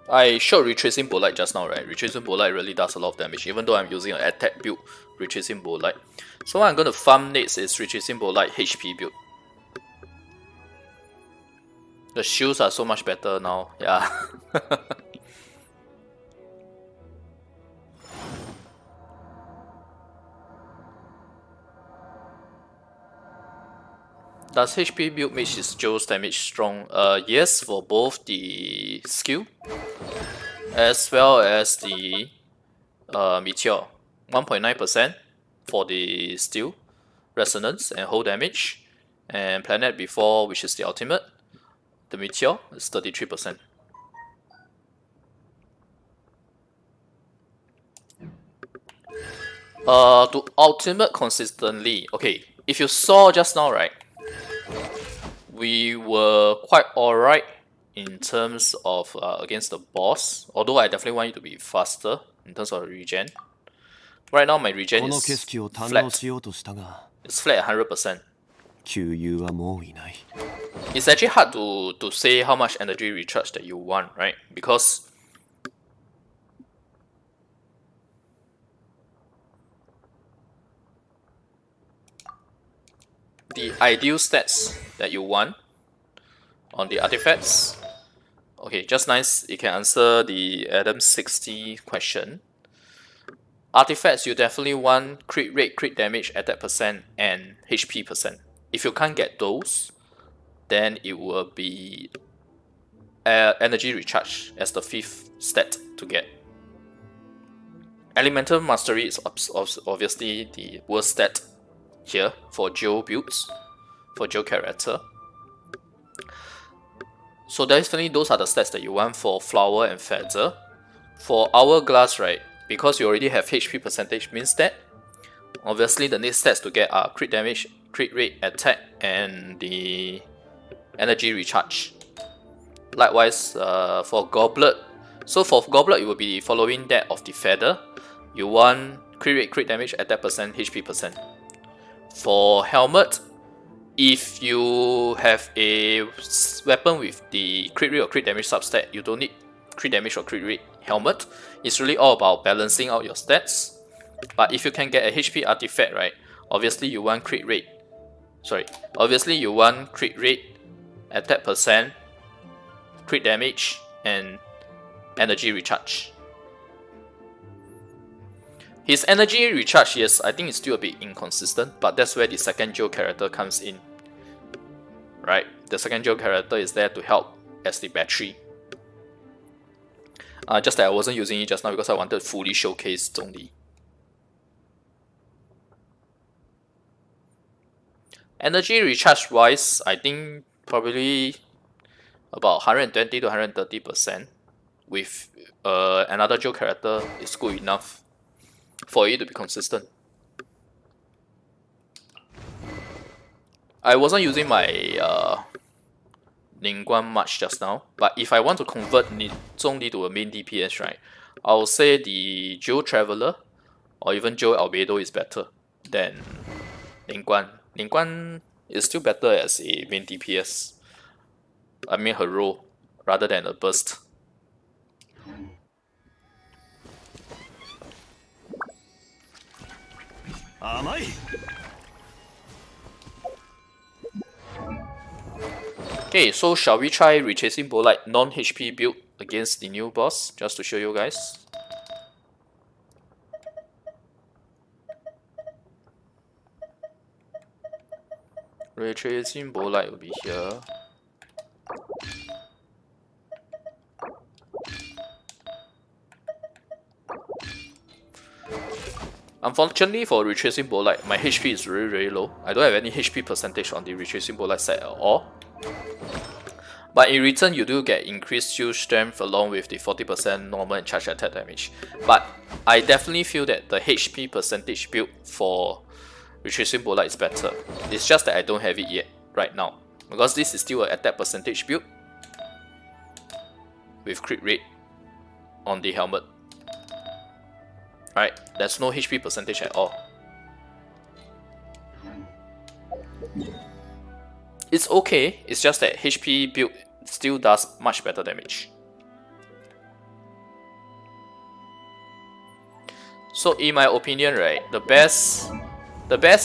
I showed Retracing Bolide just now, right? Retracing Bolide really does a lot of damage, even though I'm using an attack build, Retracing Bolide. So what I'm going to farm next is Retracing Bolide HP build. The shields are so much better now, yeah. Does HP build make his Joe's damage strong? Yes, for both the skill as well as the Meteor. 1.9% for the Steel, Resonance and Hold damage. And Planet Before, which is the ultimate, the Meteor is 33%. To ultimate consistently, okay, if you saw just now, right, we were quite alright in terms of against the boss, although I definitely want you to be faster in terms of regen. Right now my regen この is 景色を堪 flat. 能しようとしたが It's flat at 100%. 旧友はもういない。 It's actually hard to say how much energy recharge that you want, right? Because the ideal stats that you want on the artifacts. Okay, just nice, you can answer the Adam 60 question. Artifacts, you definitely want crit rate, crit damage, attack percent, and HP percent. If you can't get those, then it will be energy recharge as the 5th stat to get. Elemental Mastery is obviously the worst stat here for Joe builds, for Joe character. So definitely those are the stats that you want for Flower and Feather. For Hourglass, right, because you already have HP percentage min stat, obviously the next stats to get are crit damage, crit rate, attack, and the energy recharge. Likewise, for Goblet, so for Goblet it will be following that of the Feather. You want crit rate, crit damage, attack percent, HP percent. For Helmet, if you have a weapon with the crit rate or crit damage substat, you don't need crit damage or crit rate helmet. It's really all about balancing out your stats. But if you can get a HP artifact, right, obviously you want crit rate. Obviously you want crit rate, attack percent, crit damage, and energy recharge. His energy recharge, yes, I think it's still a bit inconsistent, but that's where the second Joe character comes in. Right? The second Joe character is there to help as the battery. Just that I wasn't using it just now because I wanted to fully showcase Zhongli. Energy recharge wise, I think probably about 120 to 130% with another Joe character is good enough for it to be consistent. I wasn't using my Ningguang much just now, but if I want to convert Zhongli to a main DPS, right, I'll say the Joe Traveler or even Joe Albedo is better than Ningguang. Ningguang is still better as a main DPS. I mean her role rather than a burst. Okay, so shall we try Retracing Bolide non-HP build against the new boss, just to show you guys. Retracing Bolide will be here. Unfortunately for Retracing Bolide, my HP is very low. I don't have any HP percentage on the Retracing Bolide set at all. But in return, you do get increased shield strength along with the 40% normal and charge attack damage. But I definitely feel that the HP percentage build for Retracing Bolide is better. It's just that I don't have it yet right now, because this is still an attack percentage build with crit rate on the helmet. Right, there's no HP percentage at all. It's okay, it's just that HP build still does much better damage. So in my opinion, right, the best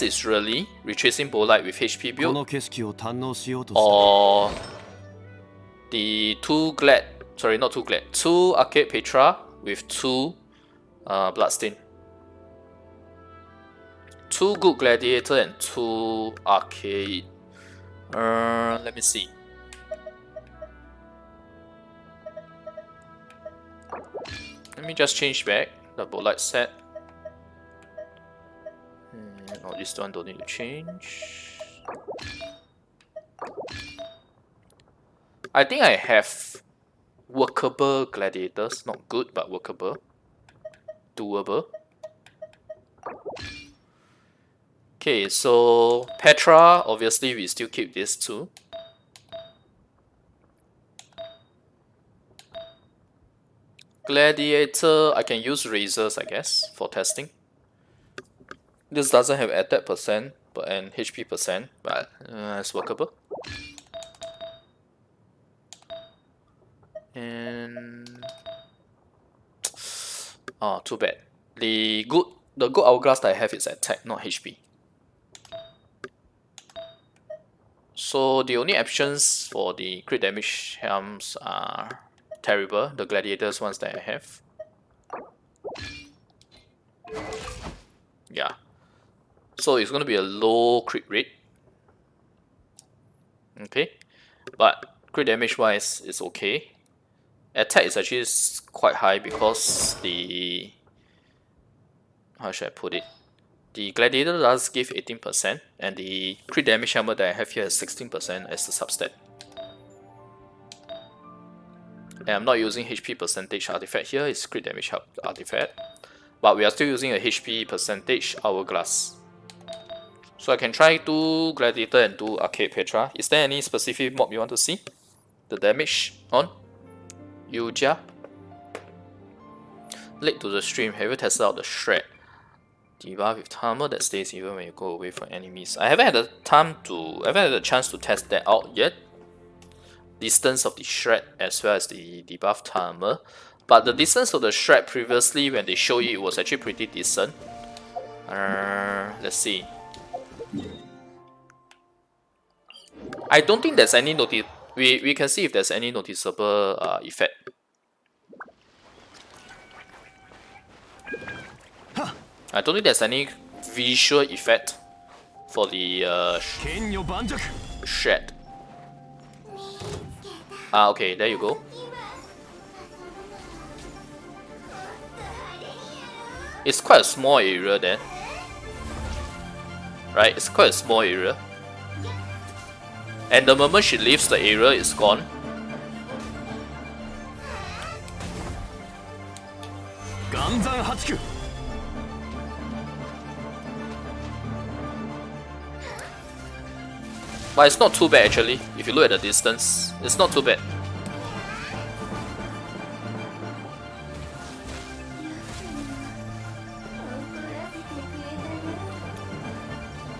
is really Retracing Bolide with HP build, or the two Arcade Petra with 2 Bloodstain. 2 good Gladiator and 2 Arcade. Let me see. Let me just change back the Bolide set. No, this one don't need to change. I think I have workable Gladiators, not good but workable. Doable. Okay, so Petra, obviously we still keep this too. Gladiator, I can use Razors, I guess, for testing. This doesn't have attack percent and HP percent, but it's workable. And oh, too bad. The good Hourglass that I have is attack, not HP. So the only options for the crit damage helms are terrible, the Gladiators ones that I have. Yeah. So it's going to be a low crit rate. Okay. But crit damage wise, it's okay. Attack is actually quite high because the how should I put it? The Gladiator does give 18%, and the crit damage helmet that I have here is 16% as the substat. And I'm not using HP percentage artifact here, it's crit damage artifact. But we are still using a HP percentage hourglass. So I can try do Gladiator and do Arcade Petra. Is there any specific mob you want to see? The damage on? Yuja? Late to the stream, have you tested out the Shred? Debuff with armor that stays even when you go away from enemies. I haven't had the chance to test that out yet. Distance of the Shred as well as the debuff armor. But the distance of the Shred previously when they showed it was actually pretty decent. Let's see. I don't think there's any we can see if there's any noticeable effect. I don't think there's any visual effect for the Shred. Okay, there you go. It's quite a small area there. Right, it's quite a small area. And the moment she leaves the area, it's gone. But it's not too bad actually, if you look at the distance, it's not too bad.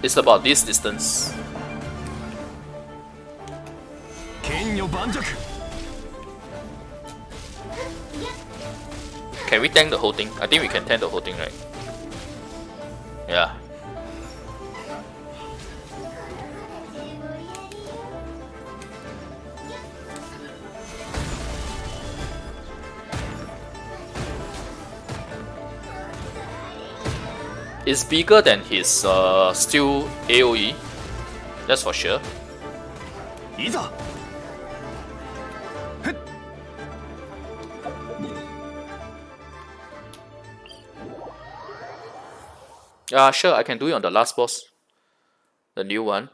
It's about this distance. Can we tank the whole thing? I think we can tank the whole thing, right? Yeah. It's bigger than his steel AoE, that's for sure. Sure, I can do it on the last boss. The new one.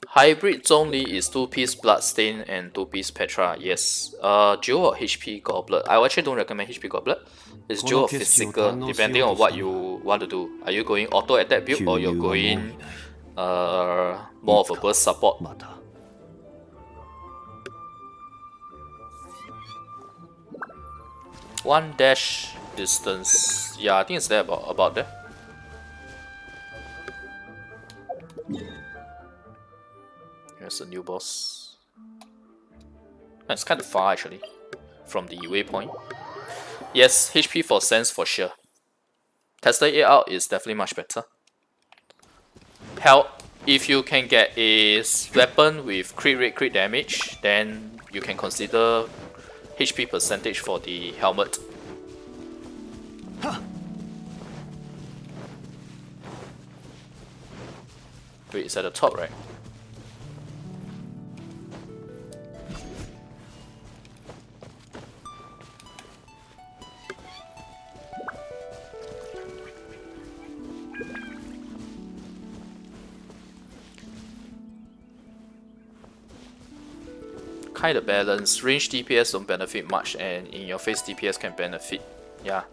Hybrid Zhongli is 2-piece Bloodstain and 2-piece Petra, yes. Dual or HP Goblet? I actually don't recommend HP Goblet. It's dual or physical, depending on what you want to do. Are you going auto attack build or you're going more of a burst support? One dash distance. Yeah, I think it's there about there. Here's a new boss. It's kind of far actually from the waypoint. Yes, HP for Sense for sure. Testing it out is definitely much better. Hell, if you can get a weapon with crit rate, crit damage, then you can consider HP percentage for the helmet. Wait, it's at the top, right? Kind of balance. Range DPS don't benefit much, and in your face DPS can benefit. Yeah.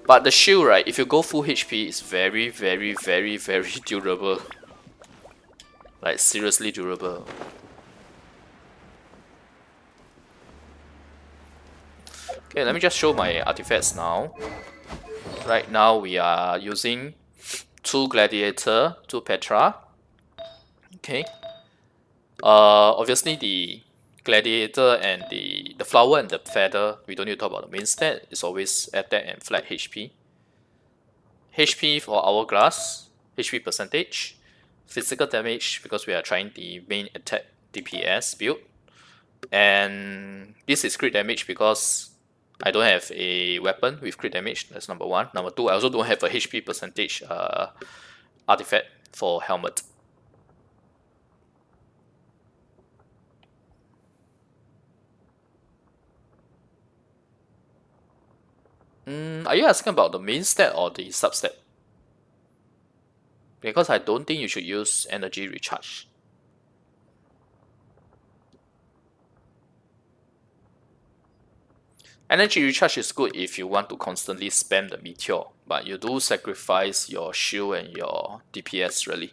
But the shield, right, if you go full HP, it's very, very, very, very durable. Like, seriously durable. Okay, let me just show my artifacts now. Right now, we are using 2 Gladiator, 2 Petra. Okay. Obviously, the Gladiator and the flower and the feather, we don't need to talk about the main stat. It's always attack and flat HP. HP for Hourglass, HP percentage. Physical damage because we are trying the main attack DPS build. And this is crit damage because I don't have a weapon with crit damage. That's number 1. Number 2, I also don't have a HP percentage artifact for helmet. Are you asking about the main stat or the substat? Because I don't think you should use energy recharge. Energy recharge is good if you want to constantly spam the meteor, but you do sacrifice your shield and your DPS really.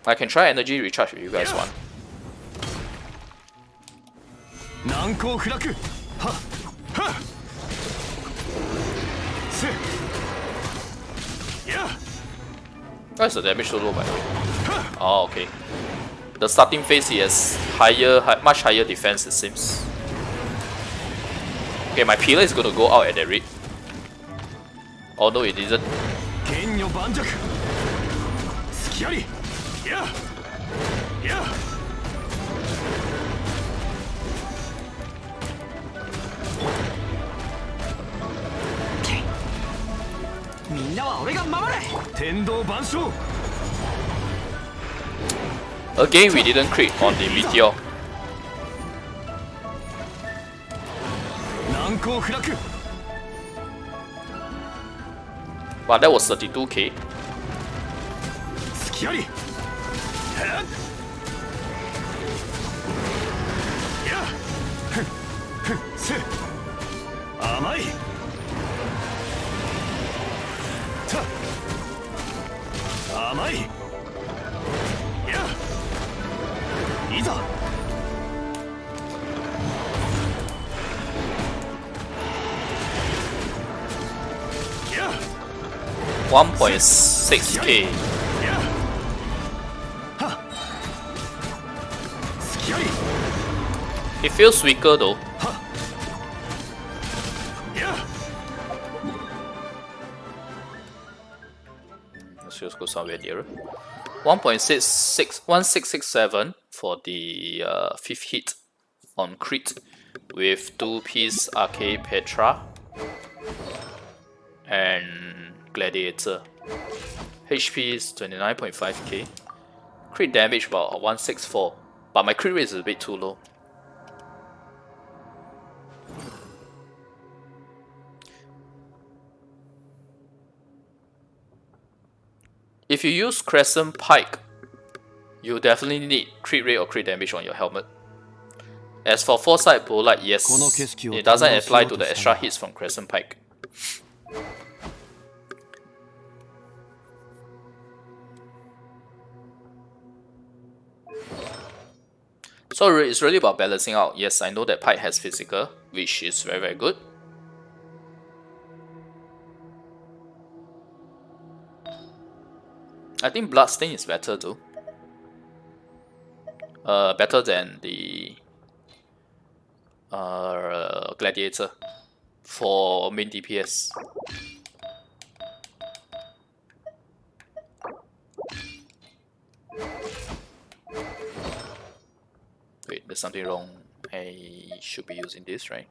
I can try energy recharge if you guys want. Why is the damage so low by the way? Oh, okay. The starting phase he has much higher defense it seems. Okay, my pillar is gonna go out at that rate. Oh no, it didn't. Again, we didn't crit on the meteor. But that was 32k. Yeah. 1.6k. It feels weaker though. Let's just go somewhere nearer. 1667 for the 5th hit on crit with 2-piece Arcade Petra and Gladiator. HP is 29.5k. Crit damage about 164, but my crit rate is a bit too low. If you use Crescent Pike, you definitely need crit rate or crit damage on your helmet. As for Foresight Bolide, yes, it doesn't apply to the extra hits from Crescent Pike. So it's really about balancing out. Yes, I know that Pike has physical, which is very, very good. I think Bloodstain is better though. Better than the Gladiator for main DPS. Wait, there's something wrong. I should be using this, right?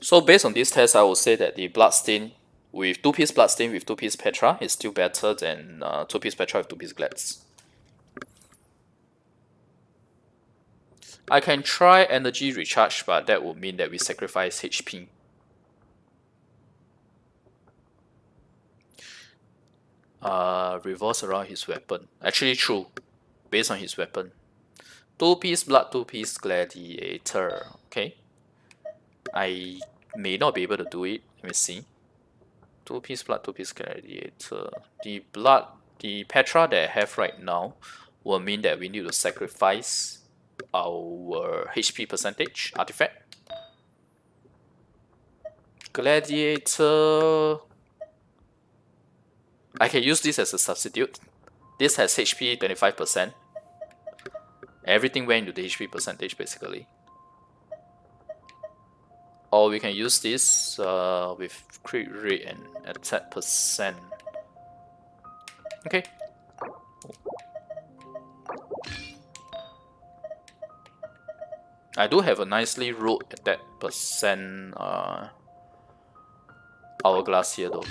So based on this test, I would say that the Bloodstain with 2-piece Bloodstain with 2-piece Petra is still better than 2-piece Petra with 2-piece Glads. I can try Energy Recharge, but that would mean that we sacrifice HP. Revolves around his weapon. Actually true, based on his weapon. 2-piece Blood, 2-piece Gladiator. Okay. I may not be able to do it. Let me see. 2-piece Blood, 2-piece Gladiator. The Petra that I have right now will mean that we need to sacrifice our HP percentage artifact. Gladiator, I can use this as a substitute. This has HP 25%. Everything went into the HP percentage basically. Or we can use this with crit rate and attack percent. Okay. I do have a nicely rolled attack percent hourglass here though.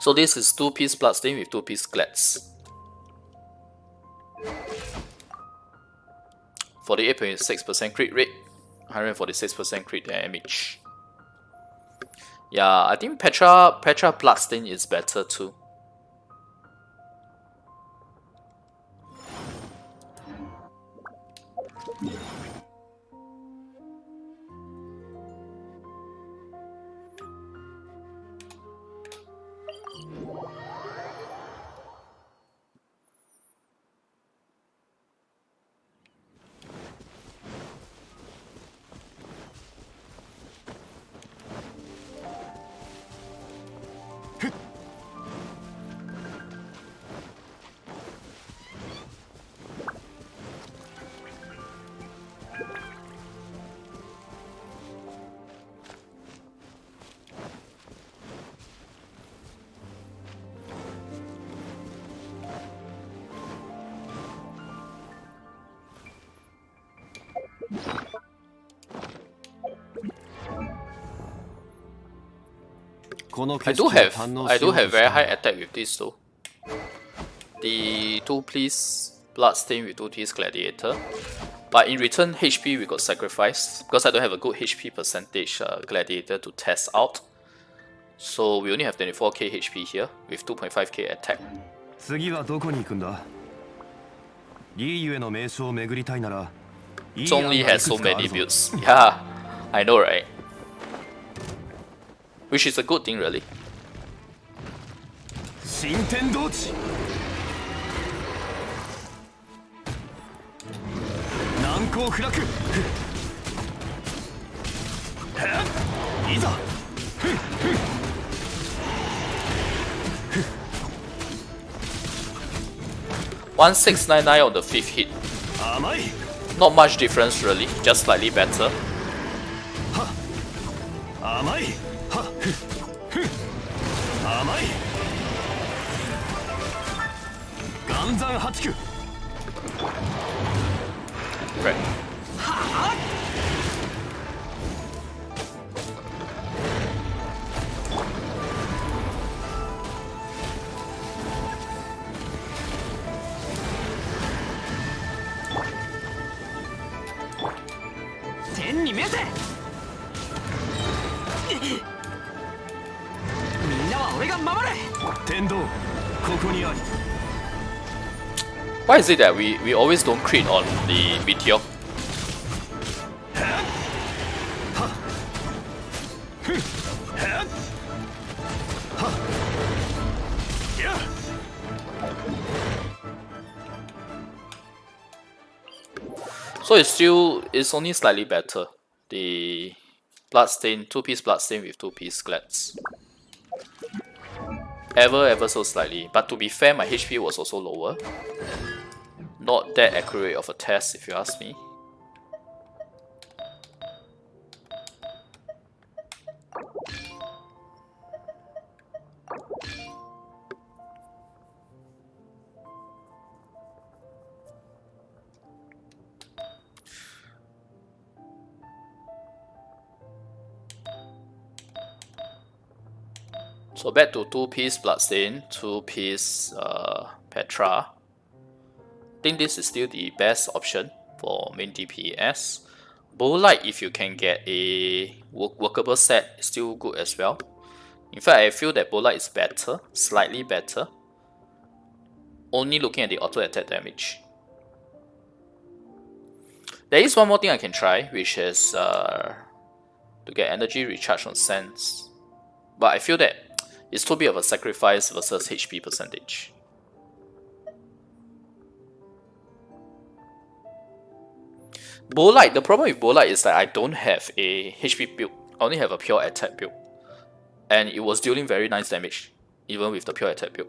So this is 2-piece Bloodstain with 2-piece Glats. 48.6% crit rate, 146% crit damage. Yeah, I think Petra Bloodstain is better too. I do have very high attack with this though. The 2-piece Bloodstain with 2-piece Gladiator. But in return HP we got sacrificed because I don't have a good HP percentage Gladiator to test out. So we only have 24k HP here with 2.5k attack. 次はどこに行くんだ? Liuの名所を巡りたいなら Zhongli has so many builds. Yeah, I know, right? Which is a good thing, really. 新天道地難攻不落いざ 1699 on the 5th hit. 甘い Not much difference really, just slightly better. 甘い甘い岩山八九 Right. Why is it that we always don't crit on the BTW? So it's only slightly better. The Bloodstain, 2-piece Bloodstain with 2-piece Glats. Ever so slightly. But to be fair, my HP was also lower. Not that accurate of a test if you ask me. So back to 2-piece Bloodstain, 2-piece Petra. I think this is still the best option for main DPS. Bowlight, if you can get a workable set, is still good as well. In fact, I feel that Bowlight is better, slightly better. Only looking at the auto attack damage. There is one more thing I can try, which is to get energy recharge on Sense. But I feel that it's too big of a sacrifice versus HP percentage. Bowlight, the problem with Bowlight is that I don't have a HP build. I only have a pure attack build. And it was dealing very nice damage, even with the pure attack build.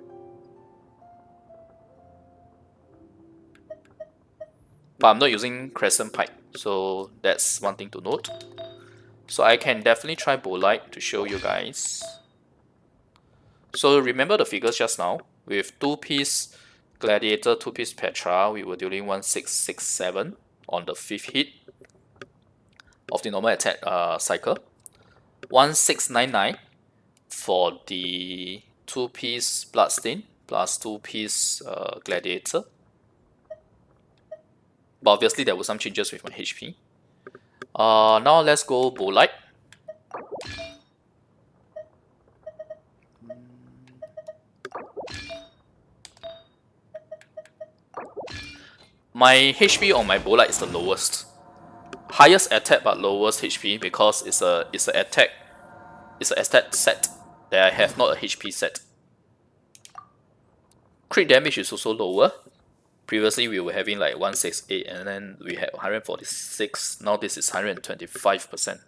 But I'm not using Crescent Pike, so that's one thing to note. So I can definitely try Bowlight to show you guys. So remember the figures just now. With 2-piece Gladiator, 2-piece Petra, we were dealing 1667 on the 5th hit of the normal attack cycle. 1699 for the 2-piece Bloodstain plus 2-piece Gladiator. But obviously there were some changes with my HP. Now let's go Bolite. My HP on my Bolite is the lowest. Highest attack but lowest HP because it's an attack set that I have, not a HP set. Crit damage is also lower. Previously we were having like 168 and then we had 146. Now this is 125%.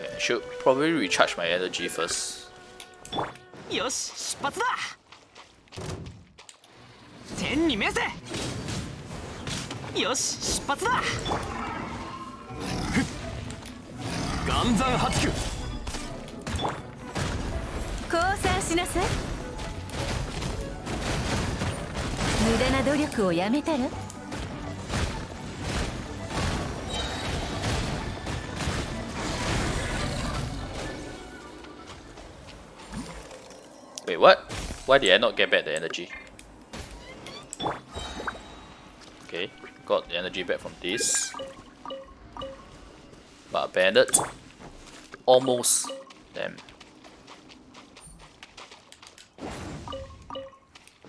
I should probably recharge my energy first. よし出発だ天に召せよし出発だ岩山八九降参しなさい。無駄な努力をやめたら。Wait, what? Why did I not get back the energy? Okay, got the energy back from this. But bandit. Almost. Damn.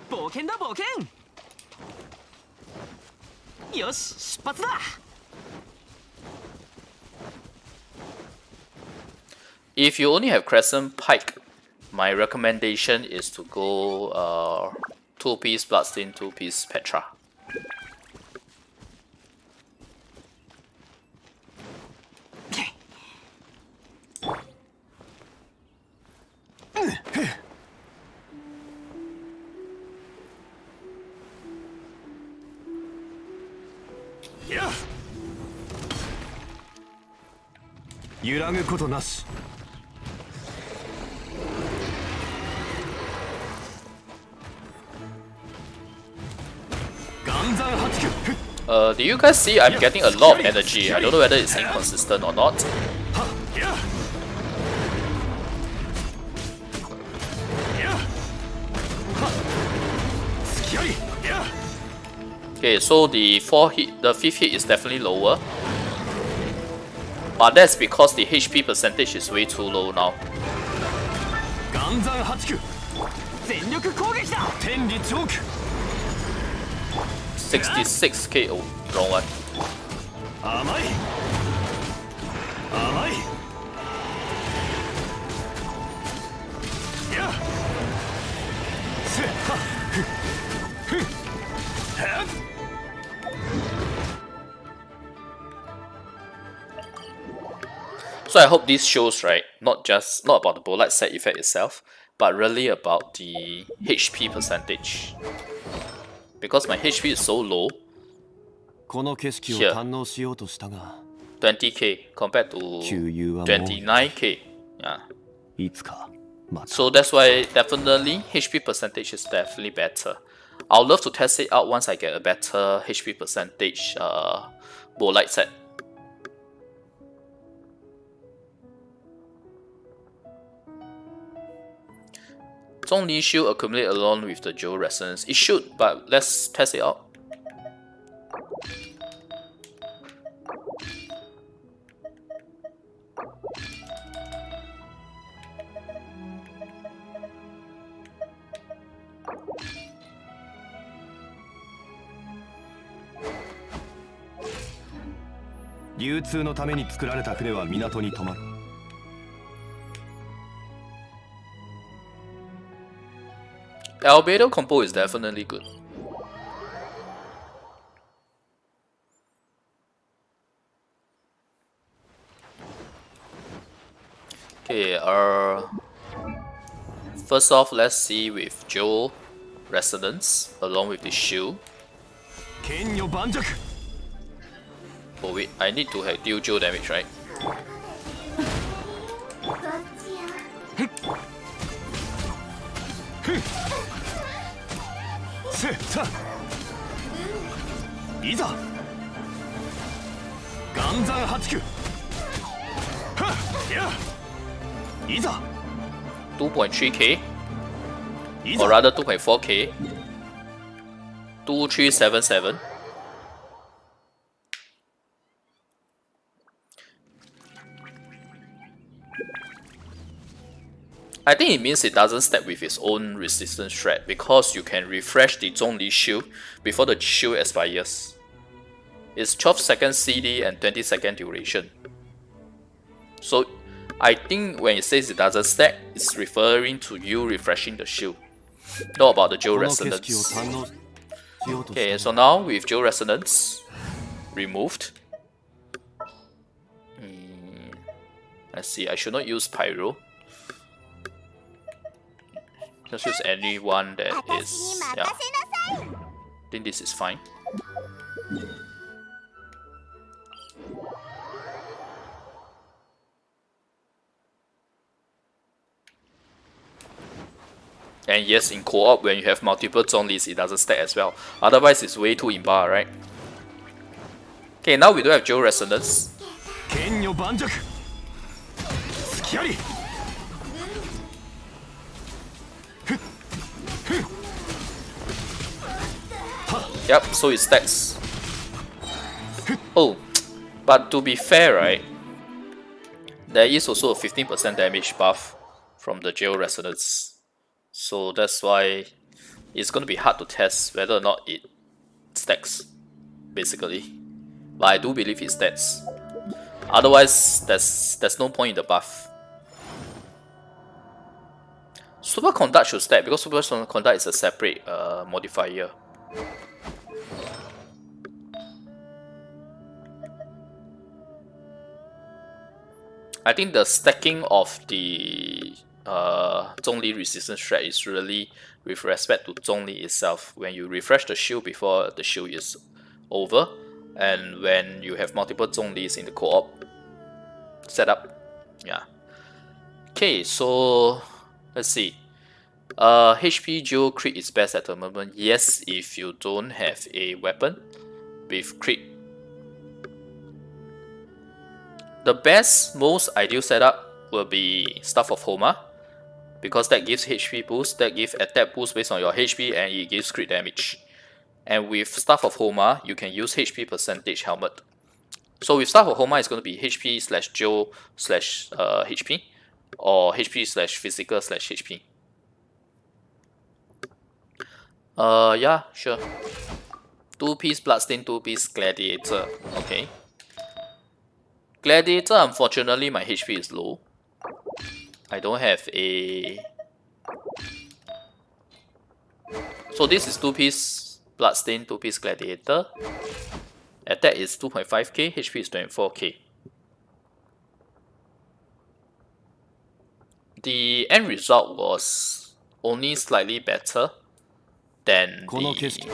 冒険だ冒険よし出発だ If you only have Crescent Pike, my recommendation is to go 2-piece Bloodstain, 2-piece Petra. Yeah. 揺らぐことなし Do you guys see I'm getting a lot of energy? I don't know whether it's inconsistent or not. Okay, so the 5th hit is definitely lower. But that's because the HP percentage is way too low now. 66k, oh, wrong one. 甘い甘いやせはふふはっ So I hope this shows, right, not about the Bolite set effect itself, but really about the HP percentage. Because my HP is so low, here, 20k compared to 29k. Yeah. So that's why definitely HP percentage is definitely better. I'll love to test it out once I get a better HP percentage Bolite set. Zhongli shield accumulate along with the Geo resonance. It should, but let's test it out. Albedo combo is definitely good. Okay, first off, let's see with Geo Resonance along with the shield. Oh wait, I need to have deal Geo damage, right? Iza. 2.3k, or rather 2.4k. 2377. I think it means it doesn't stack with its own resistance threat because you can refresh the Zhongli shield before the shield expires. It's 12 second CD and 20 second duration. So I think when it says it doesn't stack, it's referring to you refreshing the shield, not about the Geo Resonance. Okay, so now with Geo Resonance removed, let's see, I should not use Pyro. Just use any one that is, yeah. I think this is fine. And yes, in co-op, when you have multiple Zhonglis, it doesn't stack as well. Otherwise, it's way too imbar, right? Okay, now we do have Geo Resonance. Yep, so it stacks. Oh, but to be fair, right? There is also a 15% damage buff from the Geo Resonance. So that's why it's going to be hard to test whether or not it stacks, basically. But I do believe it stacks. Otherwise, there's no point in the buff. Super Conduct should stack because Super Conduct is a separate modifier. I think the stacking of the Zhongli resistance threat is really with respect to Zhongli itself. When you refresh the shield before the shield is over, and when you have multiple Zhonglis in the co-op setup. Yeah. Okay, so let's see. HP Geo crit is best at the moment. Yes, if you don't have a weapon with crit. The best, most ideal setup will be Staff of Homa, because that gives HP boost, that gives attack boost based on your HP, and it gives crit damage. And with Staff of Homa, you can use HP percentage helmet. So with Staff of Homa, it's going to be HP slash Geo slash HP, or HP slash physical slash HP. Yeah, sure. 2-piece Bloodstain, 2-piece Gladiator. Okay. Gladiator, unfortunately, my HP is low. I don't have a... So this is 2-piece Bloodstain, 2-piece Gladiator. Attack is 2.5k, HP is 24k. The end result was only slightly better than the...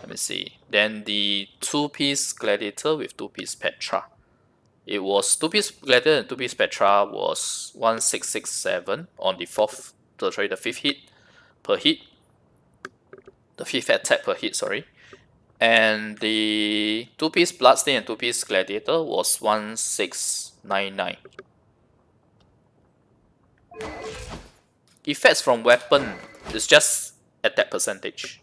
Let me see. Then the 2-piece Gladiator with 2-piece Petra. It was 2-piece Gladiator and 2-piece Petra was 1667 on the 5th hit per hit. The 5th attack per hit, sorry. And the 2-piece Bloodstain and 2-piece Gladiator was 1699. Effects from weapon is just attack percentage.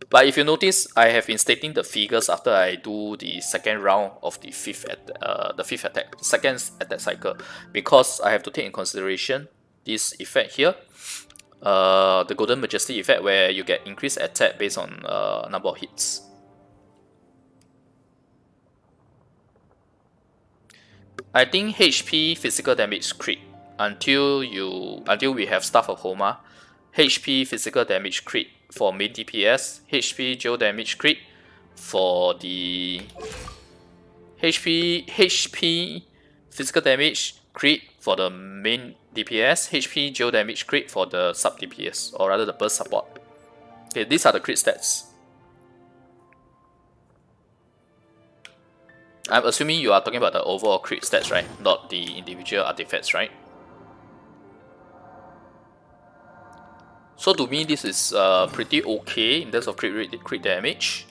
But if you notice, I have been stating the figures after I do the second round of the fifth attack, second attack cycle, because I have to take in consideration this effect here, the Golden Majesty effect, where you get increased attack based on number of hits. I think HP physical damage crit until we have Staff of Homa. HP physical damage crit for main DPS, HP geo damage crit for the HP physical damage crit for the main DPS, HP geo damage crit for the sub DPS, or rather the burst support. Okay, these are the crit stats. I'm assuming you are talking about the overall crit stats, right? Not the individual artifacts, right? So to me, this is pretty okay in terms of crit damage.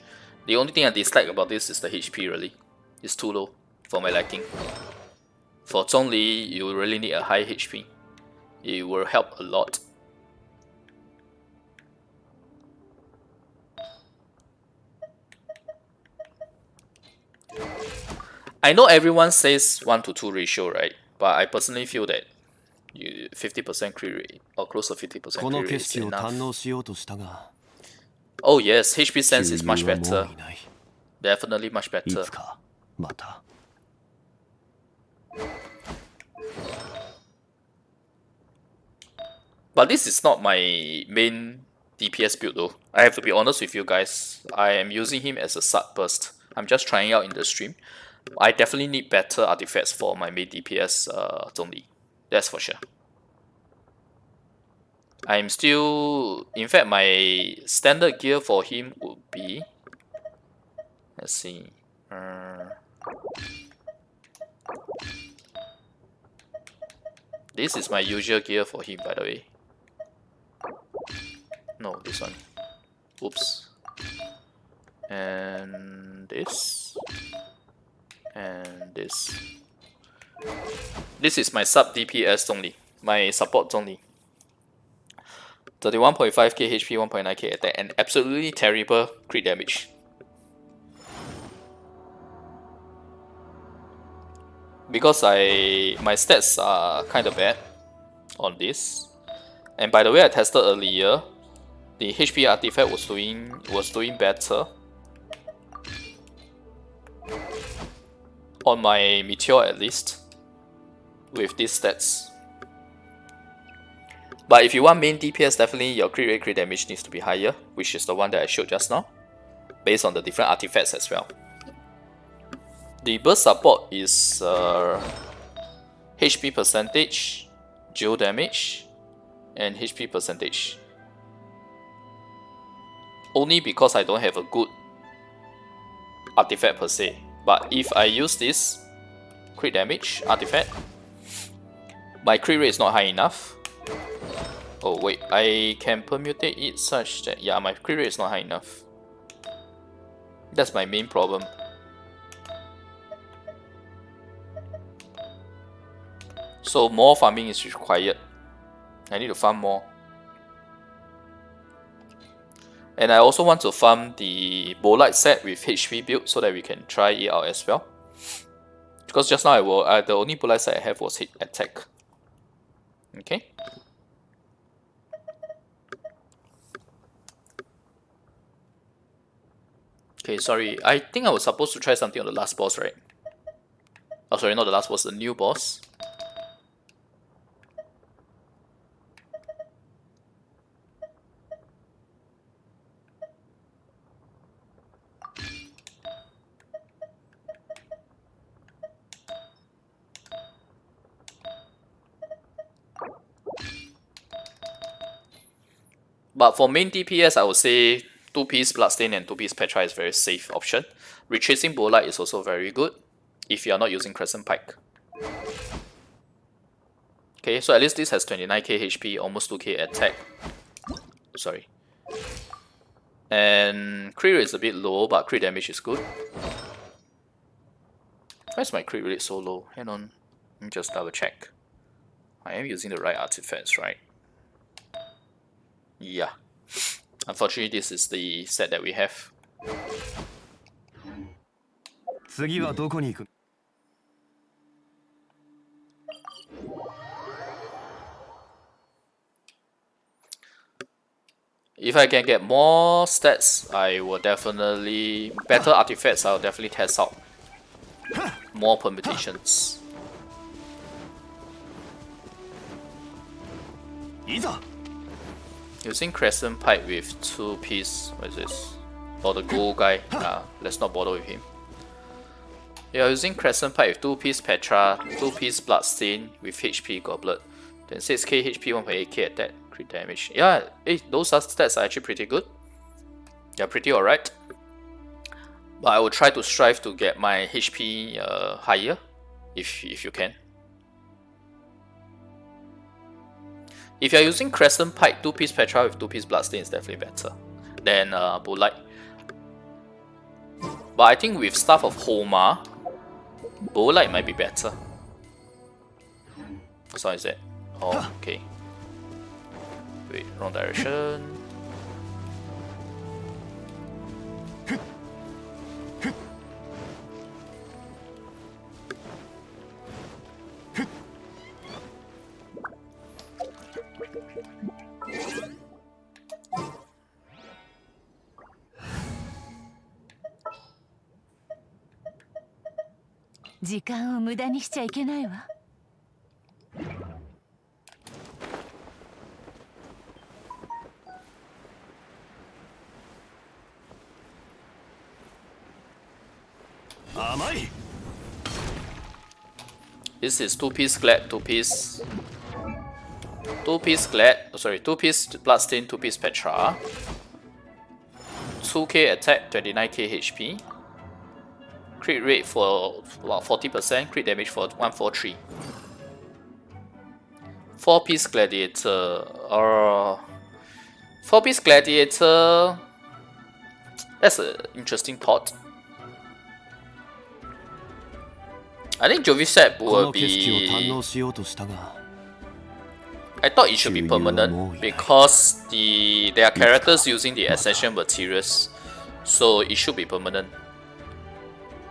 The only thing I dislike about this is the HP, really. It's too low for my liking. For Zhongli, you really need a high HP. It will help a lot. I know everyone says 1:2 ratio, right? But I personally feel that 50% crit rate or close to 50% crit rate is enough. Oh yes, HP sense is much better. Definitely much better. But this is not my main DPS build though. I have to be honest with you guys. I am using him as a sub burst. I'm just trying out in the stream. I definitely need better artifacts for my main DPS Zhongli. That's for sure. I'm still... In fact, my standard gear for him would be... Let's see. This is my usual gear for him, by the way. No, this one. Oops. And this. And this. This is my sub DPS Zhongli. My support Zhongli. 31.5k HP, 1.9k attack, and absolutely terrible crit damage. Because my stats are kind of bad on this. And by the way, I tested earlier, the HP artifact was doing better on my Meteor at least with these stats. But if you want main DPS, definitely your crit rate, crit damage needs to be higher, which is the one that I showed just now, based on the different artifacts as well. The burst support is HP percentage, geo damage, and HP percentage. Only because I don't have a good artifact per se. But if I use this crit damage artifact, my crit rate is not high enough. Oh wait, I can permutate it such that, yeah, my crit rate is not high enough. That's my main problem. So more farming is required. I need to farm more. And I also want to farm the Bolite set with HP build so that we can try it out as well. Because just now the only Bolite set I have was hit attack. Okay. Okay, sorry. I think I was supposed to try something on the last boss, right? Oh, sorry, not the last boss, the new boss. But for main DPS, I would say 2-piece Bloodstain and 2-piece Petra is a very safe option. Retracing Bolite is also very good if you are not using Crescent Pike. Okay, so at least this has 29k HP, almost 2k attack. Sorry. And crit rate is a bit low, but crit damage is good. Why is my crit rate so low? Hang on, let me just double check. I am using the right artifacts, right? Yeah. Unfortunately, this is the set that we have. If I can get more stats, I will definitely... Better artifacts, I'll definitely test out more permutations. Using Crescent Pipe with 2-piece, what is this? Or the gold guy, let's not bother with him. Yeah, using Crescent Pipe with 2-piece Petra, 2-piece Bloodstain with HP Goblet. Then 6k HP, 1.8k attack, crit damage. Yeah, those stats are actually pretty good. You're pretty alright. But I will try to strive to get my HP higher, if you can. If you're using Crescent Pike, 2-piece Petra with 2-piece Bloodstain is definitely better than Bullite. But I think with Staff of Homa, Bullite might be better. So is it? Oh, okay. Wait, wrong direction. This is 2-piece Glad, 2-piece Glad, oh, sorry, 2-piece Bloodstain, 2-piece Petra. 2k attack, 29k HP. Crit rate for about 40%, crit damage for 143. 4-piece Gladiator, 4-piece Gladiator, that's an interesting thought. I think Jovisep will be... I thought it should be permanent because there are characters using the Ascension materials, so it should be permanent.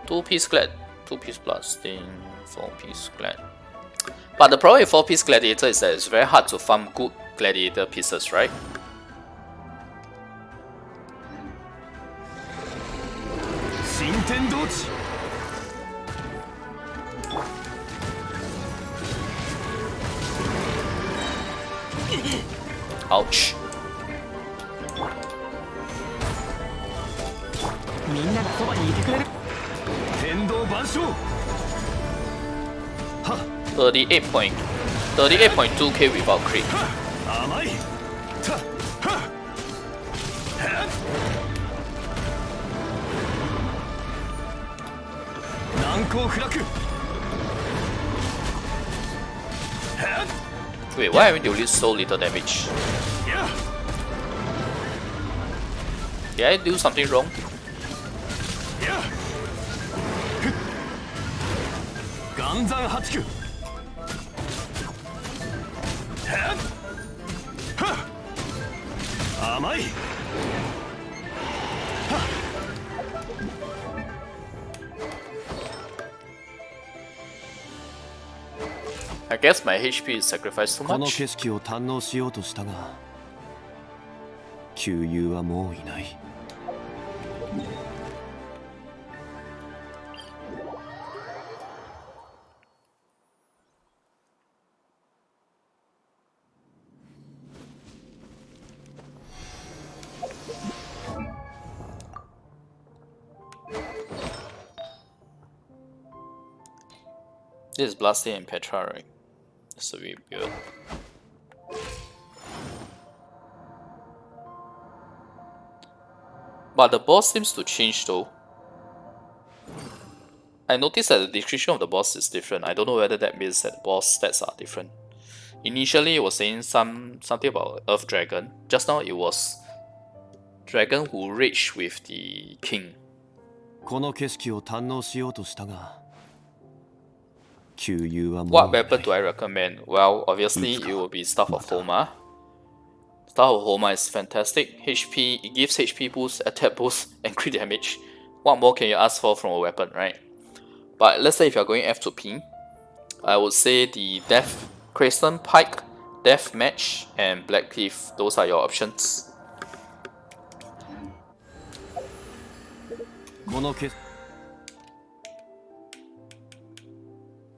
2-piece Glad, 2-piece Bloodstain, 4-piece Glad. But the problem with 4-piece Gladiator is that it's very hard to farm good Gladiator pieces, right? Ouch. Huh. 38.2k without crit. Wait, why haven't you released so little damage? Did I do something wrong? I guess my HP is sacrificed too much. This is Bloodstain and Petra, right? This will be good. But the boss seems to change though. I noticed that the description of the boss is different. I don't know whether that means that the boss stats are different. Initially it was saying something about Earth Dragon. Just now it was Dragon who raged with the king. What weapon do I recommend? Well, obviously it will be Staff of Homa. Staff of Homa is fantastic. HP, it gives HP boost, attack boost, and crit damage. What more can you ask for from a weapon, right? But let's say if you're going F2P, I would say the Death Crescent Pike, Death Match, and Black Cleave. Those are your options.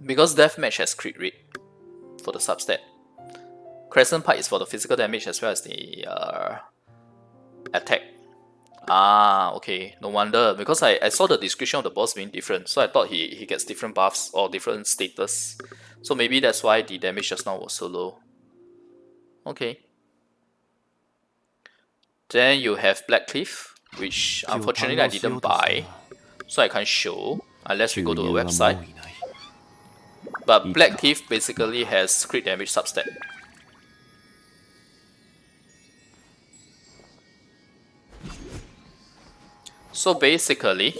Because Deathmatch has crit rate for the substat. Crescent Pike is for the physical damage as well as the attack. Ah, okay. No wonder. Because I saw the description of the boss being different. So I thought he gets different buffs or different status. So maybe that's why the damage just now was so low. Okay. Then you have Black Cleave. which unfortunately I didn't buy, so I can't show unless we go to a website. But Black Thief basically has crit damage substat. So basically,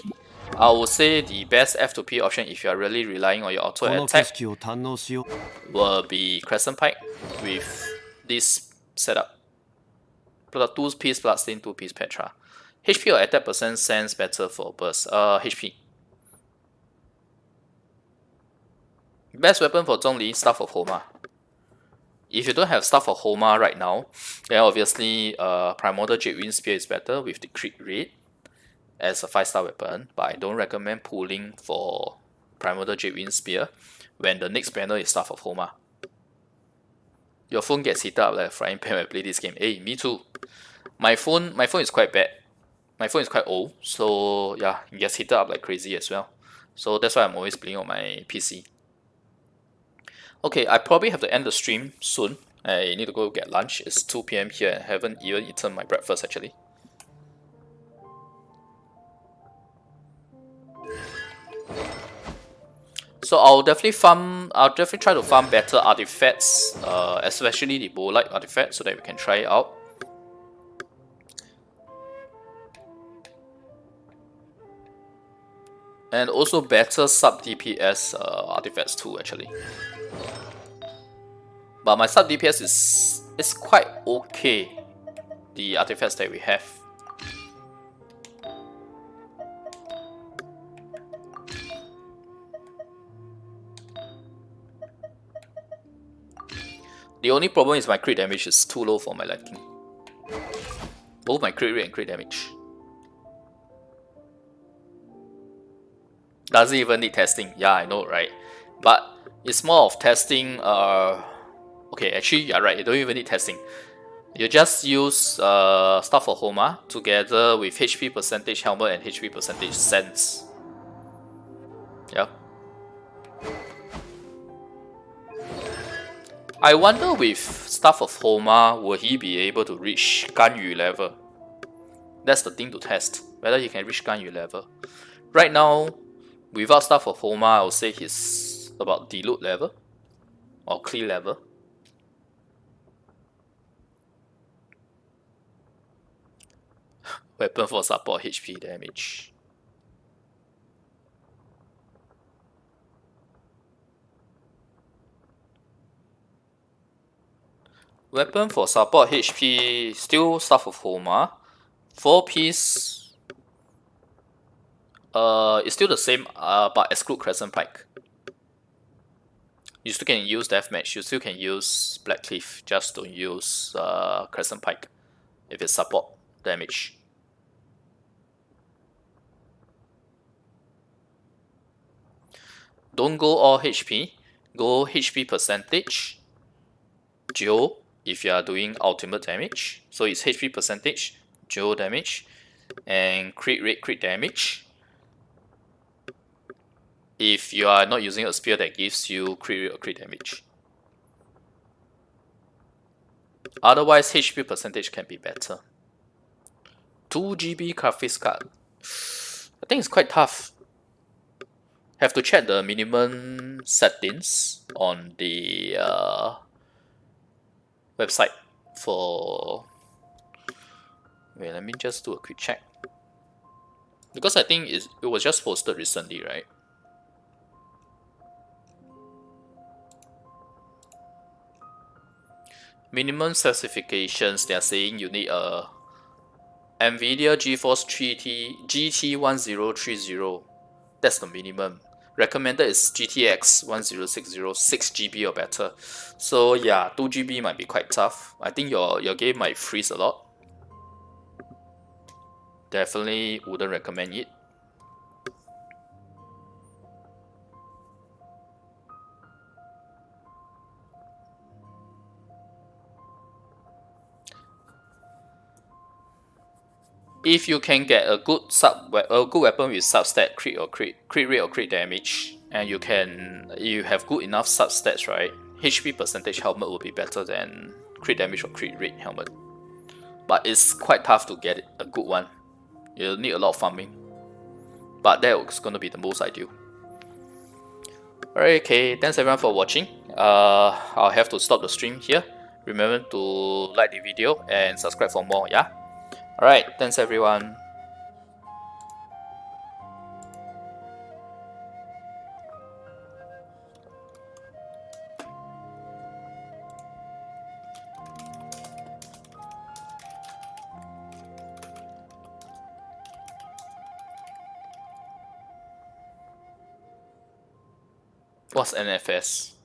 I would say the best F2P option if you are really relying on your auto attack will be Crescent Pike with this setup. 2-piece Bloodstained, 2-piece Petra. HP or attack percent sense better for burst. HP. Best weapon for Zhongli, Staff of Homa. If you don't have Staff of Homa right now, then obviously Primordial Jade Wind Spear is better with the crit rate as a 5-star weapon, but I don't recommend pulling for Primordial Jade Wind Spear when the next banner is Staff of Homa. Your phone gets heated up like a frying pan when I play this game. Hey, me too. My phone is quite bad. My phone is quite old, so yeah, it gets heated up like crazy as well. So that's why I'm always playing on my PC. Okay, I probably have to end the stream soon. I need to go get lunch. It's 2 PM here and I haven't even eaten my breakfast actually. So I'll definitely try to farm better artifacts, especially the bow-like artifact, so that we can try it out. And also better sub DPS artifacts too, actually. But my sub DPS is quite okay. The artifacts that we have. The only problem is my crit damage is too low for my liking. Both my crit rate and crit damage. Doesn't even need testing. Yeah, I know, right? But it's more of testing. Okay, actually, you're right. You don't even need testing. You just use Staff of Homa together with HP percentage helmet and HP percentage sense. Yep. I wonder with Staff of Homa, will he be able to reach Ganyu level? That's the thing to test, whether he can reach Ganyu level. Right now, without Staff of Homa, I would say he's about Dilute level or Klee level. Weapon for support HP damage. Weapon for support HP, still Staff of Homa. 4-piece. It's still the same, but exclude Crescent Pike. You still can use Deathmatch, you still can use Black Cliff, just don't use Crescent Pike if it's support damage. Don't go all HP, go HP percentage, Geo if you are doing ultimate damage, so it's HP percentage, Geo damage, and crit rate, crit damage. If you are not using a spear that gives you crit rate or crit damage. Otherwise, HP percentage can be better. 2 GB graphics card. I think it's quite tough. Have to check the minimum settings on the website for. Wait, let me just do a quick check. Because I think it was just posted recently, right? Minimum specifications, they are saying you need a NVIDIA GeForce GT1030. That's the minimum. Recommended is GTX 1060, 6 GB or better. So yeah, 2 GB might be quite tough. I think your game might freeze a lot. Definitely wouldn't recommend it. If you can get a good weapon with substat crit rate or crit damage, and you have good enough substats, right? HP percentage helmet will be better than crit damage or crit rate helmet. But it's quite tough to get a good one. You'll need a lot of farming, but that's gonna be the most ideal. Alright, okay, thanks everyone for watching. I'll have to stop the stream here. Remember to like the video and subscribe for more, yeah? Alright, thanks everyone. What's NFS?